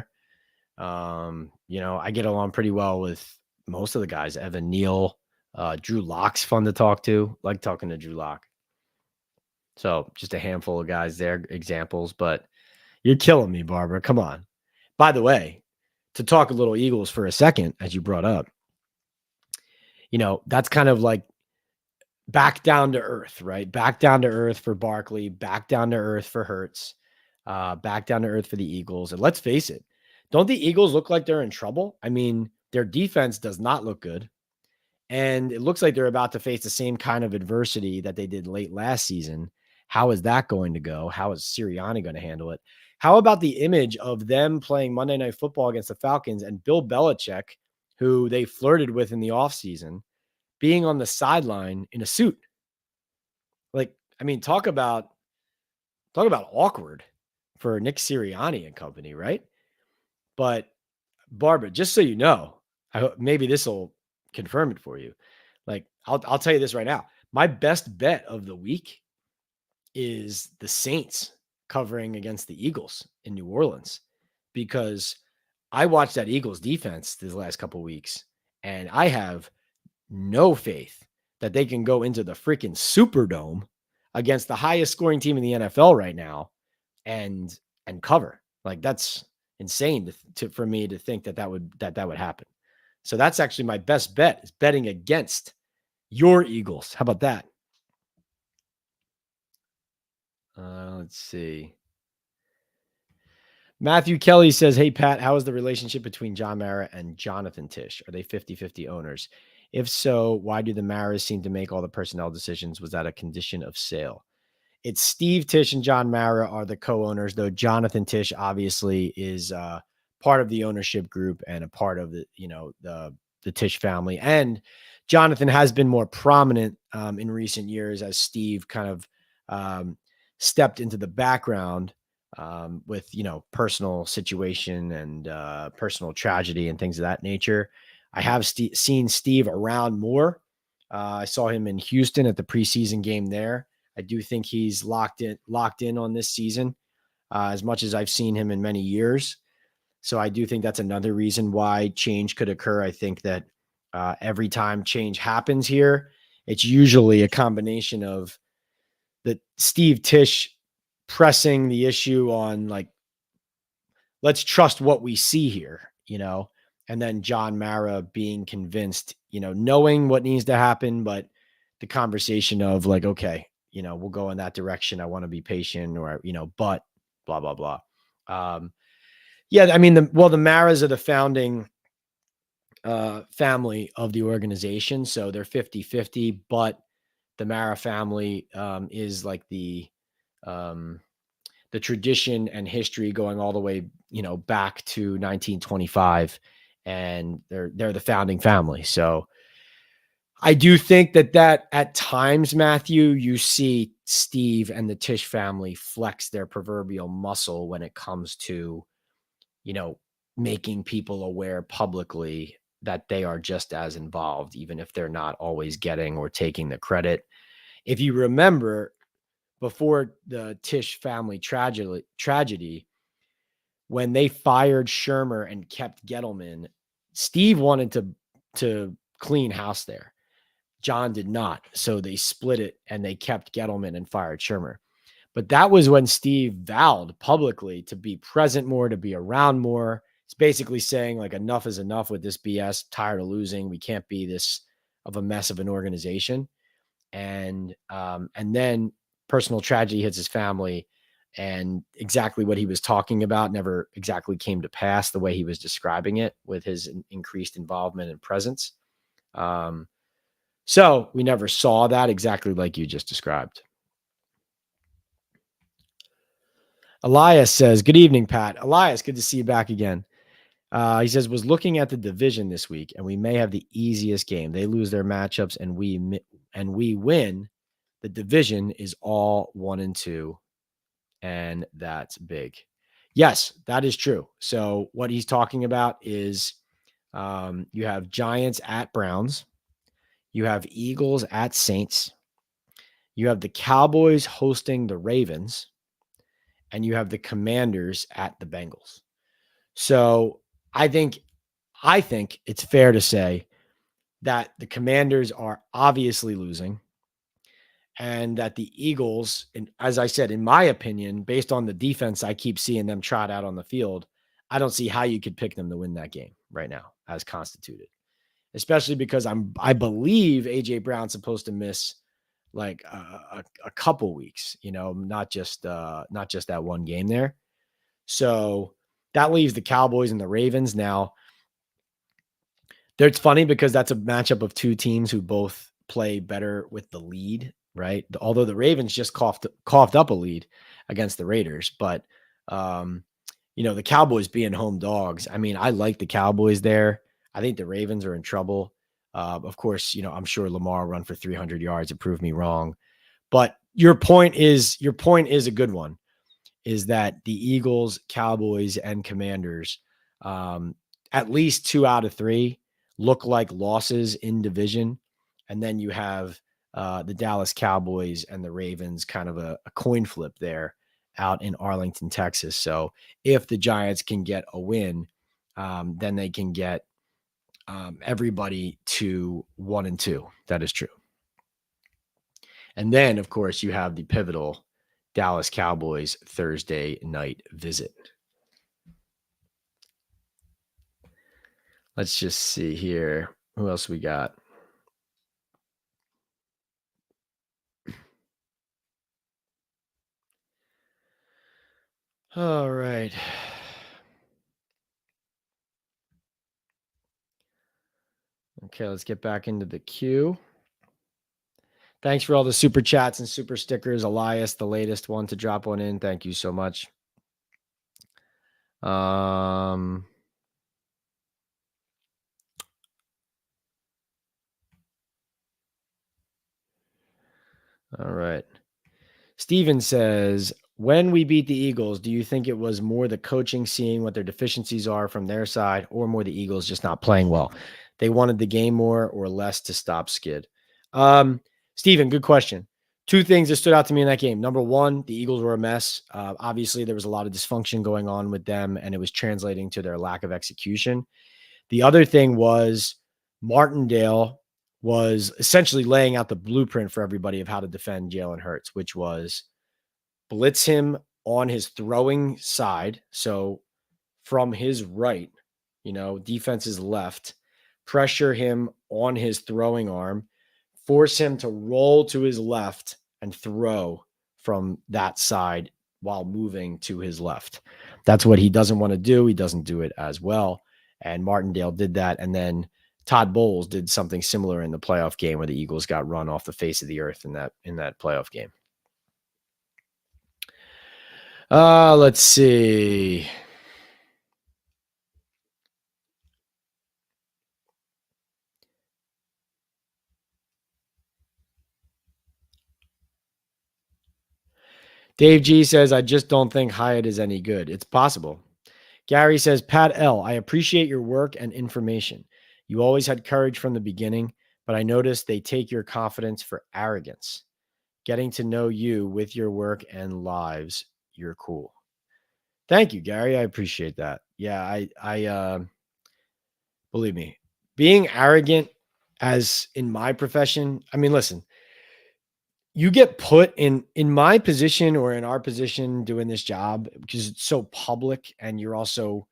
Speaker 1: I get along pretty well with most of the guys. Evan Neal, Drew Lock's fun to talk to. Like talking to Drew Lock. So just a handful of guys there, examples, but you're killing me, Barbara. Come on. By the way, to talk a little Eagles for a second, as you brought up, that's kind of like back down to earth, right? Back down to earth for Barkley, back down to earth for Hurts, back down to earth for the Eagles. And let's face it, don't the Eagles look like they're in trouble? I mean, their defense does not look good. And it looks like they're about to face the same kind of adversity that they did late last season. How is that going to go? How is Sirianni going to handle it? How about the image of them playing Monday Night Football against the Falcons and Bill Belichick, who they flirted with in the offseason, being on the sideline in a suit? Like, I mean, talk about awkward for Nick Sirianni and company, right? But Barbara, just so you know, I hope maybe this will confirm it for you. Like, I'll tell you this right now. My best bet of the week is the Saints covering against the Eagles in New Orleans, because I watched that Eagles defense these last couple of weeks, and I have no faith that they can go into the freaking Superdome against the highest scoring team in the NFL right now and cover. Like, that's insane for me to think that would happen. So that's actually my best bet, is betting against your Eagles. How about that? Let's see. Matthew Kelly says, "Hey, Pat, how is the relationship between John Mara and Jonathan Tisch? Are they 50-50 owners? If so, why do the Maras seem to make all the personnel decisions? Was that a condition of sale?" It's Steve Tisch and John Mara are the co-owners, though Jonathan Tisch obviously is part of the ownership group and a part of the Tisch family. And Jonathan has been more prominent in recent years as Steve kind of stepped into the background with personal situation and personal tragedy and things of that nature. I have seen Steve around more. I saw him in Houston at the preseason game there. I do think he's locked in on this season, as much as I've seen him in many years. So I do think that's another reason why change could occur. I think that every time change happens here, it's usually a combination of the Steve Tisch pressing the issue on, like, let's trust what we see here, and then John Mara being convinced, knowing what needs to happen, but the conversation of like, okay, we'll go in that direction. I want to be patient, or, but blah, blah, blah. Yeah. I mean, the Maras are the founding family of the organization. So they're 50-50, but the Mara family is like the tradition and history going all the way, back to 1925, and they're the founding family. So I do think that at times, Matthew, you see Steve and the Tisch family flex their proverbial muscle when it comes to, making people aware publicly that they are just as involved, even if they're not always getting or taking the credit. If you remember, before the Tisch family tragedy, when they fired Shermer and kept Gettleman, Steve wanted to clean house there. John did not. So they split it and they kept Gettleman and fired Shermer. But that was when Steve vowed publicly to be present more, to be around more. It's basically saying, like, enough is enough with this BS. Tired of losing. We can't be this of a mess of an organization. And then personal tragedy hits his family, and exactly what he was talking about never exactly came to pass the way he was describing it, with his increased involvement and presence. So we never saw that exactly like you just described. Elias says, "Good evening, Pat." Elias, good to see you back again. He says, "Was looking at the division this week, and we may have the easiest game. They lose their matchups, and we win. The division is all 1-2, and that's big." Yes, that is true. So what he's talking about is you have Giants at Browns, you have Eagles at Saints, you have the Cowboys hosting the Ravens, and you have the Commanders at the Bengals. So I think it's fair to say that the Commanders are obviously losing, and that the Eagles, and as I said, in my opinion, based on the defense I keep seeing them trot out on the field, I don't see how you could pick them to win that game right now as constituted, especially because I believe AJ Brown's supposed to miss like a couple weeks, not just that one game there. So that leaves the Cowboys and the Ravens. Now, it's funny because that's a matchup of two teams who both play better with the lead, right? Although the Ravens just coughed up a lead against the Raiders, but the Cowboys being home dogs. I mean, I like the Cowboys there. I think the Ravens are in trouble. Of course, I'm sure Lamar run for 300 yards and prove me wrong. But your point is a good one. Is that the Eagles, Cowboys, and Commanders, at least 2 out of 3 look like losses in division. And then you have the Dallas Cowboys and the Ravens, kind of a coin flip there out in Arlington, Texas. So if the Giants can get a win, then they can get everybody to 1-2. That is true. And then, of course, you have the pivotal Dallas Cowboys Thursday night visit. Let's just see here. Who else we got? All right. Okay, let's get back into the queue. Thanks for all the super chats and super stickers. Elias, the latest one to drop one in. Thank you so much. All right. Steven says, when we beat the Eagles, do you think it was more the coaching seeing what their deficiencies are from their side, or more the Eagles just not playing well? They wanted the game more or less to stop Skid. Steven, good question. Two things that stood out to me in that game. Number one, the Eagles were a mess. Obviously, there was a lot of dysfunction going on with them, and it was translating to their lack of execution. The other thing was Martindale was essentially laying out the blueprint for everybody of how to defend Jalen Hurts, which was blitz him on his throwing side. So from his right, defense's left, pressure him on his throwing arm, force him to roll to his left and throw from that side while moving to his left. That's what he doesn't want to do. He doesn't do it as well. And Martindale did that. And then Todd Bowles did something similar in the playoff game where the Eagles got run off the face of the earth in that playoff game. Let's see. Dave G says, I just don't think Hyatt is any good. It's possible. Gary says, Pat L, I appreciate your work and information. You always had courage from the beginning, but I noticed they take your confidence for arrogance. Getting to know you with your work and lives, you're cool. Thank you, Gary. I appreciate that. Yeah, I believe me, being arrogant as in my profession, I mean, listen, you get put in my position or in our position doing this job because it's so public, and you're also,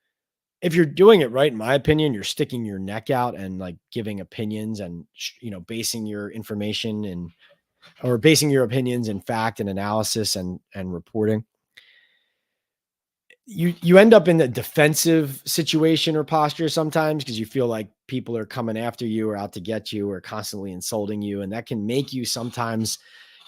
Speaker 1: if you're doing it right, in my opinion, you're sticking your neck out and like giving opinions and, basing your information or basing your opinions in fact and analysis and reporting. You end up in a defensive situation or posture sometimes because you feel like people are coming after you or out to get you or constantly insulting you. And that can make you sometimes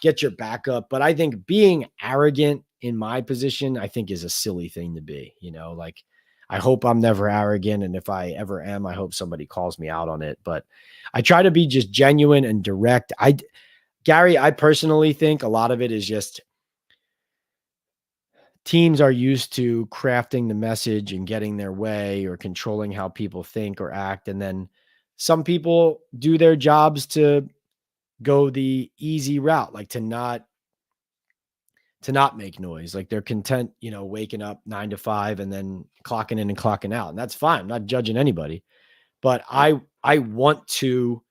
Speaker 1: get your back up. But I think being arrogant in my position, I think is a silly thing to be, like I hope I'm never arrogant. And if I ever am, I hope somebody calls me out on it. But I try to be just genuine and direct. Gary, I personally think a lot of it is just teams are used to crafting the message and getting their way or controlling how people think or act. And then some people do their jobs to go the easy route, like to not make noise. Like they're content, waking up 9 to 5 and then clocking in and clocking out. And that's fine. I'm not judging anybody, but I want to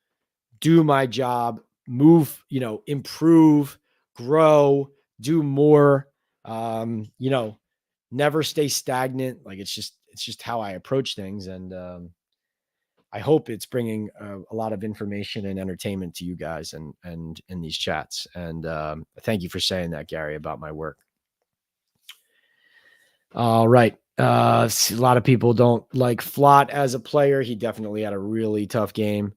Speaker 1: do my job, move, improve, grow, do more, never stay stagnant. Like it's just how I approach things. And I hope it's bringing a lot of information and entertainment to you guys and in these chats. And thank you for saying that, Gary, about my work. All right. A lot of people don't like Flott as a player. He definitely had a really tough game.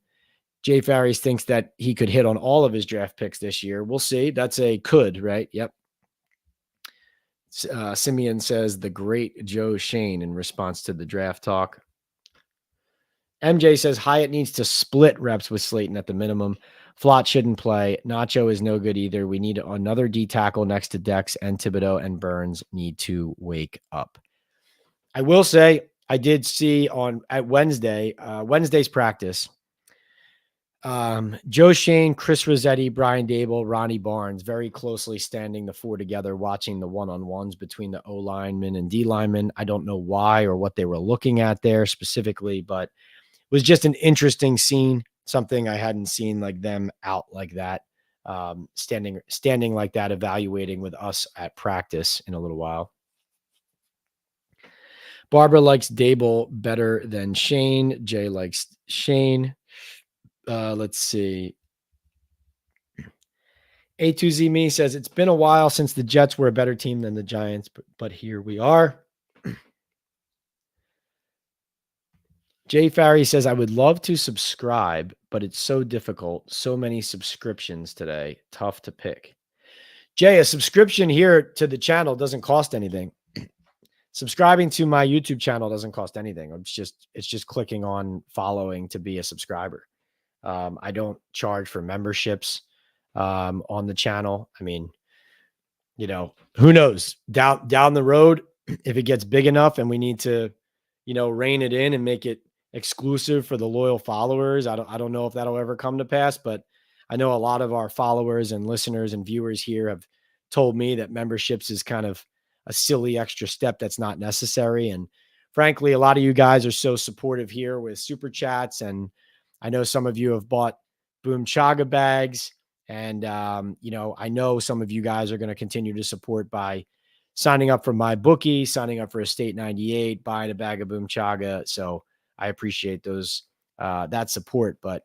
Speaker 1: Jay Faries thinks that he could hit on all of his draft picks this year. We'll see. That's a could, right? Yep. Simeon says the great Joe Shane in response to the draft talk. MJ says Hyatt needs to split reps with Slayton at the minimum. Flott shouldn't play. Nacho is no good either. We need another D tackle next to Dex, and Thibodeau and Burns need to wake up. I will say I did see at Wednesday's practice, Joe Shane, Chris Rossetti, Brian Dable, Ronnie Barnes, very closely standing the four together, watching the one-on-ones between the O linemen and D linemen. I don't know why or what they were looking at there specifically, but it was just an interesting scene, something I hadn't seen like them out like that, standing like that, evaluating with us at practice in a little while. Barbara likes Dable better than Shane. Jay likes Shane. Let's see. A2Z Me says, it's been a while since the Jets were a better team than the Giants, but here we are. Jay Farry says, I would love to subscribe, but it's so difficult. So many subscriptions today. Tough to pick. Jay, a subscription here to the channel doesn't cost anything. Subscribing to my YouTube channel doesn't cost anything. It's just clicking on following to be a subscriber. I don't charge for memberships on the channel. I mean, who knows down the road, if it gets big enough and we need to, rein it in and make it exclusive for the loyal followers. I don't know if that'll ever come to pass, but I know a lot of our followers and listeners and viewers here have told me that memberships is kind of a silly extra step that's not necessary. And frankly, a lot of you guys are so supportive here with super chats. And I know some of you have bought Boom Chaga bags. And, I know some of you guys are going to continue to support by signing up for my bookie, signing up for Estate 98, buying a bag of Boom Chaga. So I appreciate that support. But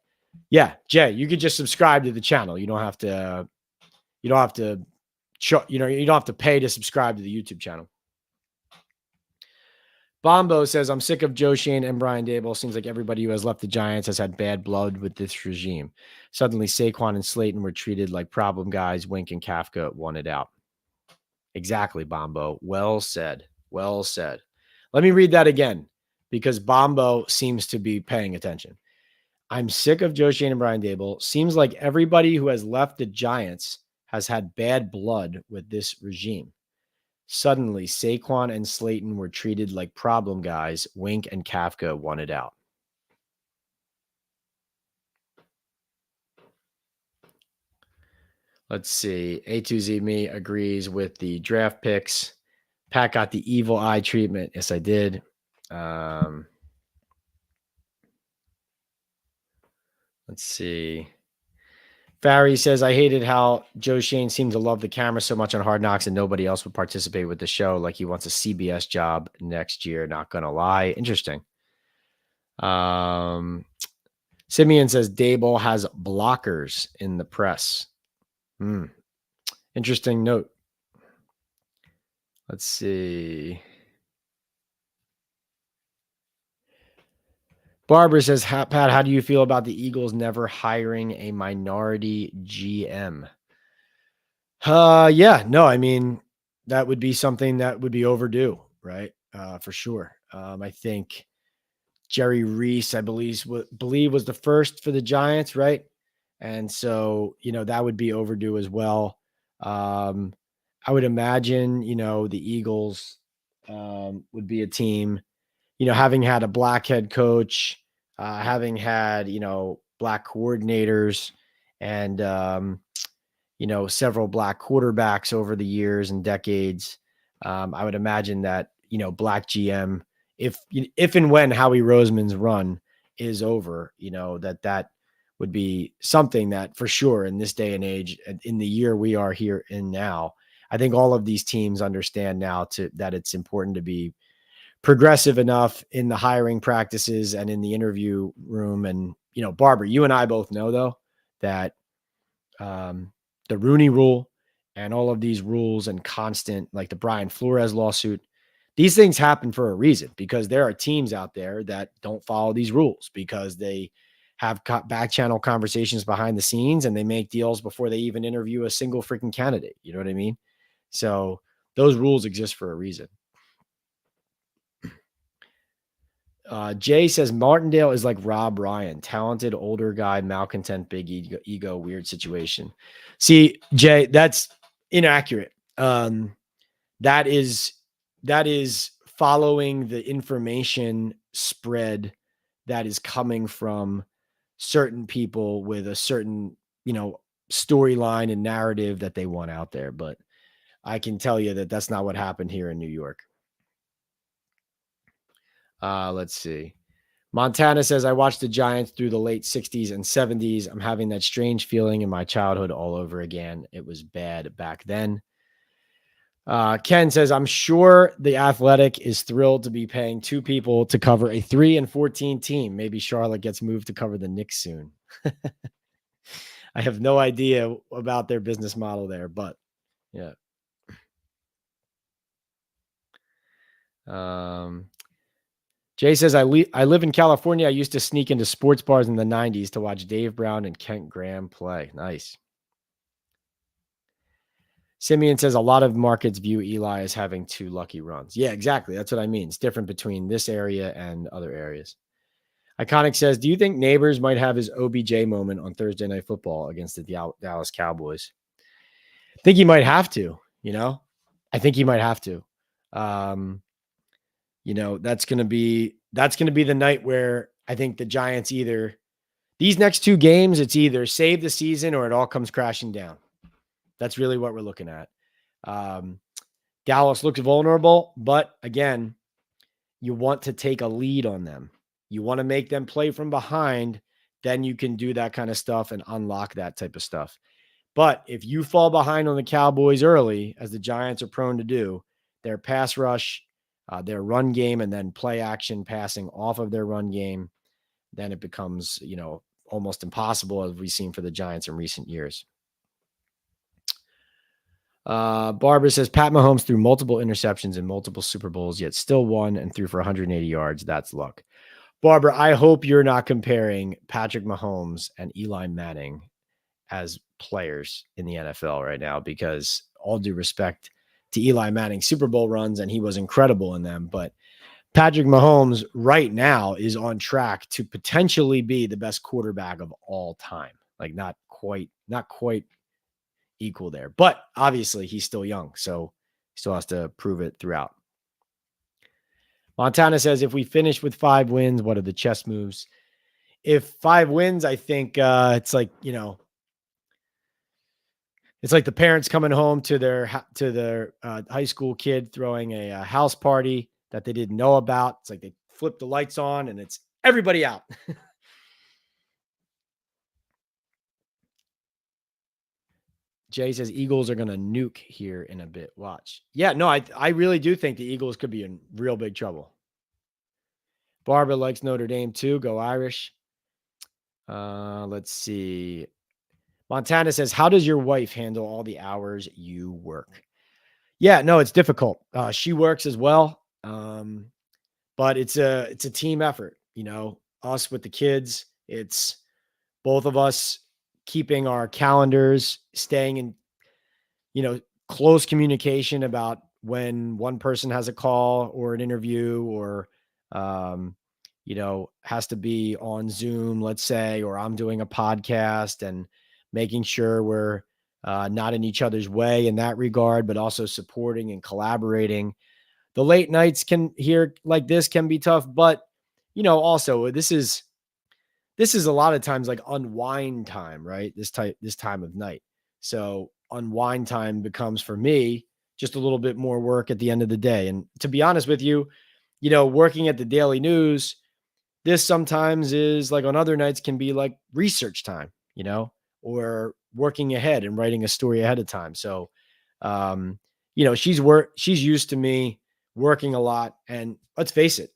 Speaker 1: yeah, Jay, you could just subscribe to the channel. You don't have to pay to subscribe to the YouTube channel. Bombo says, I'm sick of Joe Shane and Brian Dable. Seems like everybody who has left the Giants has had bad blood with this regime. Suddenly, Saquon and Slayton were treated like problem guys. Wink and Kafka won it out. Exactly, Bombo. Well said. Well said. Let me read that again because Bombo seems to be paying attention. I'm sick of Joe Shane and Brian Dable. Seems like everybody who has left the Giants has had bad blood with this regime. Suddenly, Saquon and Slayton were treated like problem guys. Wink and Kafka won it out. Let's see. A2Z Me agrees with the draft picks. Pat got the evil eye treatment. Yes, I did. Let's see. Farry says, I hated how Joe Shane seemed to love the camera so much on Hard Knocks and nobody else would participate with the show. Like he wants a CBS job next year. Not going to lie. Interesting. Simeon says, Dable has blockers in the press. Interesting note. Let's see. Barbara says, Pat, how do you feel about the Eagles never hiring a minority GM? I mean, that would be something that would be overdue, right? For sure. I think Jerry Reese, I believe was the first for the Giants, right? And so, that would be overdue as well. I would imagine, the Eagles would be a team, having had a black head coach, having had, black coordinators and, several black quarterbacks over the years and decades. I would imagine that, black GM, if and when Howie Roseman's run is over, that would be something that for sure in this day and age, in the year we are here in now, I think all of these teams understand now that it's important to be progressive enough in the hiring practices and in the interview room. And, Barbara, you and I both know, though, that the Rooney Rule and all of these rules and constant, like the Brian Flores lawsuit, these things happen for a reason, because there are teams out there that don't follow these rules because they have back channel conversations behind the scenes and they make deals before they even interview a single freaking candidate. You know what I mean? So those rules exist for a reason. Jay says Martindale is like Rob Ryan, talented older guy, malcontent, big ego, weird situation. See, Jay, that's inaccurate. That is following the information spread that is coming from certain people with a certain, storyline and narrative that they want out there. But I can tell you that that's not what happened here in New York. Let's see. Montana says, I watched the Giants through the late 60s and 70s. I'm having that strange feeling in my childhood all over again. It was bad back then. Ken says, I'm sure the Athletic is thrilled to be paying two people to cover a 3-14 team. Maybe Charlotte gets moved to cover the Knicks soon. I have no idea about their business model there, but yeah. Jay says, I live in California. I used to sneak into sports bars in the 90s to watch Dave Brown and Kent Graham play. Nice. Simeon says, a lot of markets view Eli as having 2 lucky runs. Yeah, exactly. That's what I mean. It's different between this area and other areas. Iconic says, do you think Neighbors might have his OBJ moment on Thursday Night Football against the Dallas Cowboys? I think he might have to, I think he might have to. That's going to be the night where I think the Giants these next 2 games, it's either save the season or it all comes crashing down. That's really what we're looking at. Dallas looks vulnerable, but again, you want to take a lead on them. You want to make them play from behind. Then you can do that kind of stuff and unlock that type of stuff. But if you fall behind on the Cowboys early, as the Giants are prone to do, their pass rush, their run game, and then play action passing off of their run game, then it becomes, almost impossible, as we've seen for the Giants in recent years. Barbara says, Pat Mahomes threw multiple interceptions in multiple Super Bowls, yet still won and threw for 180 yards. That's luck. Barbara, I hope you're not comparing Patrick Mahomes and Eli Manning as players in the NFL right now, because all due respect to Eli Manning's Super Bowl runs, and he was incredible in them, but Patrick Mahomes right now is on track to potentially be the best quarterback of all time. Like not quite equal there, but obviously he's still young, so he still has to prove it throughout. Montana says, if we finish with 5 wins, what are the chess moves? If 5 wins, I think it's like, it's like the parents coming home to their high school kid throwing a house party that they didn't know about. It's like they flip the lights on and it's everybody out. Jay says Eagles are going to nuke here in a bit. Watch. Yeah, no, I really do think the Eagles could be in real big trouble. Barbara likes Notre Dame too. Go Irish. Let's see. Montana says, how does your wife handle all the hours you work? Yeah, no, it's difficult. She works as well. But it's a team effort, us with the kids. It's both of us keeping our calendars, staying in, close communication about when one person has a call or an interview or, has to be on Zoom, let's say, or I'm doing a podcast, and making sure we're not in each other's way in that regard, but also supporting and collaborating. The late nights can be tough, but also this is a lot of times like unwind time, right? This time of night. So unwind time becomes for me just a little bit more work at the end of the day. And to be honest with you, working at the Daily News, this sometimes is like on other nights can be like research time, or working ahead and writing a story ahead of time. So, she's used to me working a lot. And let's face it,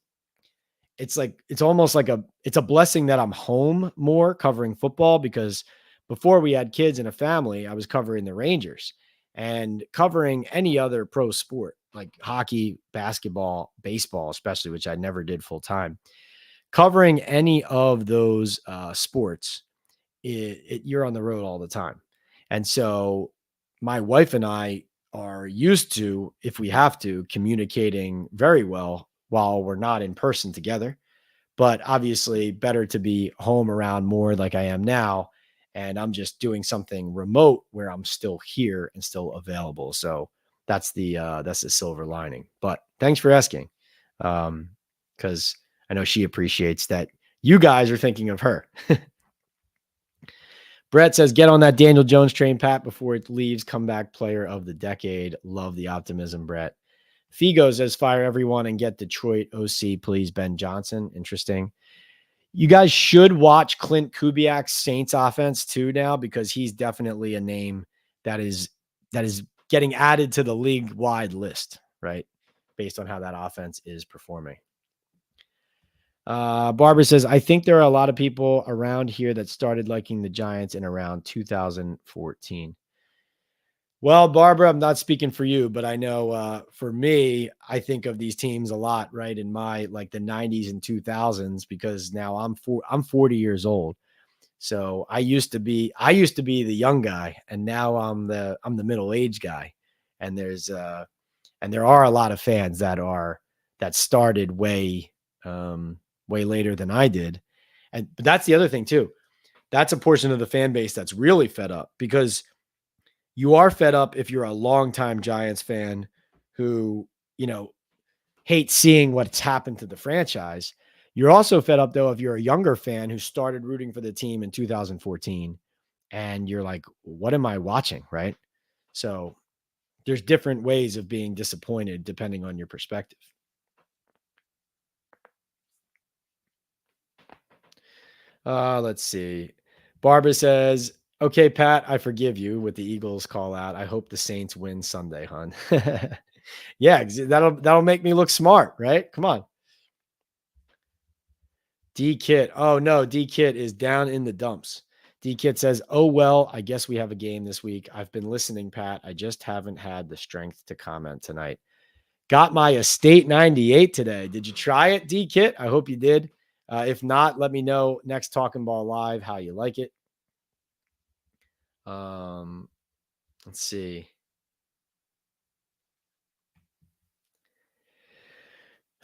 Speaker 1: it's almost like it's a blessing that I'm home more covering football, because before we had kids and a family, I was covering the Rangers and covering any other pro sport like hockey, basketball, baseball, especially, which I never did full time. Covering any of those sports, you're on the road all the time. And so my wife and I are used to, if we have to, communicating very well while we're not in person together. But obviously, better to be home around more like I am now. And I'm just doing something remote where I'm still here and still available. So that's the silver lining. But thanks for asking. Because I know she appreciates that you guys are thinking of her. Brett says, get on that Daniel Jones train, Pat, before it leaves. Comeback player of the decade. Love the optimism, Brett. Figo says, fire everyone and get Detroit OC, please. Ben Johnson. Interesting. You guys should watch Clint Kubiak's Saints offense too now, because he's definitely a name that is getting added to the league-wide list, right? Based on how that offense is performing. Barbara says, I think there are a lot of people around here that started liking the Giants in around 2014. Well, Barbara, I'm not speaking for you, but I know for me, I think of these teams a lot, right? In my like the 90s and 2000s, because now I'm 40 years old. So I used to be the young guy, and now I'm the middle-aged guy. And there are a lot of fans that started way later than I did. But that's the other thing too. That's a portion of the fan base that's really fed up, because you are fed up if you're a longtime Giants fan who, hates seeing what's happened to the franchise. You're also fed up, though, if you're a younger fan who started rooting for the team in 2014 and you're like, what am I watching? Right. So there's different ways of being disappointed depending on your perspective. Let's see. Barbara says, okay, Pat, I forgive you with the Eagles call out. I hope the Saints win Sunday, hon. Yeah, that'll make me look smart, right? Come on. D Kit. Oh no, D Kit is down in the dumps. D Kit says, oh well, I guess we have a game this week. I've been listening, Pat. I just haven't had the strength to comment tonight. Got my Estate 98 today. Did you try it, D Kit? I hope you did. If not, let me know next Talkin Ball Live how you like it. Let's see.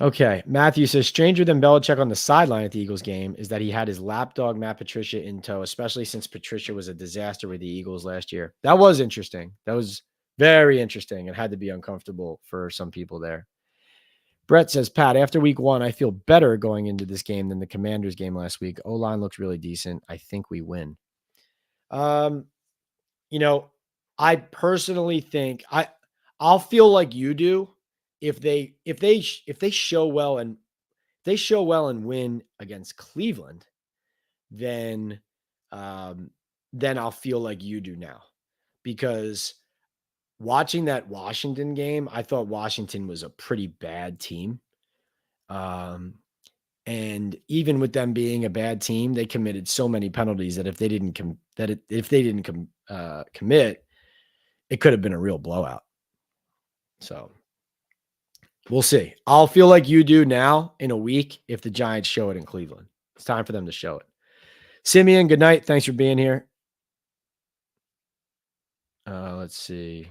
Speaker 1: Okay. Matthew says, stranger than Belichick on the sideline at the Eagles game is that he had his lapdog Matt Patricia in tow, especially since Patricia was a disaster with the Eagles last year. That was interesting. That was very interesting. It had to be uncomfortable for some people there. Brett says, Pat, after week 1, I feel better going into this game than the Commanders game last week. O-line looks really decent. I think we win. I personally think I'll feel like you do if they show well and win against Cleveland, then I'll feel like you do now, because watching that Washington game, I thought Washington was a pretty bad team. And even with them being a bad team, they committed so many penalties that if they didn't commit, it could have been a real blowout. So we'll see. I'll feel like you do now in a week if the Giants show it in Cleveland. It's time for them to show it. Simeon, good night. Thanks for being here. Let's see.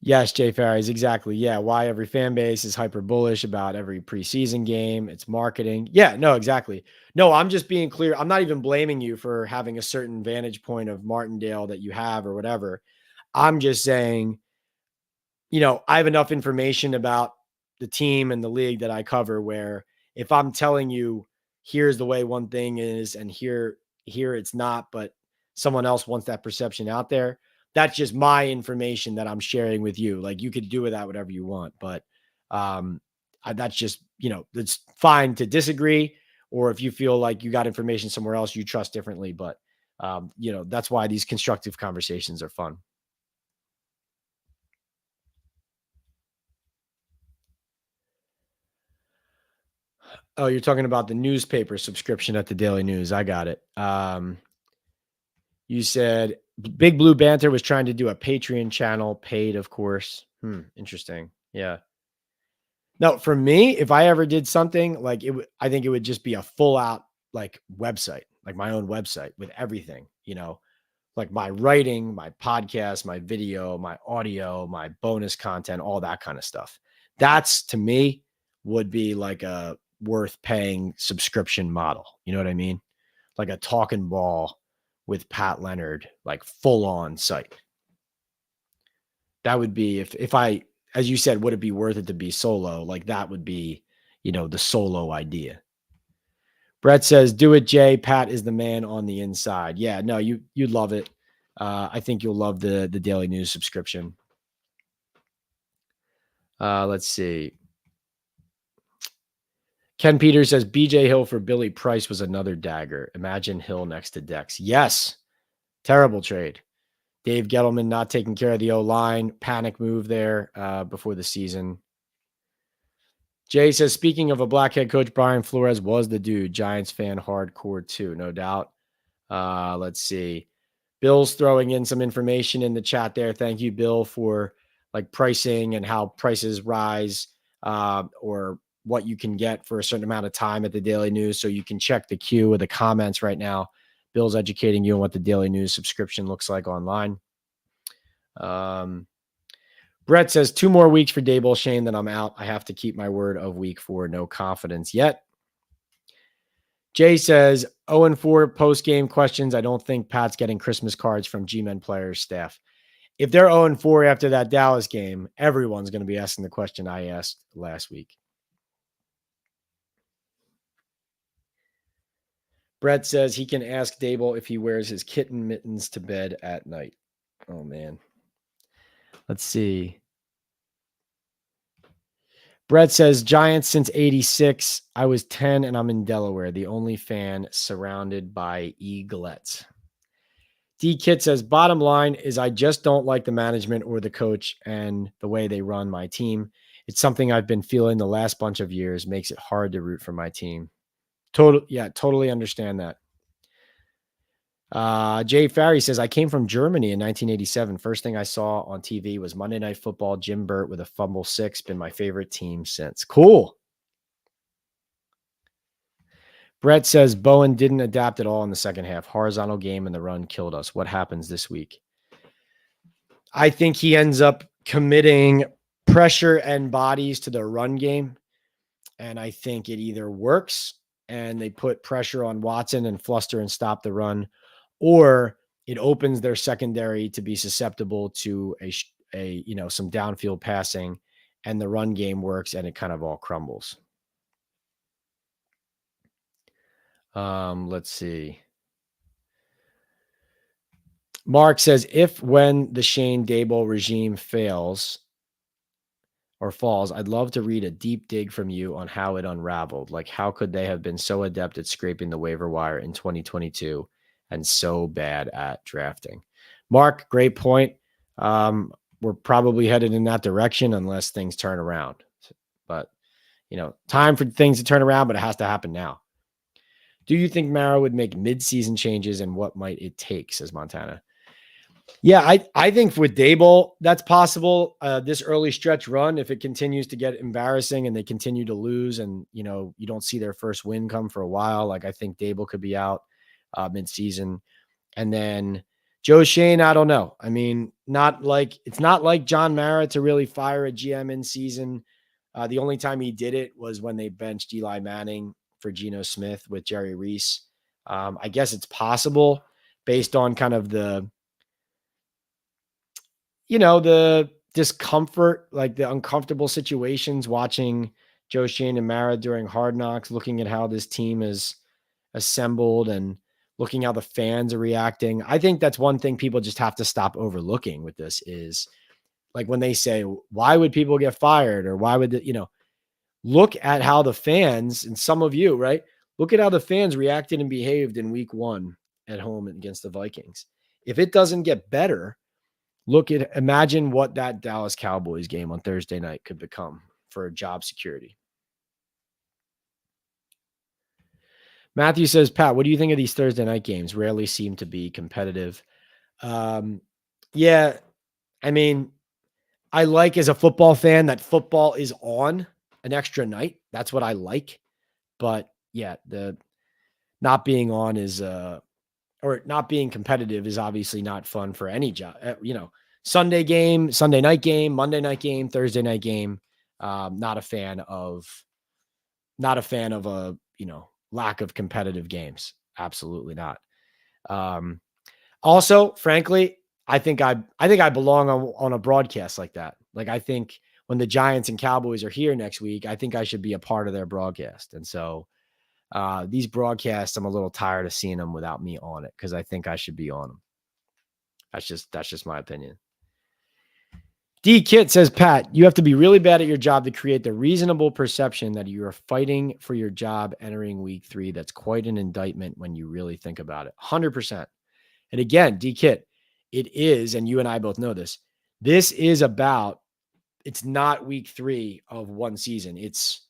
Speaker 1: Yes, Jay Ferries, exactly. Yeah, why every fan base is hyper bullish about every preseason game. It's marketing. Yeah, no, exactly. No, I'm just being clear. I'm not even blaming you for having a certain vantage point of Martindale that you have or whatever. I'm just saying, I have enough information about the team and the league that I cover where if I'm telling you, here's the way one thing is and here it's not, but someone else wants that perception out there, that's just my information that I'm sharing with you. Like, you could do with that whatever you want, but that's just, it's fine to disagree, or if you feel like you got information somewhere else you trust differently, but that's why these constructive conversations are fun. Oh, you're talking about the newspaper subscription at the Daily News. I got it. You said Big Blue Banter was trying to do a Patreon channel, paid, of course. Interesting. Yeah. No, for me, if I ever did something like it, I think it would just be a full out like website, like my own website with everything, like my writing, my podcast, my video, my audio, my bonus content, all that kind of stuff. That's to me would be like a worth paying subscription model. You know what I mean? Like a Talkin Ball with Pat Leonard, like full on site. That would be if I, as you said, would it be worth it to be solo? Like that would be, the solo idea. Brett says, "Do it, Jay. Pat is the man on the inside." Yeah, no, you'd love it. I think you'll love the Daily News subscription. Let's see. Ken Peters says BJ Hill for Billy Price was another dagger. Imagine Hill next to Dex. Yes, terrible trade. Dave Gettleman not taking care of the O-line. Panic move there before the season. Jay says, speaking of a black head coach, Brian Flores was the dude. Giants fan hardcore too, no doubt. Let's see. Bill's throwing in some information in the chat there. Thank you, Bill, for like pricing and how prices rise or what you can get for a certain amount of time at the Daily News. So you can check the queue of the comments right now. Bill's educating you on what the Daily News subscription looks like online. Brett says 2 more weeks for Daboll. Shane, then I'm out. I have to keep my word of week 4. No confidence yet. Jay says 0-4 post-game questions. I don't think Pat's getting Christmas cards from G-Men players staff. If they're 0-4 after that Dallas game, everyone's going to be asking the question I asked last week. Brett says he can ask Daboll if he wears his kitten mittens to bed at night. Oh, man. Let's see. Brett says, Giants since 86. I was 10 and I'm in Delaware, the only fan surrounded by eaglets. D Kit says, bottom line is I just don't like the management or the coach and the way they run my team. It's something I've been feeling the last bunch of years. Makes it hard to root for my team. Totally understand that. Jay Farry says, I came from Germany in 1987. First thing I saw on TV was Monday Night Football. Jim Burt with a fumble 6. Been my favorite team since. Cool. Brett says, Bowen didn't adapt at all in the second half. Horizontal game and the run killed us. What happens this week? I think he ends up committing pressure and bodies to the run game. And I think it either works and they put pressure on Watson and fluster and stop the run, or it opens their secondary to be susceptible to some downfield passing, and the run game works and it kind of all crumbles. Let's see. Mark says, when the Shane Daboll regime fails or falls, I'd love to read a deep dig from you on how it unraveled. Like, how could they have been so adept at scraping the waiver wire in 2022 and so bad at drafting? Mark, great point. We're probably headed in that direction unless things turn around. But, time for things to turn around, but it has to happen now. Do you think Mara would make mid-season changes, and what might it take, says Montana? Yeah, I think with Daboll, that's possible. This early stretch run, if it continues to get embarrassing and they continue to lose and, you don't see their first win come for a while, like I think Daboll could be out mid-season. And then Joe Shane, I don't know. I mean, it's not like John Mara to really fire a GM in season. The only time he did it was when they benched Eli Manning for Geno Smith with Jerry Reese. I guess it's possible based on kind of the discomfort, like the uncomfortable situations watching Joe Shane and Mara during Hard Knocks, looking at how this team is assembled and looking how the fans are reacting. I think that's one thing people just have to stop overlooking with this is like when they say, why would people get fired? Or why would look at how the fans, and some of you, right? Look at how the fans reacted and behaved in week 1 at home against the Vikings. If it doesn't get better, imagine what that Dallas Cowboys game on Thursday night could become for job security. Matthew says, Pat, what do you think of these Thursday night games? Rarely seem to be competitive. Um, yeah, I mean, I like as a football fan that football is on an extra night. That's what I like. But yeah, the not being on is or not being competitive is obviously not fun for any job. Sunday game, Sunday night game, Monday night game, Thursday night game. Not a fan of a lack of competitive games. Absolutely not. Um, Also, frankly, I think I belong on a broadcast like that. Like I think when the Giants and Cowboys are here next week, I think I should be a part of their broadcast. And so these broadcasts, I'm a little tired of seeing them without me on it because I think I should be on them. That's just my opinion. D Kit says, Pat, you have to be really bad at your job to create the reasonable perception that you are fighting for your job entering week 3. That's quite an indictment when you really think about it. 100%. And again, D Kit, it is, and you and I both know this. This is about, it's not week 3 of one season. It's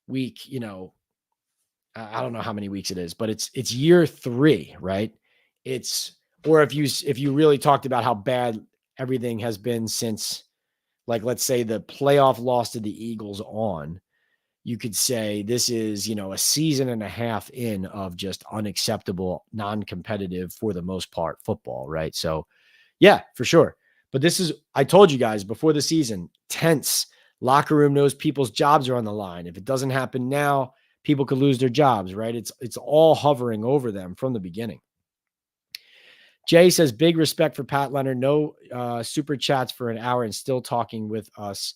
Speaker 1: week, I don't know how many weeks it is, but it's year 3, right? It's, or if you really talked about how bad everything has been since, like, let's say the playoff loss to the Eagles on, you could say this is, a season and a half in of just unacceptable, non-competitive for the most part football, right? So yeah, for sure. But this is, I told you guys before the season, tense. Locker room knows people's jobs are on the line. If it doesn't happen now, people could lose their jobs, right? It's all hovering over them from the beginning. Jay says, big respect for Pat Leonard. No super chats for an hour and still talking with us.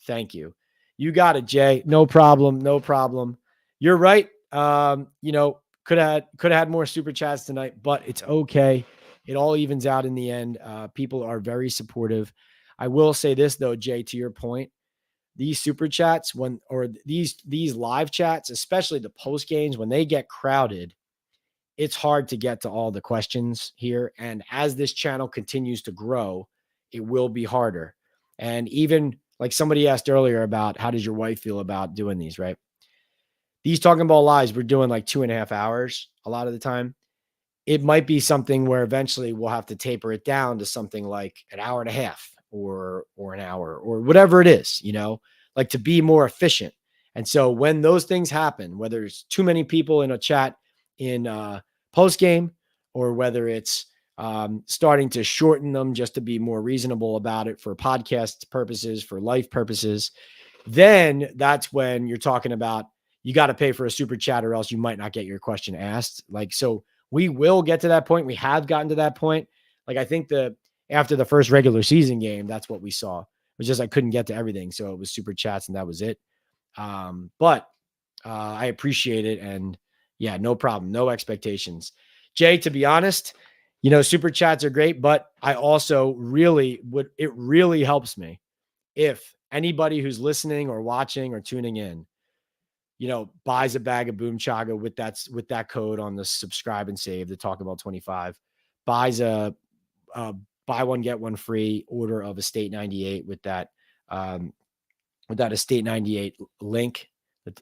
Speaker 1: Thank you. You got it, Jay. No problem. No problem. You're right. Could have had more super chats tonight, but it's okay. It all evens out in the end. People are very supportive. I will say this though, Jay, to your point, these super chats these live chats, especially the post games, when they get crowded, it's hard to get to all the questions here. And as this channel continues to grow, it will be harder. And even like somebody asked earlier about how does your wife feel about doing these, right? These Talking Ball lives, we're doing like 2.5 hours a lot of the time. It might be something where eventually we'll have to taper it down to something like an hour and a half or an hour or whatever it is, like to be more efficient. And so when those things happen, whether it's too many people in a chat in post game or whether it's starting to shorten them just to be more reasonable about it for podcast purposes, for life purposes, then that's when you're talking about you got to pay for a super chat or else you might not get your question asked. Like, so we will get to that point. We have gotten to that point. Like, I think after the first regular season game, that's what we saw. It was just I couldn't get to everything. So it was super chats and that was it. But I appreciate it. And yeah, no problem. No expectations. Jay, to be honest, super chats are great, but I also it really helps me if anybody who's listening or watching or tuning in, buys a bag of Boom Chaga with that code on the subscribe and save, the Talking Ball 25, buys a buy one, get one free order of Estate 98 with that Estate 98 link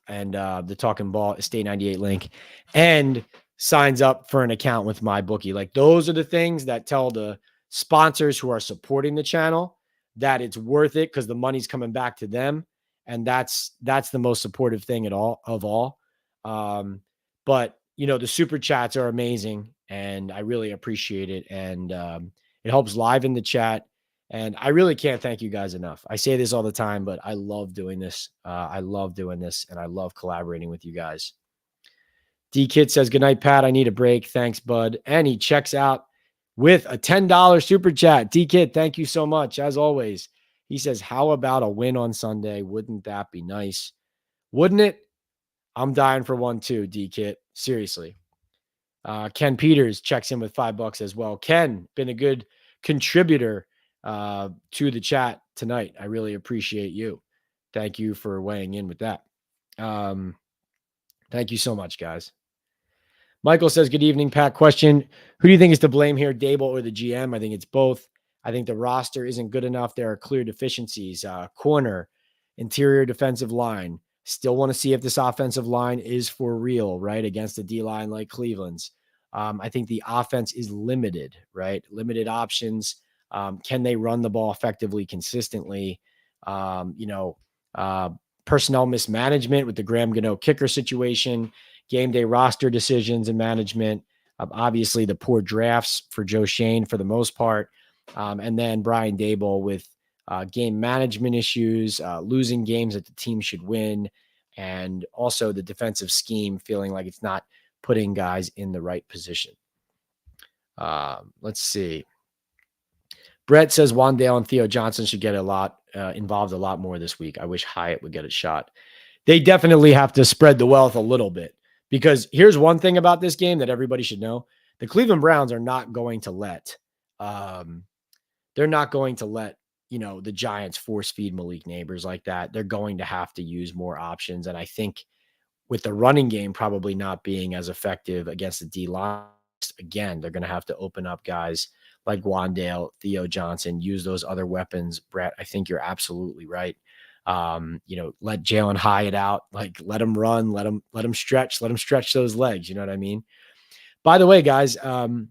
Speaker 1: and the Talking Ball Estate 98 link, and signs up for an account with my bookie. Like, those are the things that tell the sponsors who are supporting the channel that it's worth it because the money's coming back to them. And that's the most supportive thing of all. But the super chats are amazing and I really appreciate it. And it helps live in the chat. And I really can't thank you guys enough. I say this all the time, but I love doing this. I love doing this and I love collaborating with you guys. D Kid says, good night, Pat. I need a break. Thanks, bud. And he checks out with a $10 super chat. D Kid, thank you so much. As always, he says, how about a win on Sunday? Wouldn't that be nice? Wouldn't it? I'm dying for one too, D Kid. Seriously. Ken Peters checks in with $5 as well. Ken, been a good contributor to the chat tonight. I really appreciate you. Thank you for weighing in with that. Thank you so much, guys. Michael says, good evening, Pat. Question, who do you think is to blame here, Dable or the GM? I think it's both. I think the roster isn't good enough. There are clear deficiencies. Corner, interior defensive line, Still want to see if this offensive line is for real, right? Against a D line like Cleveland's. I think the offense is limited, right? Limited options. Can they run the ball effectively, consistently? Uh, personnel mismanagement with the Graham Gano kicker situation, game day roster decisions and management. Obviously, the poor drafts for Joe Shane for the most part. And then Brian Daboll with game management issues, losing games that the team should win, and also the defensive scheme feeling like it's not putting guys in the right position. Let's see. Brett says Wandale and Theo Johnson should get involved a lot more this week. I wish Hyatt would get a shot. They definitely have to spread the wealth a little bit, because here's one thing about this game that everybody should know. The Cleveland Browns are not going to let, the Giants force feed Malik Neighbors like that. They're going to have to use more options. And I think with the running game probably not being as effective against the D line, again, they're going to have to open up guys like Wandale, Theo Johnson, use those other weapons. Brett, I think you're absolutely right. Let Jalin Hyatt out, let him run, let him stretch those legs. You know what I mean? By the way, guys, on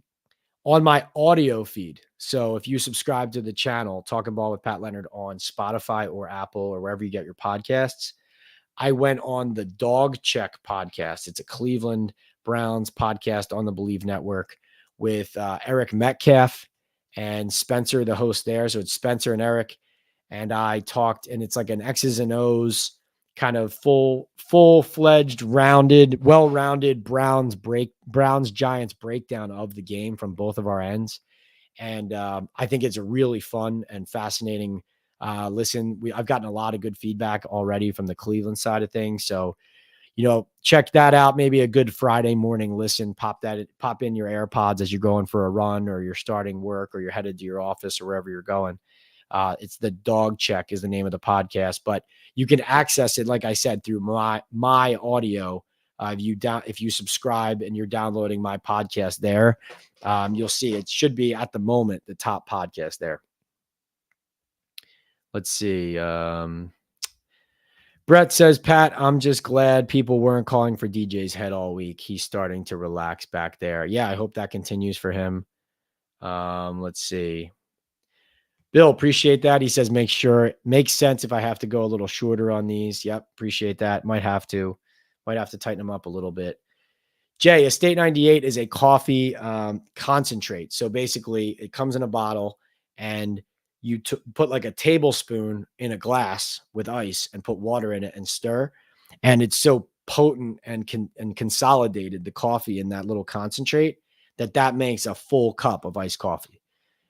Speaker 1: my audio feed. So if you subscribe to the channel, Talkin Ball with Pat Leonard on Spotify or Apple or wherever you get your podcasts, I went on the Dog Check podcast. It's a Cleveland Browns podcast on the Believe Network with Eric Metcalf and Spencer, the host there. So it's Spencer and Eric. And I talked, and it's like an X's and O's kind of full-fledged, well-rounded Browns Giants breakdown of the game from both of our ends. And I think it's a really fun and fascinating listen. I've gotten a lot of good feedback already from the Cleveland side of things. So, check that out. Maybe a good Friday morning listen. Pop in your AirPods as you're going for a run, or you're starting work, or you're headed to your office, or wherever you're going. It's the Dog Check is the name of the podcast, but you can access it, like I said, through my audio. If you subscribe and you're downloading my podcast there, you'll see it should be at the moment the top podcast there. Let's see. Brett says, Pat, I'm just glad people weren't calling for DJ's head all week. He's starting to relax back there. Yeah, I hope that continues for him. Let's see. Bill, appreciate that. He says, make sure it makes sense if I have to go a little shorter on these. Yep, appreciate that. Might have to tighten them up a little bit. Jay, Estate 98 is a coffee concentrate. So basically it comes in a bottle, and you put like a tablespoon in a glass with ice and put water in it and stir. And it's so potent and consolidated, the coffee in that little concentrate, that makes a full cup of iced coffee.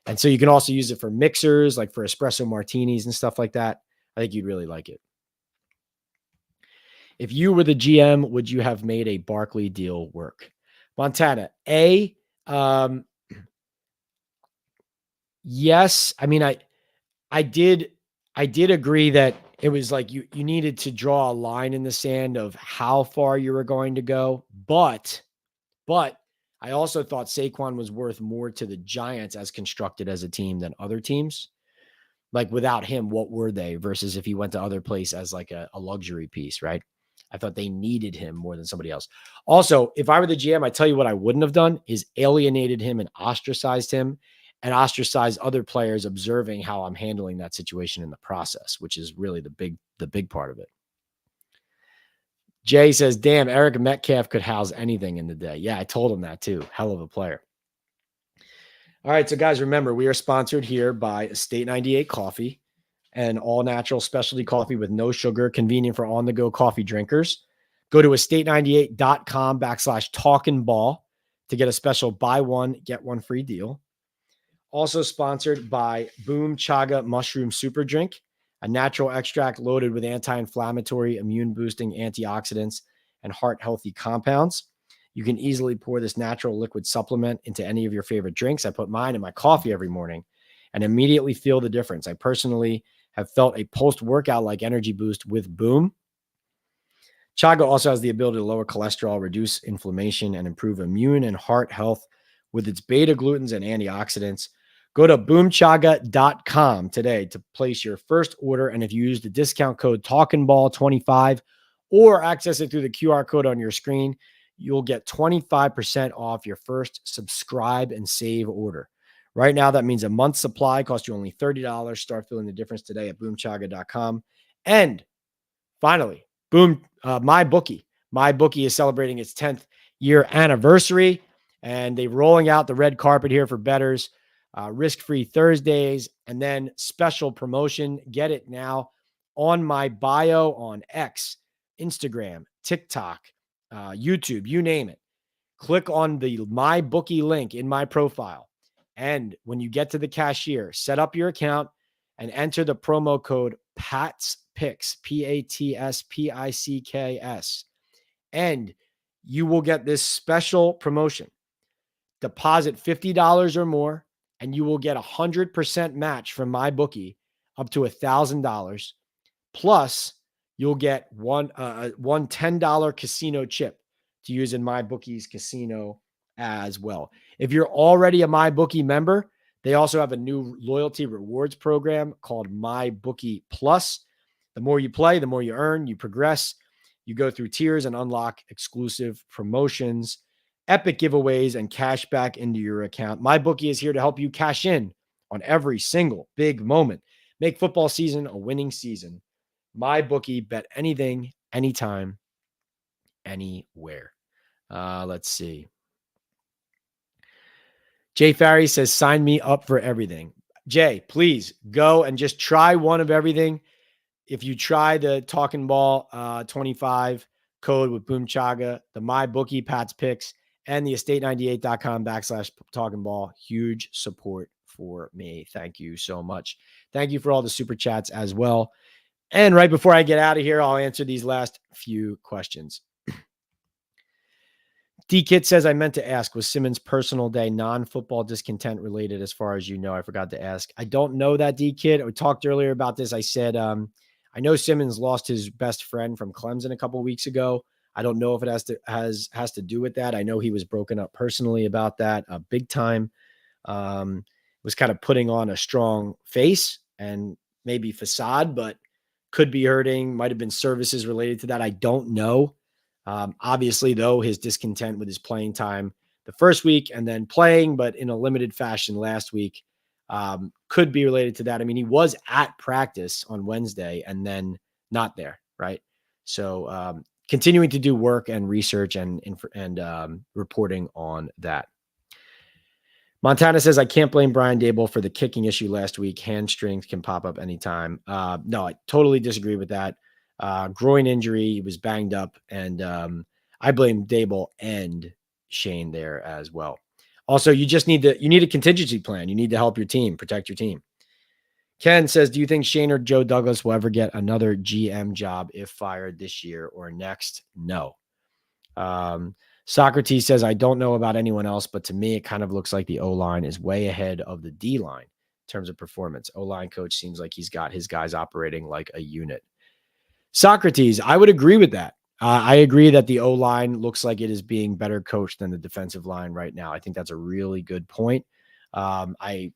Speaker 1: And so you can also use it for mixers, like for espresso martinis and stuff like that. I think you'd really like it. If you were the GM, would you have made a Barkley deal work? Montana, yes. I mean, I did agree that it was like you needed to draw a line in the sand of how far you were going to go. But I also thought Saquon was worth more to the Giants as constructed as a team than other teams. Like without him, what were they versus if he went to other place as like a luxury piece, right? I thought they needed him more than somebody else. Also, if I were the GM, I tell you what I wouldn't have done is alienated him and ostracized other players observing how I'm handling that situation in the process, which is really the big part of it. Jay says, damn, Eric Metcalf could house anything in the day. Yeah, I told him that too. Hell of a player. All right, so guys, remember, we are sponsored here by Estate 98 Coffee, and all natural specialty coffee with no sugar, convenient for on-the-go coffee drinkers. Go to estate98.com/Talkin Ball to get a special buy one, get one free deal. Also sponsored by Boom Chaga Mushroom Super Drink, a natural extract loaded with anti-inflammatory, immune-boosting antioxidants and heart-healthy compounds. You can easily pour this natural liquid supplement into any of your favorite drinks. I put mine in my coffee every morning and immediately feel the difference. I personally have felt a post-workout like energy boost with Boom. Chaga also has the ability to lower cholesterol, reduce inflammation, and improve immune and heart health with its beta-glucans and antioxidants. Go to boomchaga.com today to place your first order. And if you use the discount code TalkinBall25, or access it through the QR code on your screen, you'll get 25% off your first subscribe and save order. Right now, that means a month's supply costs you only $30. Start feeling the difference today at boomchaga.com. And finally, MyBookie. MyBookie is celebrating its 10th year anniversary, and they're rolling out the red carpet here for bettors, risk-free Thursdays, and then special promotion. Get it now on my bio on X, Instagram, TikTok, YouTube, you name it. Click on the MyBookie link in my profile. And when you get to the cashier, set up your account and enter the promo code PATSPICKS, PATSPICKS. And you will get this special promotion. Deposit $50 or more, and you will get 100% match from MyBookie up to $1,000. Plus, you'll get one $10 casino chip to use in MyBookie's casino as well. If you're already a MyBookie member, they also have a new loyalty rewards program called MyBookie Plus. The more you play, the more you earn, you progress, you go through tiers and unlock exclusive promotions, epic giveaways, and cash back into your account. MyBookie is here to help you cash in on every single big moment. Make football season a winning season. MyBookie, bet anything, anytime, anywhere. Let's see. Jay Farry says, sign me up for everything. Jay, please go and just try one of everything. If you try the Talkin Ball 25 code with Boom Chaga, the MyBookie Pat's Picks, and the estate98.com/Talkin Ball, huge support for me. Thank you so much. Thank you for all the super chats as well. And right before I get out of here, I'll answer these last few questions. D-Kit says, I meant to ask, was Simmons' personal day non-football discontent related as far as you know? I forgot to ask. I don't know that, D-Kit. We talked earlier about this. I said, I know Simmons lost his best friend from Clemson a couple of weeks ago. I don't know if it has to do with that. I know he was broken up personally about that big time. Was kind of putting on a strong face and maybe facade, but could be hurting. Might have been services related to that. I don't know. Obviously, though, his discontent with his playing time the first week and then playing, but in a limited fashion last week, could be related to that. I mean, he was at practice on Wednesday and then not there, right? So continuing to do work and research and reporting on that. Montana says, I can't blame Brian Daboll for the kicking issue last week. Hamstrings can pop up anytime. No, I totally disagree with that. Groin injury, he was banged up, and I blame Daboll and Shane there as well. Also, you need a contingency plan. You need to help your team, protect your team. Ken says, do you think Shane or Joe Douglas will ever get another GM job if fired this year or next? No. Socrates says, I don't know about anyone else, but to me, it kind of looks like the O-line is way ahead of the D-line in terms of performance. O-line coach seems like he's got his guys operating like a unit. Socrates, I would agree with that. I agree that the O-line looks like it is being better coached than the defensive line right now. I think that's a really good point. I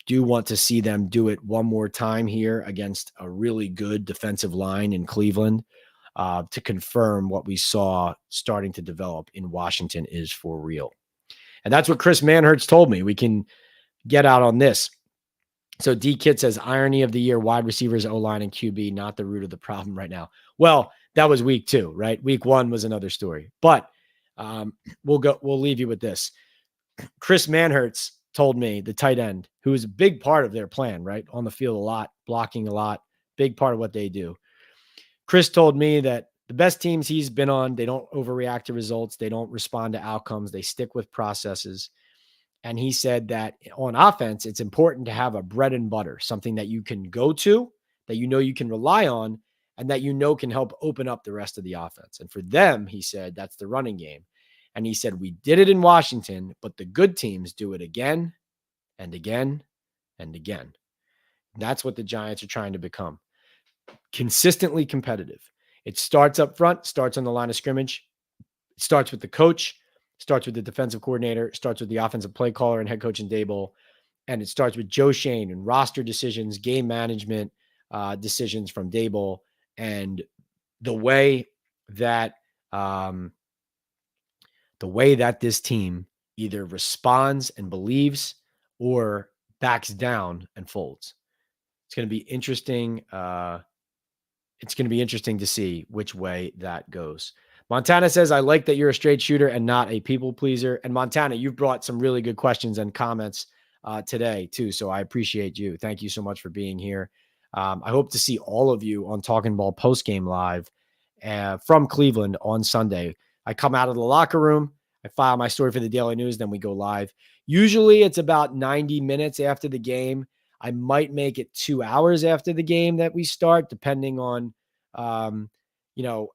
Speaker 1: do want to see them do it one more time here against a really good defensive line in Cleveland to confirm what we saw starting to develop in Washington is for real. And that's what Chris Manhertz told me. We can get out on this. So D-Kit says, irony of the year, wide receivers, O-line, and QB, not the root of the problem right now. Well, that was week 2, right? Week 1 was another story. But we'll leave you with this. Chris Manhertz told me, the tight end, who is a big part of their plan, right? On the field a lot, blocking a lot, big part of what they do. Chris told me that the best teams he's been on, they don't overreact to results. They don't respond to outcomes. They stick with processes. And he said that on offense, it's important to have a bread and butter, something that you can go to, that you know you can rely on, and that you know can help open up the rest of the offense. And for them, he said, that's the running game. And he said, we did it in Washington, but the good teams do it again and again and again. That's what the Giants are trying to become. Consistently competitive. It starts up front, starts on the line of scrimmage. It starts with the coach, starts with the defensive coordinator, starts with the offensive play caller and head coach in Daboll. And it starts with Joe Shane and roster decisions, game management decisions from Daboll, and the way that um, this team either responds and believes or backs down and folds. It's going to be interesting. It's going to be interesting to see which way that goes. Montana says, I like that you're a straight shooter and not a people pleaser. And Montana, you've brought some really good questions and comments today too. So I appreciate you. Thank you so much for being here. I hope to see all of you on Talkin Ball postgame live from Cleveland on Sunday. I come out of the locker room, I file my story for the Daily News, then we go live. Usually it's about 90 minutes after the game. I might make it 2 hours after the game that we start, depending on,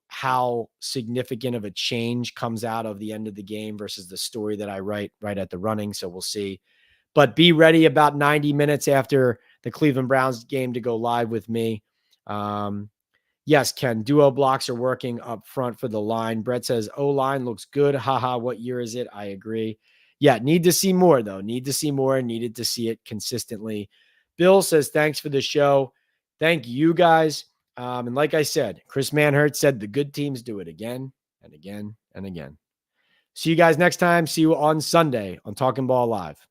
Speaker 1: how significant of a change comes out of the end of the game versus the story that I write right at the running. So we'll see. But be ready about 90 minutes after the Cleveland Browns game to go live with me. Yes, Ken, duo blocks are working up front for the line. Brett says, O-line looks good. Haha, what year is it? I agree. Yeah, need to see more, though. Need to see more. Needed to see it consistently. Bill says, thanks for the show. Thank you, guys. And like I said, Chris Manhurt said the good teams do it again and again and again. See you guys next time. See you on Sunday on Talkin Ball Live.